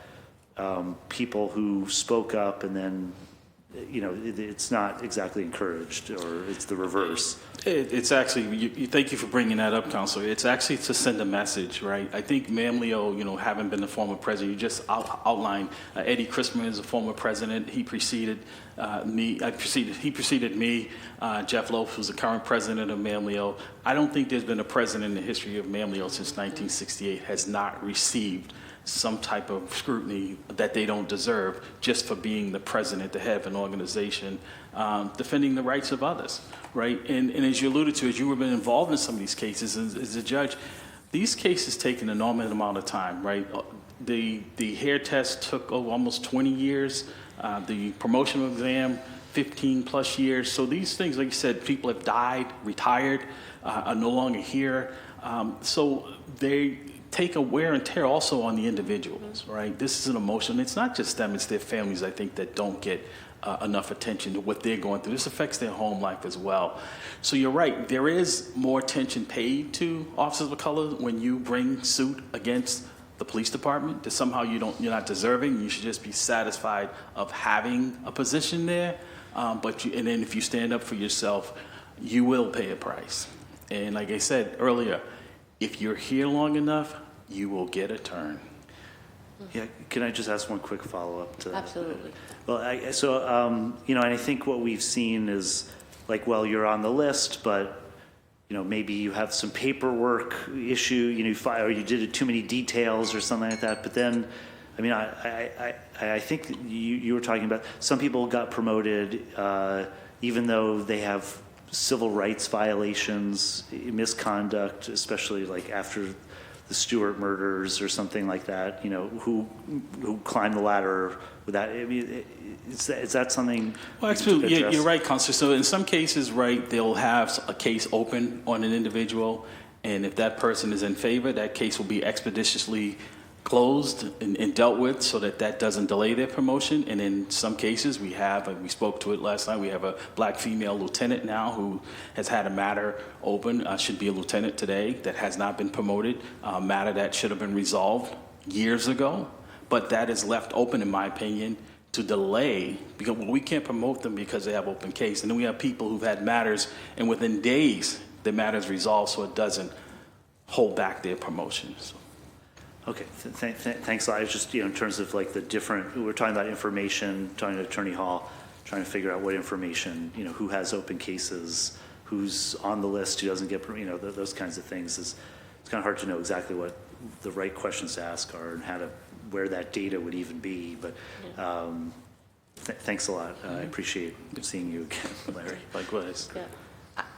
people who spoke up and then, it's not exactly encouraged, or it's the reverse? It's actually, thank you for bringing that up, Counselor. It's actually to send a message, right? I think Mamleo, having been the former president, you just outlined Eddie Christman is a former president. He preceded me. He preceded me. Jeff Lopes was the current president of Mamleo. I don't think there's been a president in the history of Mamleo since 1968 has not received some type of scrutiny that they don't deserve just for being the president, the head of an organization, defending the rights of others, right? And as you alluded to, as you have been involved in some of these cases as a judge, these cases take an enormous amount of time, right? The hair test took almost 20 years. The promotional exam, 15 plus years. So these things, like you said, people have died, retired, are no longer here. So they take a wear and tear also on the individuals, right? This is an emotion. It's not just them, it's their families, I think, that don't get enough attention to what they're going through. This affects their home life as well. So you're right, there is more attention paid to officers of color when you bring suit against the police department, that somehow you're not deserving. You should just be satisfied of having a position there. And then if you stand up for yourself, you will pay a price. And like I said earlier, if you're here long enough, you will get a turn. Yeah, can I just ask one quick follow-up to that? Absolutely. Well, and I think what we've seen is, you're on the list, but, maybe you have some paperwork issue, or you did too many details or something like that. But then, I think you were talking about some people got promoted even though they have civil rights violations, misconduct, especially after the Stewart murders or something like that, who climbed the ladder with that. I mean, is that something? Well, actually, yeah, you're right, Counselor. So in some cases, right, they'll have a case open on an individual, and if that person is in favor, that case will be expeditiously closed and dealt with so that doesn't delay their promotion. And in some cases we spoke to it last night, we have a black female lieutenant now who has had a matter open, should be a lieutenant today, that has not been promoted, a matter that should have been resolved years ago, but that is left open, in my opinion, to delay, because we can't promote them because they have open case. And then we have people who've had matters and within days the matter's resolved, so it doesn't hold back their promotion. So. Okay, thanks a lot. It's just, in terms of the different, we're talking about information, talking to Attorney Hall, trying to figure out what information, who has open cases, who's on the list, who doesn't get, those kinds of things. It's kind of hard to know exactly what the right questions to ask are and where that data would even be. But thanks a lot. I appreciate seeing you again, Larry. Likewise. Yeah.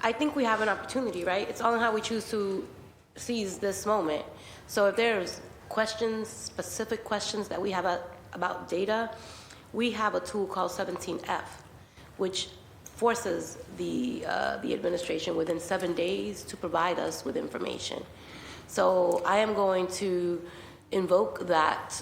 I think we have an opportunity, right? It's all in how we choose to seize this moment. So if there's specific questions that we have about data, we have a tool called 17F, which forces the administration within 7 days to provide us with information. So I am going to invoke that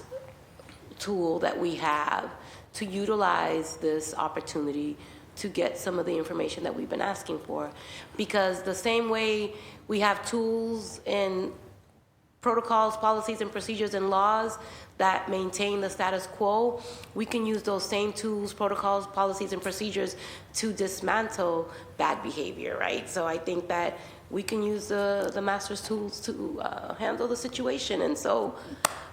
tool that we have to utilize this opportunity to get some of the information that we've been asking for. Because the same way we have tools and protocols, policies, and procedures and laws that maintain the status quo, we can use those same tools, protocols, policies, and procedures to dismantle bad behavior, right? So I think that we can use the master's tools to handle the situation. And so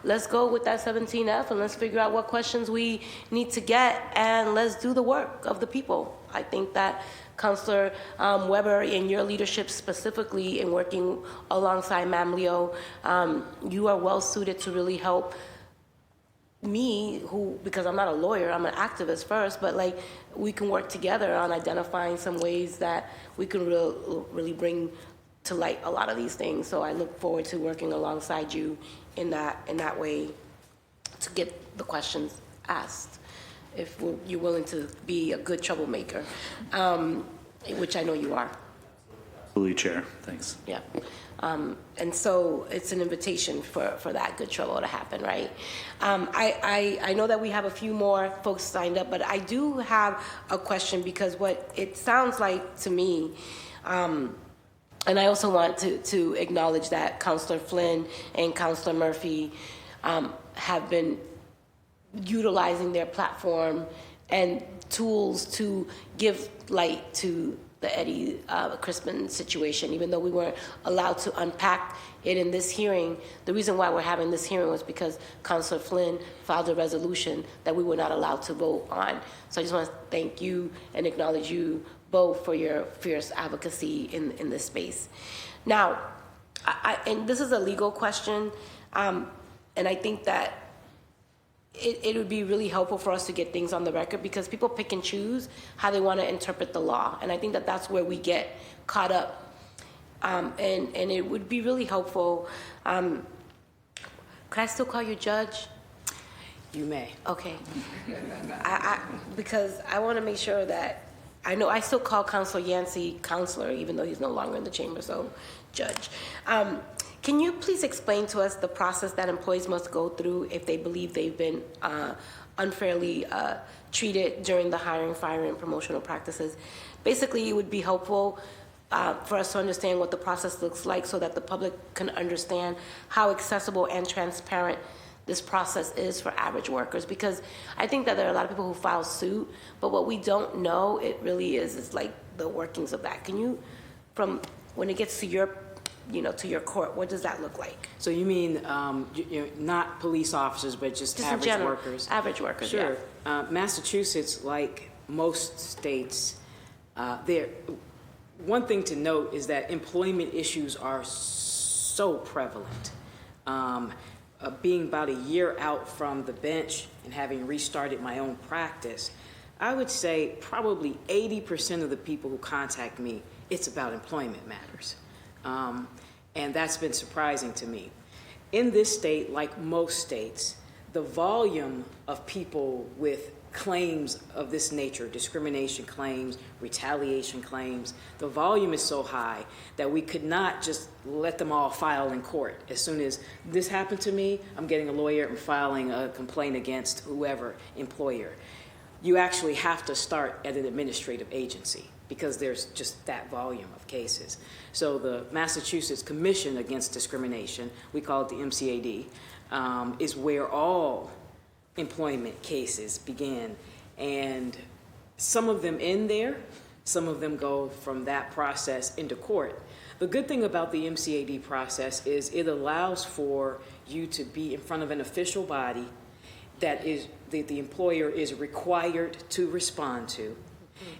let's go with that 17F and let's figure out what questions we need to get, and let's do the work of the people. I think that Councilor Weber, in your leadership specifically in working alongside Mamleo, you are well suited to really help me, because I'm not a lawyer, I'm an activist first, but we can work together on identifying some ways that we can really bring to light a lot of these things. So I look forward to working alongside you in that way to get the questions asked, if you're willing to be a good troublemaker, which I know you are. Absolutely, Chair. Thanks. Yeah. And so it's an invitation for that good trouble to happen, right? I know that we have a few more folks signed up, but I do have a question because what it sounds like to me, and I also want to acknowledge that Councilor Flynn and Councilor Murphy have been utilizing their platform and tools to give light to the Eddie Crispin situation, even though we weren't allowed to unpack it in this hearing. The reason why we're having this hearing was because Councilor Flynn filed a resolution that we were not allowed to vote on. So I just want to thank you and acknowledge you both for your fierce advocacy in this space. Now, and this is a legal question, and I think that it would be really helpful for us to get things on the record because people pick and choose how they want to interpret the law. And I think that that's where we get caught up. And it would be really helpful. Could I still call you judge? You may. Okay. Because I want to make sure that, I know I still call Councilor Yancey counselor, even though he's no longer in the chamber, so judge. Can you please explain to us the process that employees must go through if they believe they've been unfairly treated during the hiring, firing, and promotional practices? Basically, it would be helpful for us to understand what the process looks like so that the public can understand how accessible and transparent this process is for average workers. Because I think that there are a lot of people who file suit, but what we don't know, it really is like the workings of that. Can you, from when it gets to your to your court, what does that look like? So you mean not police officers, but just average in general, workers? Average workers, sure. Yeah. Massachusetts, like most states, one thing to note is that employment issues are so prevalent. Being about a year out from the bench and having restarted my own practice, I would say probably 80% of the people who contact me, it's about employment matters. And that's been surprising to me. In this state, like most states, the volume of people with claims of this nature, discrimination claims, retaliation claims, the volume is so high that we could not just let them all file in court. As soon as this happened to me, I'm getting a lawyer and filing a complaint against whoever employer. You actually have to start at an administrative agency because there's just that volume of cases. So the Massachusetts Commission Against Discrimination, we call it the MCAD, is where all employment cases begin. And some of them end there, some of them go from that process into court. The good thing about the MCAD process is it allows for you to be in front of an official body that is the employer is required to respond to,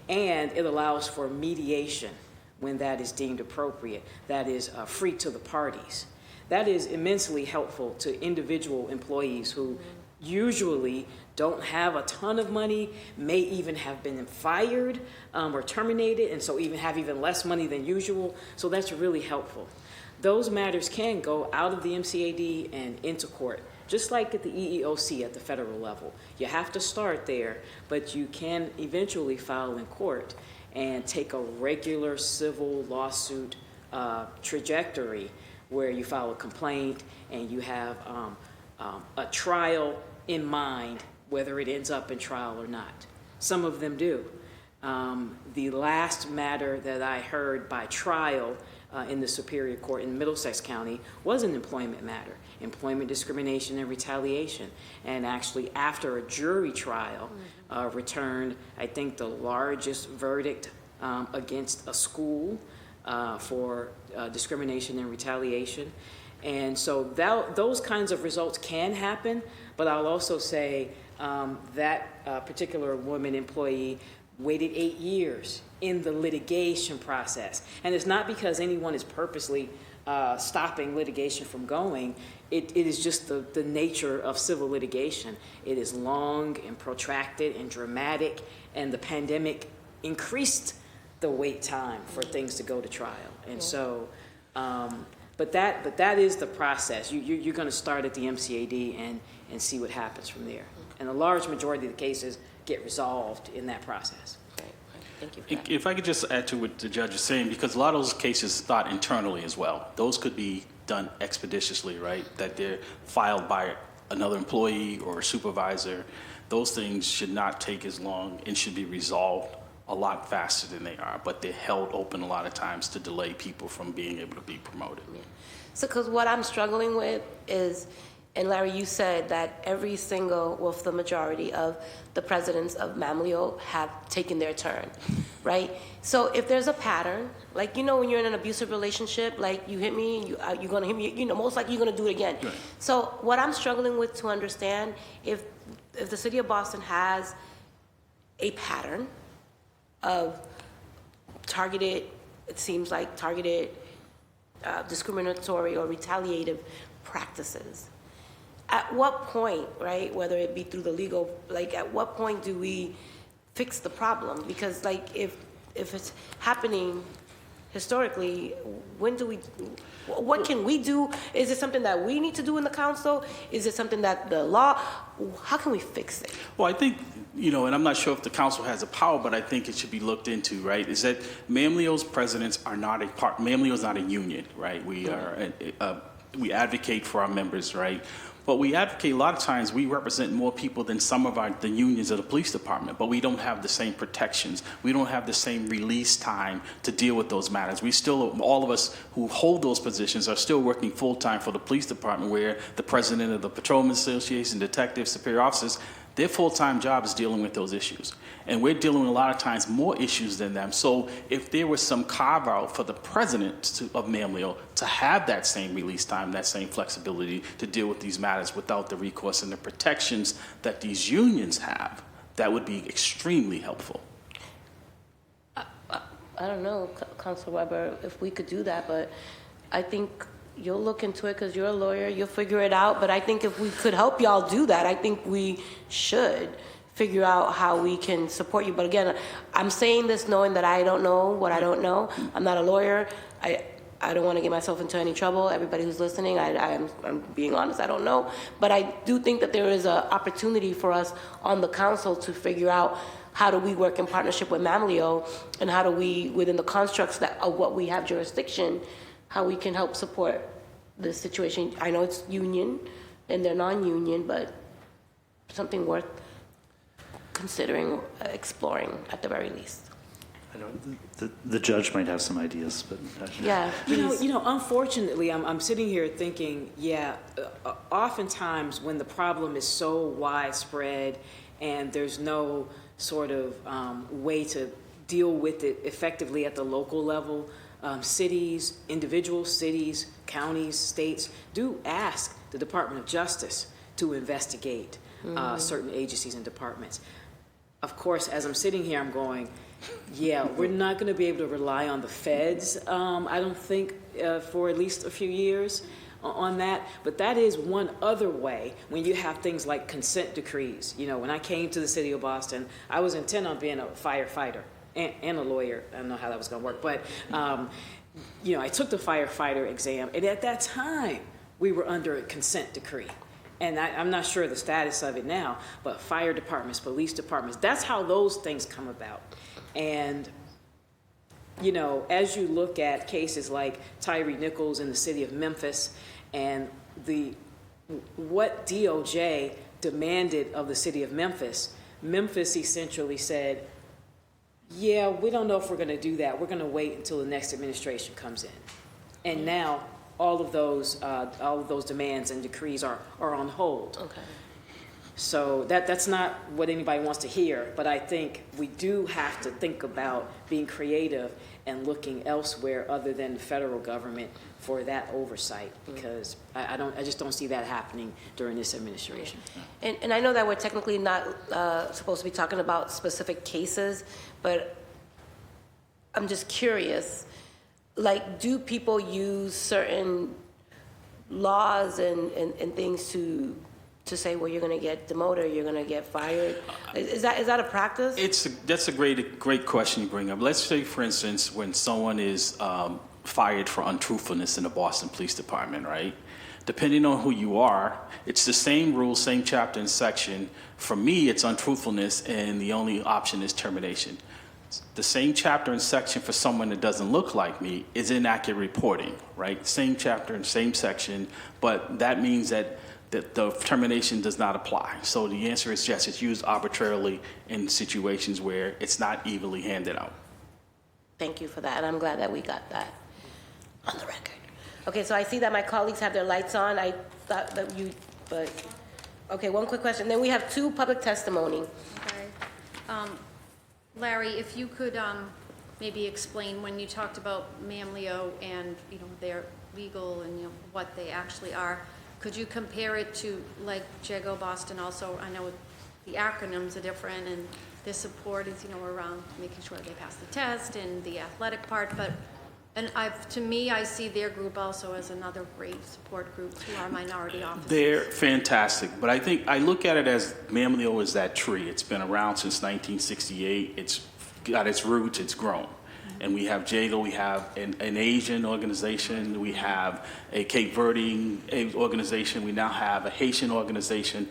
and it allows for mediation when that is deemed appropriate, that is free to the parties. That is immensely helpful to individual employees who usually don't have a ton of money, may even have been fired or terminated, and so have even less money than usual. So that's really helpful. Those matters can go out of the MCAD and into court, just like at the EEOC at the federal level. You have to start there, but you can eventually file in court and take a regular civil lawsuit trajectory where you file a complaint and you have a trial in mind, whether it ends up in trial or not. Some of them do. The last matter that I heard by trial in the Superior Court in Middlesex County was an employment matter, employment discrimination and retaliation. And actually, after a jury trial, returned, I think, the largest verdict against a school for discrimination and retaliation. And so those kinds of results can happen, but I'll also say that particular woman employee waited 8 years in the litigation process. And it's not because anyone is purposely stopping litigation from going. It is just the nature of civil litigation. It is long and protracted and dramatic, and the pandemic increased the wait time for things to go to trial. And so, but that is the process. You're going to start at the MCAD and see what happens from there. And a large majority of the cases get resolved in that process. Thank you for that. If I could just add to what the judge is saying, because a lot of those cases start internally as well. Those could be done expeditiously, right? That they're filed by another employee or a supervisor. Those things should not take as long and should be resolved a lot faster than they are, but they're held open a lot of times to delay people from being able to be promoted. Yeah. So, because what I'm struggling with is, and Larry, you said that every single, well, the majority of the presidents of Mamleo have taken their turn, right? So if there's a pattern, like, you know, when you're in an abusive relationship, like you hit me, you're gonna hit me, you know, most likely you're gonna do it again. Right. So what I'm struggling with to understand, if the city of Boston has a pattern of targeted, it seems like targeted discriminatory or retaliative practices, at what point, right, whether it be through the legal, like at what point do we fix the problem? Because like if it's happening historically, when do we, what can we do? Is it something that we need to do in the council? Is it something that the law, how can we fix it? Well, I think, you know, and I'm not sure if the council has the power, but I think it should be looked into, right? Is that Mamleo's presidents are not a part, Mamleo is not a union, right? We are, we advocate for our members, right? But we advocate, a lot of times, we represent more people than some of the unions of the police department, but we don't have the same protections. We don't have the same release time to deal with those matters. We still, all of us who hold those positions are still working full-time for the police department, where the president of the Patrolman Association, detectives, superior officers, their full-time job is dealing with those issues. And we're dealing with a lot of times more issues than them. So if there was some carve-out for the president of Mamleo to have that same release time, that same flexibility to deal with these matters without the recourse and the protections that these unions have, that would be extremely helpful. I don't know, Councilor Weber, if we could do that, but I think you'll look into it because you're a lawyer, you'll figure it out. But I think if we could help y'all do that, I think we should figure out how we can support you. But again, I'm saying this knowing that I don't know what I don't know. I'm not a lawyer. I don't want to get myself into any trouble. Everybody who's listening, I'm being honest, I don't know. But I do think that there is an opportunity for us on the council to figure out how do we work in partnership with Mamleo, and how do we, within the constructs of what we have jurisdiction, how we can help support the situation. I know it's union and they're non-union, but something worth considering, exploring at the very least. I know the judge might have some ideas, but yeah, you know, unfortunately, I'm sitting here thinking, oftentimes when the problem is so widespread and there's no sort of way to deal with it effectively at the local level, cities, individual cities, counties, states do ask the Department of Justice to investigate certain agencies and departments. Of course, as I'm sitting here, I'm going, we're not going to be able to rely on the feds, I don't think, for at least a few years on that. But that is one other way when you have things like consent decrees. You know, when I came to the city of Boston, I was intent on being a firefighter and a lawyer. I don't know how that was going to work, but you know, I took the firefighter exam, and at that time, we were under a consent decree. And I'm not sure the status of it now, but fire departments, police departments, that's how those things come about. And, you know, as you look at cases like Tyree Nichols in the city of Memphis, and what DOJ demanded of the city of Memphis, Memphis essentially said, we don't know if we're going to do that. We're going to wait until the next administration comes in. And now all of those demands and decrees are on hold. Okay. So that's not what anybody wants to hear, but I think we do have to think about being creative and looking elsewhere other than the federal government for that oversight, because I just don't see that happening during this administration. And I know that we're technically not supposed to be talking about specific cases, but I'm just curious, like, do people use certain laws and things to say, well, you're going to get demoted, you're going to get fired? Is that a practice? That's a great question you bring up. Let's say, for instance, when someone is fired for untruthfulness in the Boston Police Department, right? Depending on who you are, it's the same rule, same chapter and section. For me, it's untruthfulness, and the only option is termination. The same chapter and section for someone that doesn't look like me is inaccurate reporting, right? Same chapter and same section, but that means that the termination does not apply. So the answer is yes, it's used arbitrarily in situations where it's not evenly handed out. Thank you for that, and I'm glad that we got that on the record. Okay, so I see that my colleagues have their lights on. I thought that but, okay, one quick question. Then we have 2 public testimony. Okay. Larry, if you could maybe explain when you talked about Mamleo and, their legal and, what they actually are, could you compare it to like JEGO Boston also? I know the acronyms are different and their support is, around making sure they pass the test and the athletic part, to me, I see their group also as another great support group to our minority officers. They're fantastic, but I think I look at it as Mamleo is that tree. It's been around since 1968. It's got its roots, it's grown. And we have JAGO, we have an Asian organization, we have a Cape Verdean organization, we now have a Haitian organization.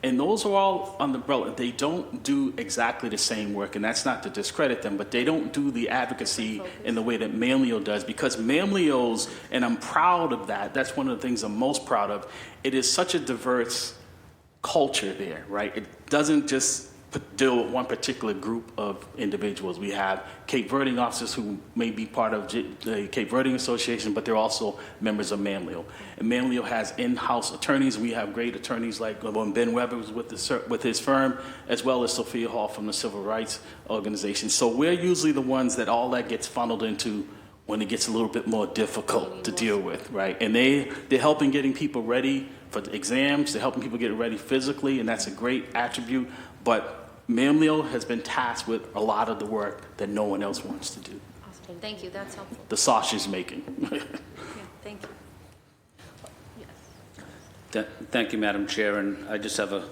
And those are all on the umbrella. They don't do exactly the same work, and that's not to discredit them, but they don't do the advocacy in the way that Mamleo does, because Mamleo's, and I'm proud of that, that's one of the things I'm most proud of, it is such a diverse culture there, right? It doesn't just deal with one particular group of individuals. We have Cape Verdean officers who may be part of the Cape Verdean Association, but they're also members of Mamleo. And Mamleo has in-house attorneys. We have great attorneys like Ben Weber was with his firm, as well as Sophia Hall from the Civil Rights Organization. So we're usually the ones that all that gets funneled into when it gets a little bit more difficult to deal with, right? And they're helping getting people ready for the exams. They're helping people get ready physically, and that's a great attribute. But Mamleo has been tasked with a lot of the work that no one else wants to do. Awesome. Thank you. That's helpful. The sausage making. Yeah, thank you. Yes. Thank you, Madam Chair, and I just have a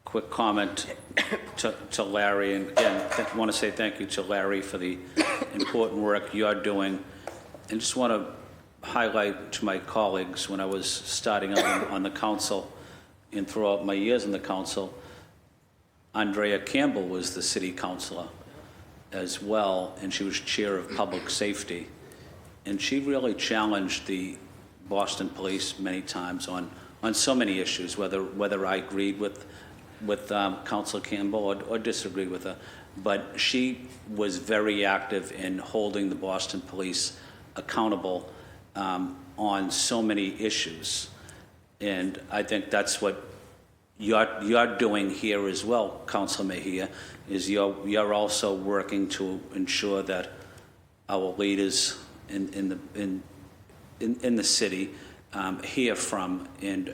quick comment to Larry, and again, I want to say thank you to Larry for the important work you're doing, and just want to highlight to my colleagues, when I was starting out on the council and throughout my years in the council, Andrea Campbell was the city councilor as well, and she was chair of public safety. And she really challenged the Boston Police many times on so many issues, whether I agreed with Councilor Campbell or disagreed with her. But she was very active in holding the Boston Police accountable on so many issues. And I think that's what you're doing here as well, Councilor Mejia, is you're also working to ensure that our leaders in the city hear from and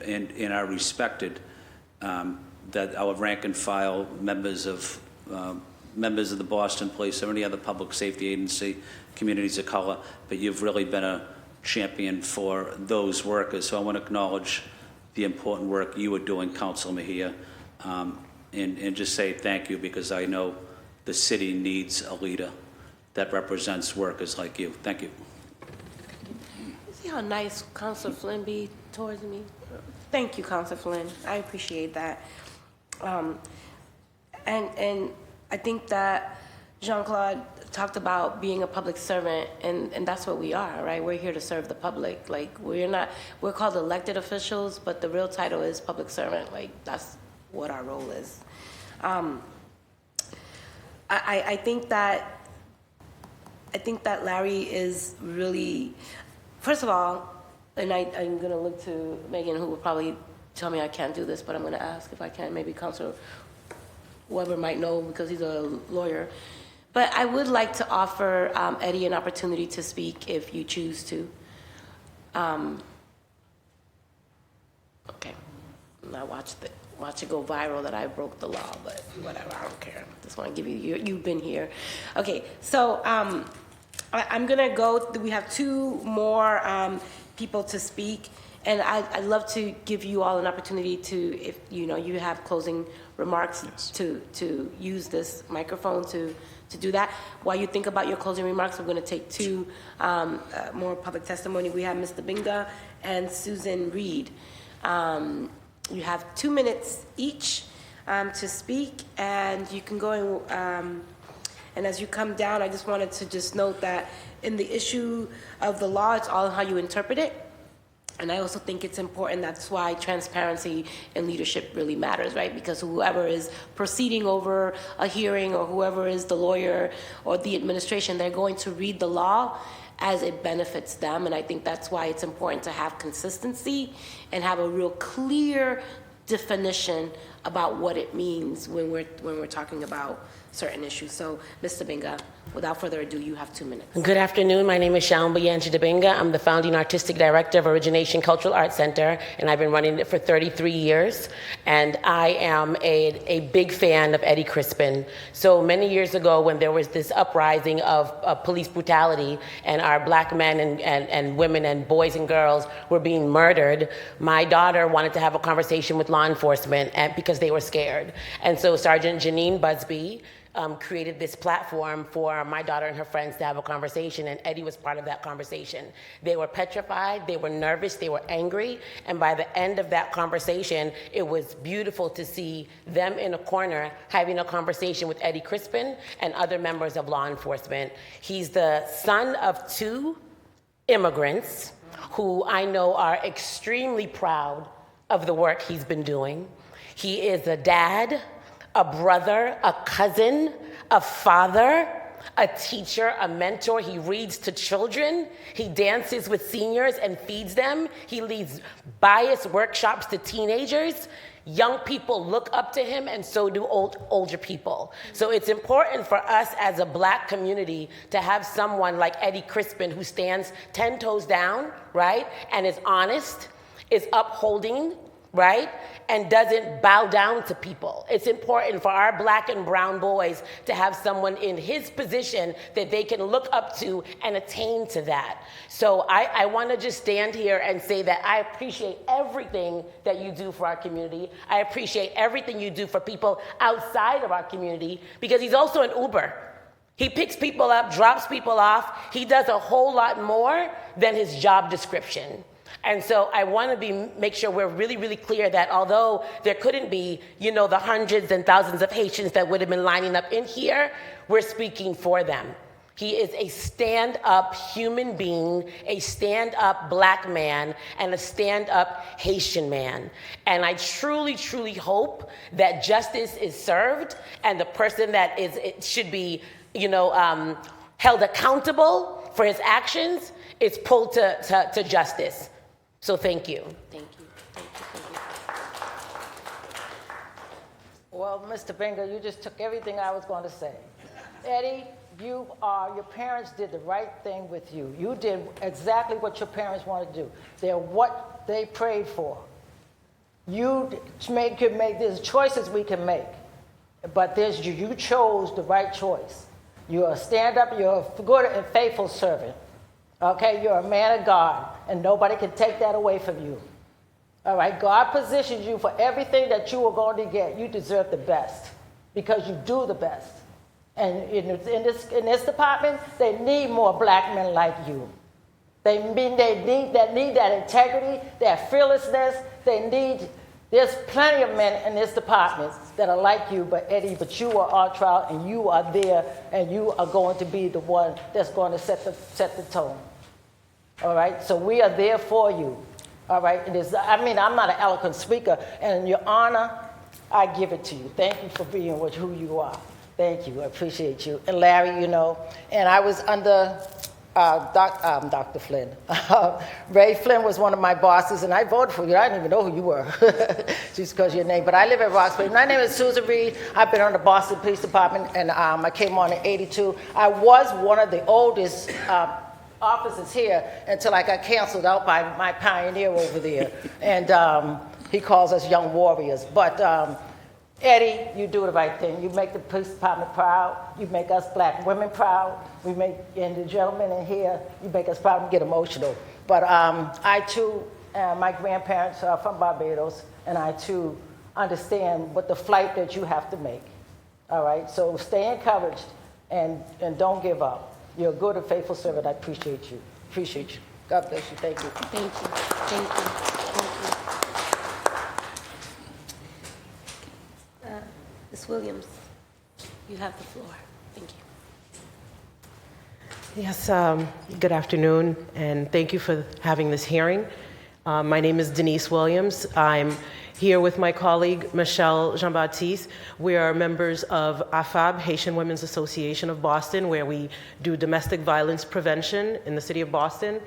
are respected, that our rank and file members of the Boston Police or any other public safety agency, communities of color, but you've really been a champion for those workers. So I want to acknowledge the important work you are doing, Councilor Mejia, and just say thank you, because I know the city needs a leader that represents workers like you. Thank you. See how nice Councilor Flynn be towards me? Thank you, Councilor Flynn. I appreciate that. And I think that Jean-Claude talked about being a public servant, and that's what we are, right? We're here to serve the public. Like, we're called elected officials, but the real title is public servant. Like, that's what our role is. I think that Larry is really, first of all, and I'm gonna look to Megan, who will probably tell me I can't do this, but I'm gonna ask if I can. Maybe Councilor Weber might know because he's a lawyer. But I would like to offer Eddie an opportunity to speak if you choose to. Okay, now watch it go viral that I broke the law, but whatever, I don't care. Just want to give you've been here. Okay, so I'm gonna go. We have 2 more people to speak, and I'd love to give you all an opportunity to, if you have closing remarks, yes, to use this microphone to do that. While you think about your closing remarks, we're going to take 2 more public testimony. We have Mr. Binga and Susan Reed. You have 2 minutes each to speak, and you can go And as you come down, I just wanted to just note that in the issue of the law, it's all how you interpret it. And I also think it's important, that's why transparency and leadership really matters, right? Because whoever is proceeding over a hearing or whoever is the lawyer or the administration, they're going to read the law as it benefits them. And I think that's why it's important to have consistency and have a real clear definition about what it means when we're talking about certain issues. So, Mr. Binga, without further ado, you have 2 minutes. Good afternoon. My name is Shaun Bayanji Dabinga. I'm the founding artistic director of Origination Cultural Arts Center, and I've been running it for 33 years. And I am a big fan of Eddie Crispin. So many years ago, when there was this uprising of police brutality, and our black men and women and boys and girls were being murdered, my daughter wanted to have a conversation with law enforcement because they were scared. And so Sergeant Janine Busby created this platform for my daughter and her friends to have a conversation, and Eddie was part of that conversation. They were petrified, they were nervous, they were angry, and by the end of that conversation, it was beautiful to see them in a corner having a conversation with Eddie Crispin and other members of law enforcement. He's the son of 2 immigrants who I know are extremely proud of the work he's been doing. He is a dad, a brother, a cousin, a father, a teacher, a mentor. He reads to children. He dances with seniors and feeds them. He leads bias workshops to teenagers. Young people look up to him, and so do older people. So it's important for us as a black community to have someone like Eddie Crispin who stands 10 toes down, right, and is honest, is upholding, right, and doesn't bow down to people. It's important for our black and brown boys to have someone in his position that they can look up to and attain to that. So I want to just stand here and say that I appreciate everything that you do for our community. I appreciate everything you do for people outside of our community, because he's also an Uber. He picks people up, drops people off. He does a whole lot more than his job description. And so I want to make sure we're really, really clear that although there couldn't be, the hundreds and thousands of Haitians that would have been lining up in here, we're speaking for them. He is a stand-up human being, a stand-up black man, and a stand-up Haitian man. And I truly, truly hope that justice is served and the person that should be, held accountable for his actions is pulled to justice. So thank you. Thank you. Well, Mr. Binga, you just took everything I was going to say. Eddie, your parents did the right thing with you. You did exactly what your parents wanted to do. They're what they prayed for. You can make, there's choices we can make, but you chose the right choice. You're a stand-up, you're a good and faithful servant. Okay, you're a man of God, and nobody can take that away from you. All right, God positions you for everything that you are going to get. You deserve the best because you do the best. And in this department, they need more black men like you. They need that integrity, that fearlessness. There's plenty of men in this department that are like you, but Eddie, you are on trial, and you are there, and you are going to be the one that's going to set the tone. All right, so we are there for you. All right, I'm not an eloquent speaker, and your honor, I give it to you. Thank you for being who you are. Thank you, I appreciate you. And Larry, and I was under Dr. Flynn. Ray Flynn was one of my bosses, and I voted for you. I didn't even know who you were, just because of your name. But I live in Roxbury. My name is Susan Reed. I've been on the Boston Police Department, and I came on in '82. I was one of the oldest officers here until I got canceled out by my pioneer over there. And he calls us young warriors. But Eddie, you do the right thing. You make the police department proud. You make us black women proud. And the gentlemen in here, you make us proud and get emotional. But I too, my grandparents are from Barbados, and I too understand what the flight that you have to make. All right, so stay encouraged and don't give up. You're a good and faithful servant. I appreciate you. Appreciate you. God bless you. Thank you. Thank you. Thank you. Thank you. Ms. Williams, you have the floor. Thank you. Yes, good afternoon, and thank you for having this hearing. My name is Denise Williams. I'm here with my colleague, Michelle Jean-Baptiste. We are members of AFAB, Haitian Women's Association of Boston, where we do domestic violence prevention in the city of Boston.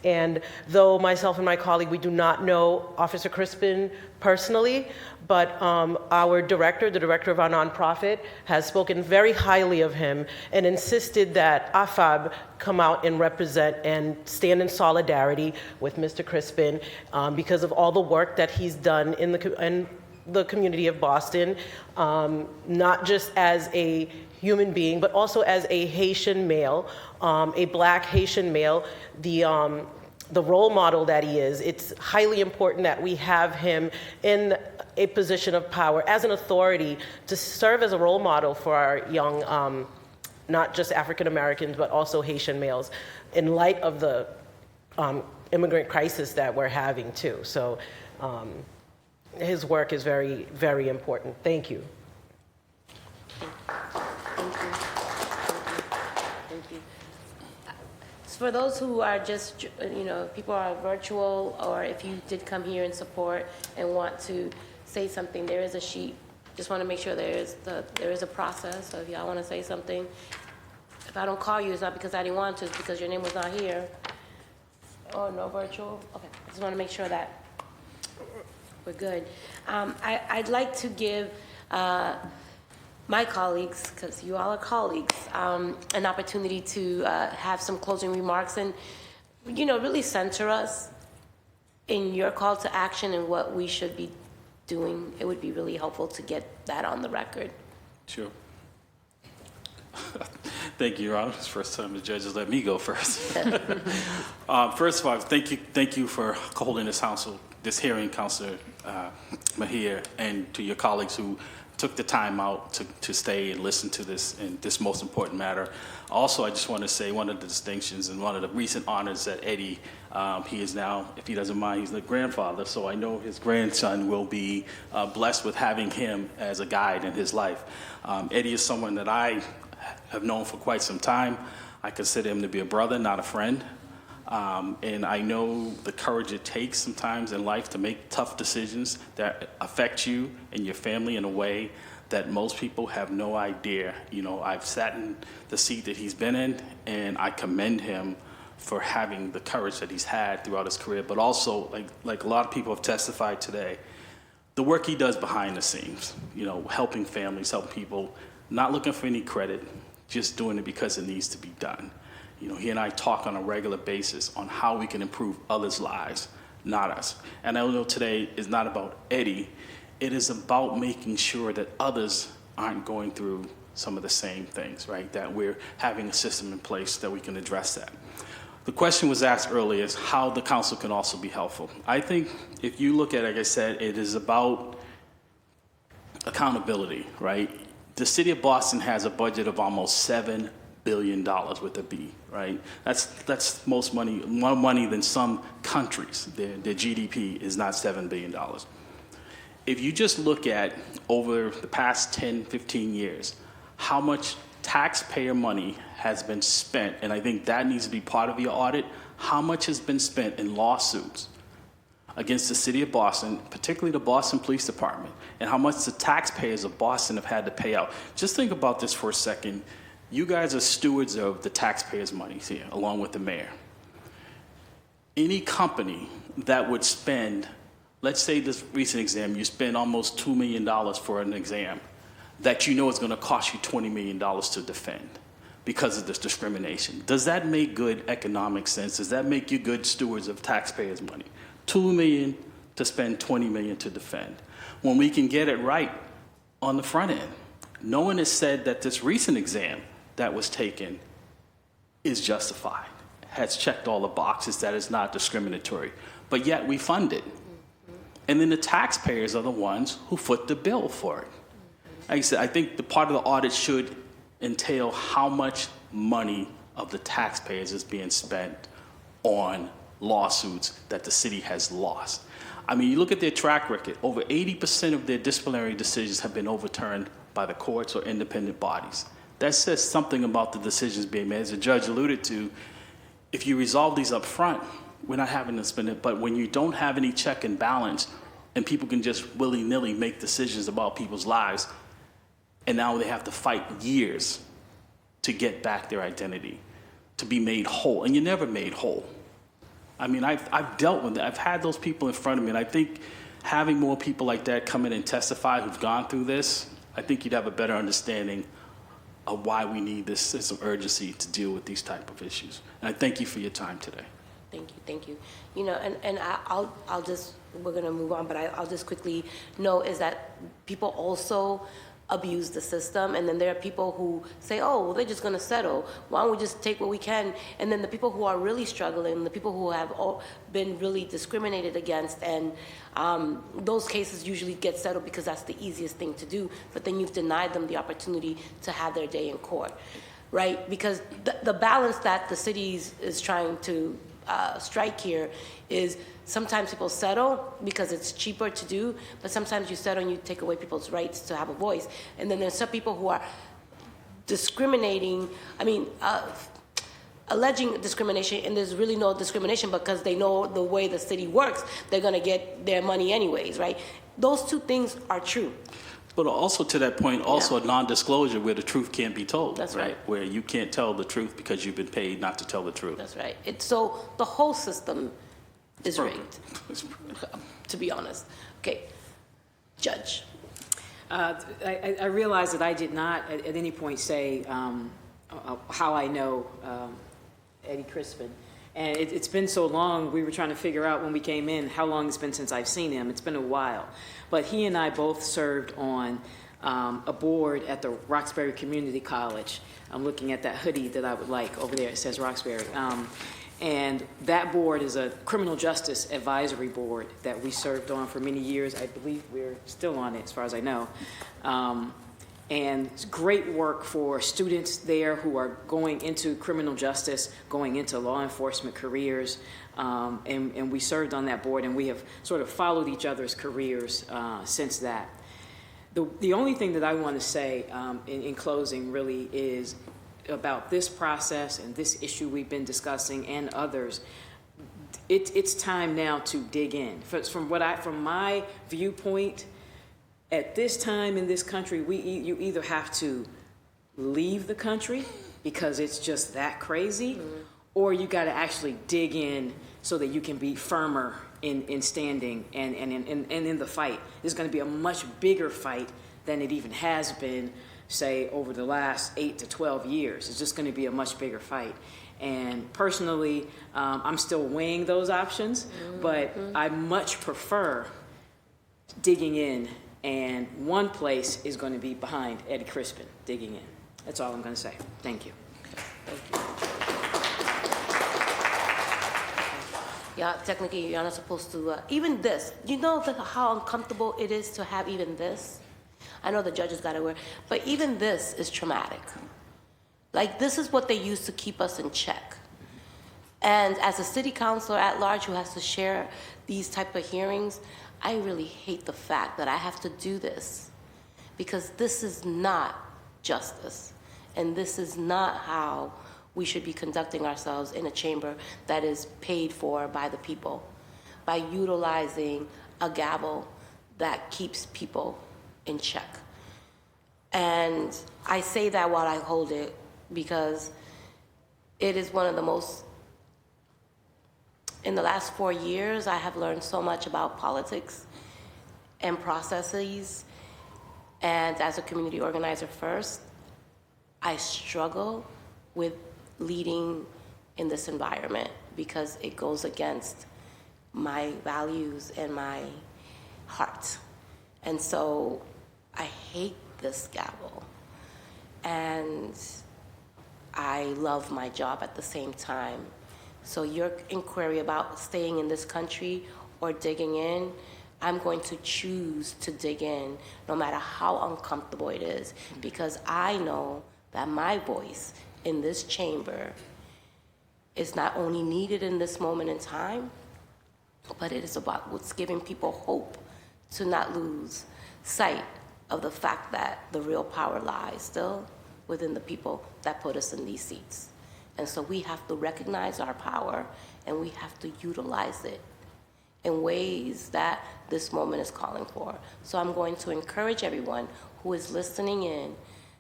And though myself and my colleague, we do not know Officer Crispin personally, but our director, the director of our nonprofit, has spoken very highly of him and insisted that AFAB come out and represent and stand in solidarity with Mr. Crispin because of all the work that he's done in the community of Boston, not just as a human being, but also as a Haitian male, a black Haitian male, the role model that he is. It's highly important that we have him in a position of power as an authority to serve as a role model for our young, not just African Americans, but also Haitian males in light of the immigrant crisis that we're having too. So his work is very, very important. Thank you. For those who are just, people are virtual, or if you did come here in support and want to say something, there is a sheet. Just want to make sure there is a process. So if y'all want to say something, if I don't call you, it's not because I didn't want to, it's because your name was not here. Oh, no virtual? Okay, I just want to make sure that we're good. I'd like to give my colleagues, because you all are colleagues, an opportunity to have some closing remarks and, really center us in your call to action and what we should be doing. It would be really helpful to get that on the record. Sure. Thank you, Your Honor. It's the first time the judges let me go first. First of all, thank you for holding this hearing, Councilor Mejia, and to your colleagues who took the time out to stay and listen to this in this most important matter. Also, I just want to say one of the distinctions and one of the recent honors that Eddie, he is now, if he doesn't mind, he's the grandfather, so I know his grandson will be blessed with having him as a guide in his life. Eddie is someone that I have known for quite some time. I consider him to be a brother, not a friend. And I know the courage it takes sometimes in life to make tough decisions that affect you and your family in a way that most people have no idea. I've sat in the seat that he's been in, and I commend him for having the courage that he's had throughout his career, but also, like a lot of people have testified today, the work he does behind the scenes, helping families, helping people, not looking for any credit, just doing it because it needs to be done. He and I talk on a regular basis on how we can improve others' lives, not us. And I know today is not about Eddie. It is about making sure that others aren't going through some of the same things, right? That we're having a system in place that we can address that. The question was asked earlier is how the council can also be helpful. I think if you look at it, like I said, it is about accountability, right? The city of Boston has a budget of almost $7 billion with a B, right? That's most money, more money than some countries. Their GDP is not $7 billion. If you just look at over the past 10, 15 years, how much taxpayer money has been spent, and I think that needs to be part of your audit, how much has been spent in lawsuits against the city of Boston, particularly the Boston Police Department, and how much the taxpayers of Boston have had to pay out. Just think about this for a second. You guys are stewards of the taxpayers' money here, along with the mayor. Any company that would spend, let's say this recent exam, you spend almost $2 million for an exam that you know is going to cost you $20 million to defend because of this discrimination. Does that make good economic sense? Does that make you good stewards of taxpayers' money? $2 million to spend $20 million to defend. When we can get it right on the front end. No one has said that this recent exam that was taken is justified, has checked all the boxes, that is not discriminatory, but yet we fund it. And then the taxpayers are the ones who foot the bill for it. Like I said, I think the part of the audit should entail how much money of the taxpayers is being spent on lawsuits that the city has lost. I mean, you look at their track record, over 80% of their disciplinary decisions have been overturned by the courts or independent bodies. that says something about the decisions being made. As the judge alluded to, if you resolve these up front, we're not having to spend it. But when you don't have any check and balance, and people can just willy-nilly make decisions about people's lives, and now they have to fight years to get back their identity, to be made whole, and you're never made whole. I mean, I've dealt with that. I've had those people in front of me, and I think having more people like that come in and testify who've gone through this, I think you'd have a better understanding of why we need this sense of urgency to deal with these type of issues. And I thank you for your time today. Thank you. You know, and I'll just, we're gonna move on, but I'll just quickly note is that people also abuse the system, and then there are people who say, oh, well, they're just gonna settle. Why don't we just take what we can? And then the people who are really struggling, the people who have been really discriminated against, and those cases usually get settled because that's the easiest thing to do, but then you've denied them the opportunity to have their day in court, right? Because the balance that the city is trying to strike here is sometimes people settle because it's cheaper to do, but sometimes you settle and you take away people's rights to have a voice. And then there's some people who are discriminating, alleging discrimination, and there's really no discrimination because they know the way the city works, they're gonna get their money anyways, right? Those two things are true. But also to that point, also a non-disclosure where the truth can't be told. That's right. Where you can't tell the truth because you've been paid not to tell the truth. That's right. So the whole system is rigged, to be honest. Okay, Judge. I realize that I did not at any point say how I know Eddie Crispin. And it's been so long, we were trying to figure out when we came in how long it's been since I've seen him. It's been a while. But he and I both served on a board at the Roxbury Community College. I'm looking at that hoodie that I would like over there. It says Roxbury. And that board is a criminal justice advisory board that we served on for many years. I believe we're still on it as far as I know. And it's great work for students there who are going into criminal justice, going into law enforcement careers. And we served on that board, and we have sort of followed each other's careers since that. The only thing that I want to say in closing really is about this process and this issue we've been discussing and others. It's time now to dig in. From my viewpoint, at this time in this country, you either have to leave the country because it's just that crazy, or you got to actually dig in so that you can be firmer in standing and in the fight. It's going to be a much bigger fight than it even has been, say, over the last 8 to 12 years. It's just going to be a much bigger fight. And personally, I'm still weighing those options, but I much prefer digging in. And one place is going to be behind Eddie Crispin, digging in. That's all I'm going to say. Thank you. Yeah, technically you're not supposed to, even this, you know how uncomfortable it is to have even this? I know the judges got to wear, but even this is traumatic. Like, this is what they use to keep us in check. And as a city councilor at large who has to share these type of hearings, I really hate the fact that I have to do this, because this is not justice, and this is not how we should be conducting ourselves in a chamber that is paid for by the people, by utilizing a gavel that keeps people in check. And I say that while I hold it because it is one of the most, in the last 4 years, I have learned so much about politics and processes. And as a community organizer first, I struggle with leading in this environment because it goes against my values and my heart. And so I hate this gavel. And I love my job at the same time. So your inquiry about staying in this country or digging in, I'm going to choose to dig in no matter how uncomfortable it is, because I know that my voice in this chamber is not only needed in this moment in time, but it is about what's giving people hope to not lose sight of the fact that the real power lies still within the people that put us in these seats. And so we have to recognize our power, and we have to utilize it in ways that this moment is calling for. So I'm going to encourage everyone who is listening in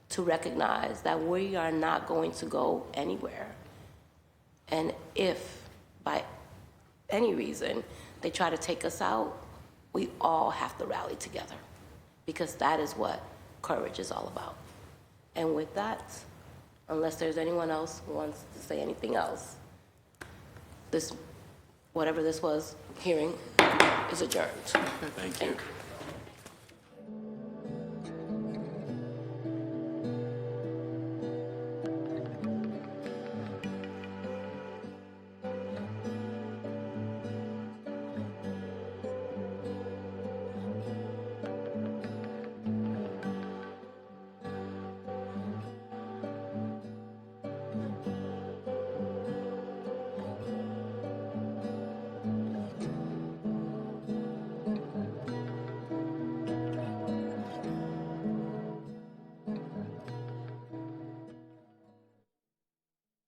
to recognize that we are not going to go anywhere. And if by any reason they try to take us out, we all have to rally together, because that is what courage is all about. And with that, unless there's anyone else who wants to say anything else, this, whatever this was, hearing is adjourned. Thank you.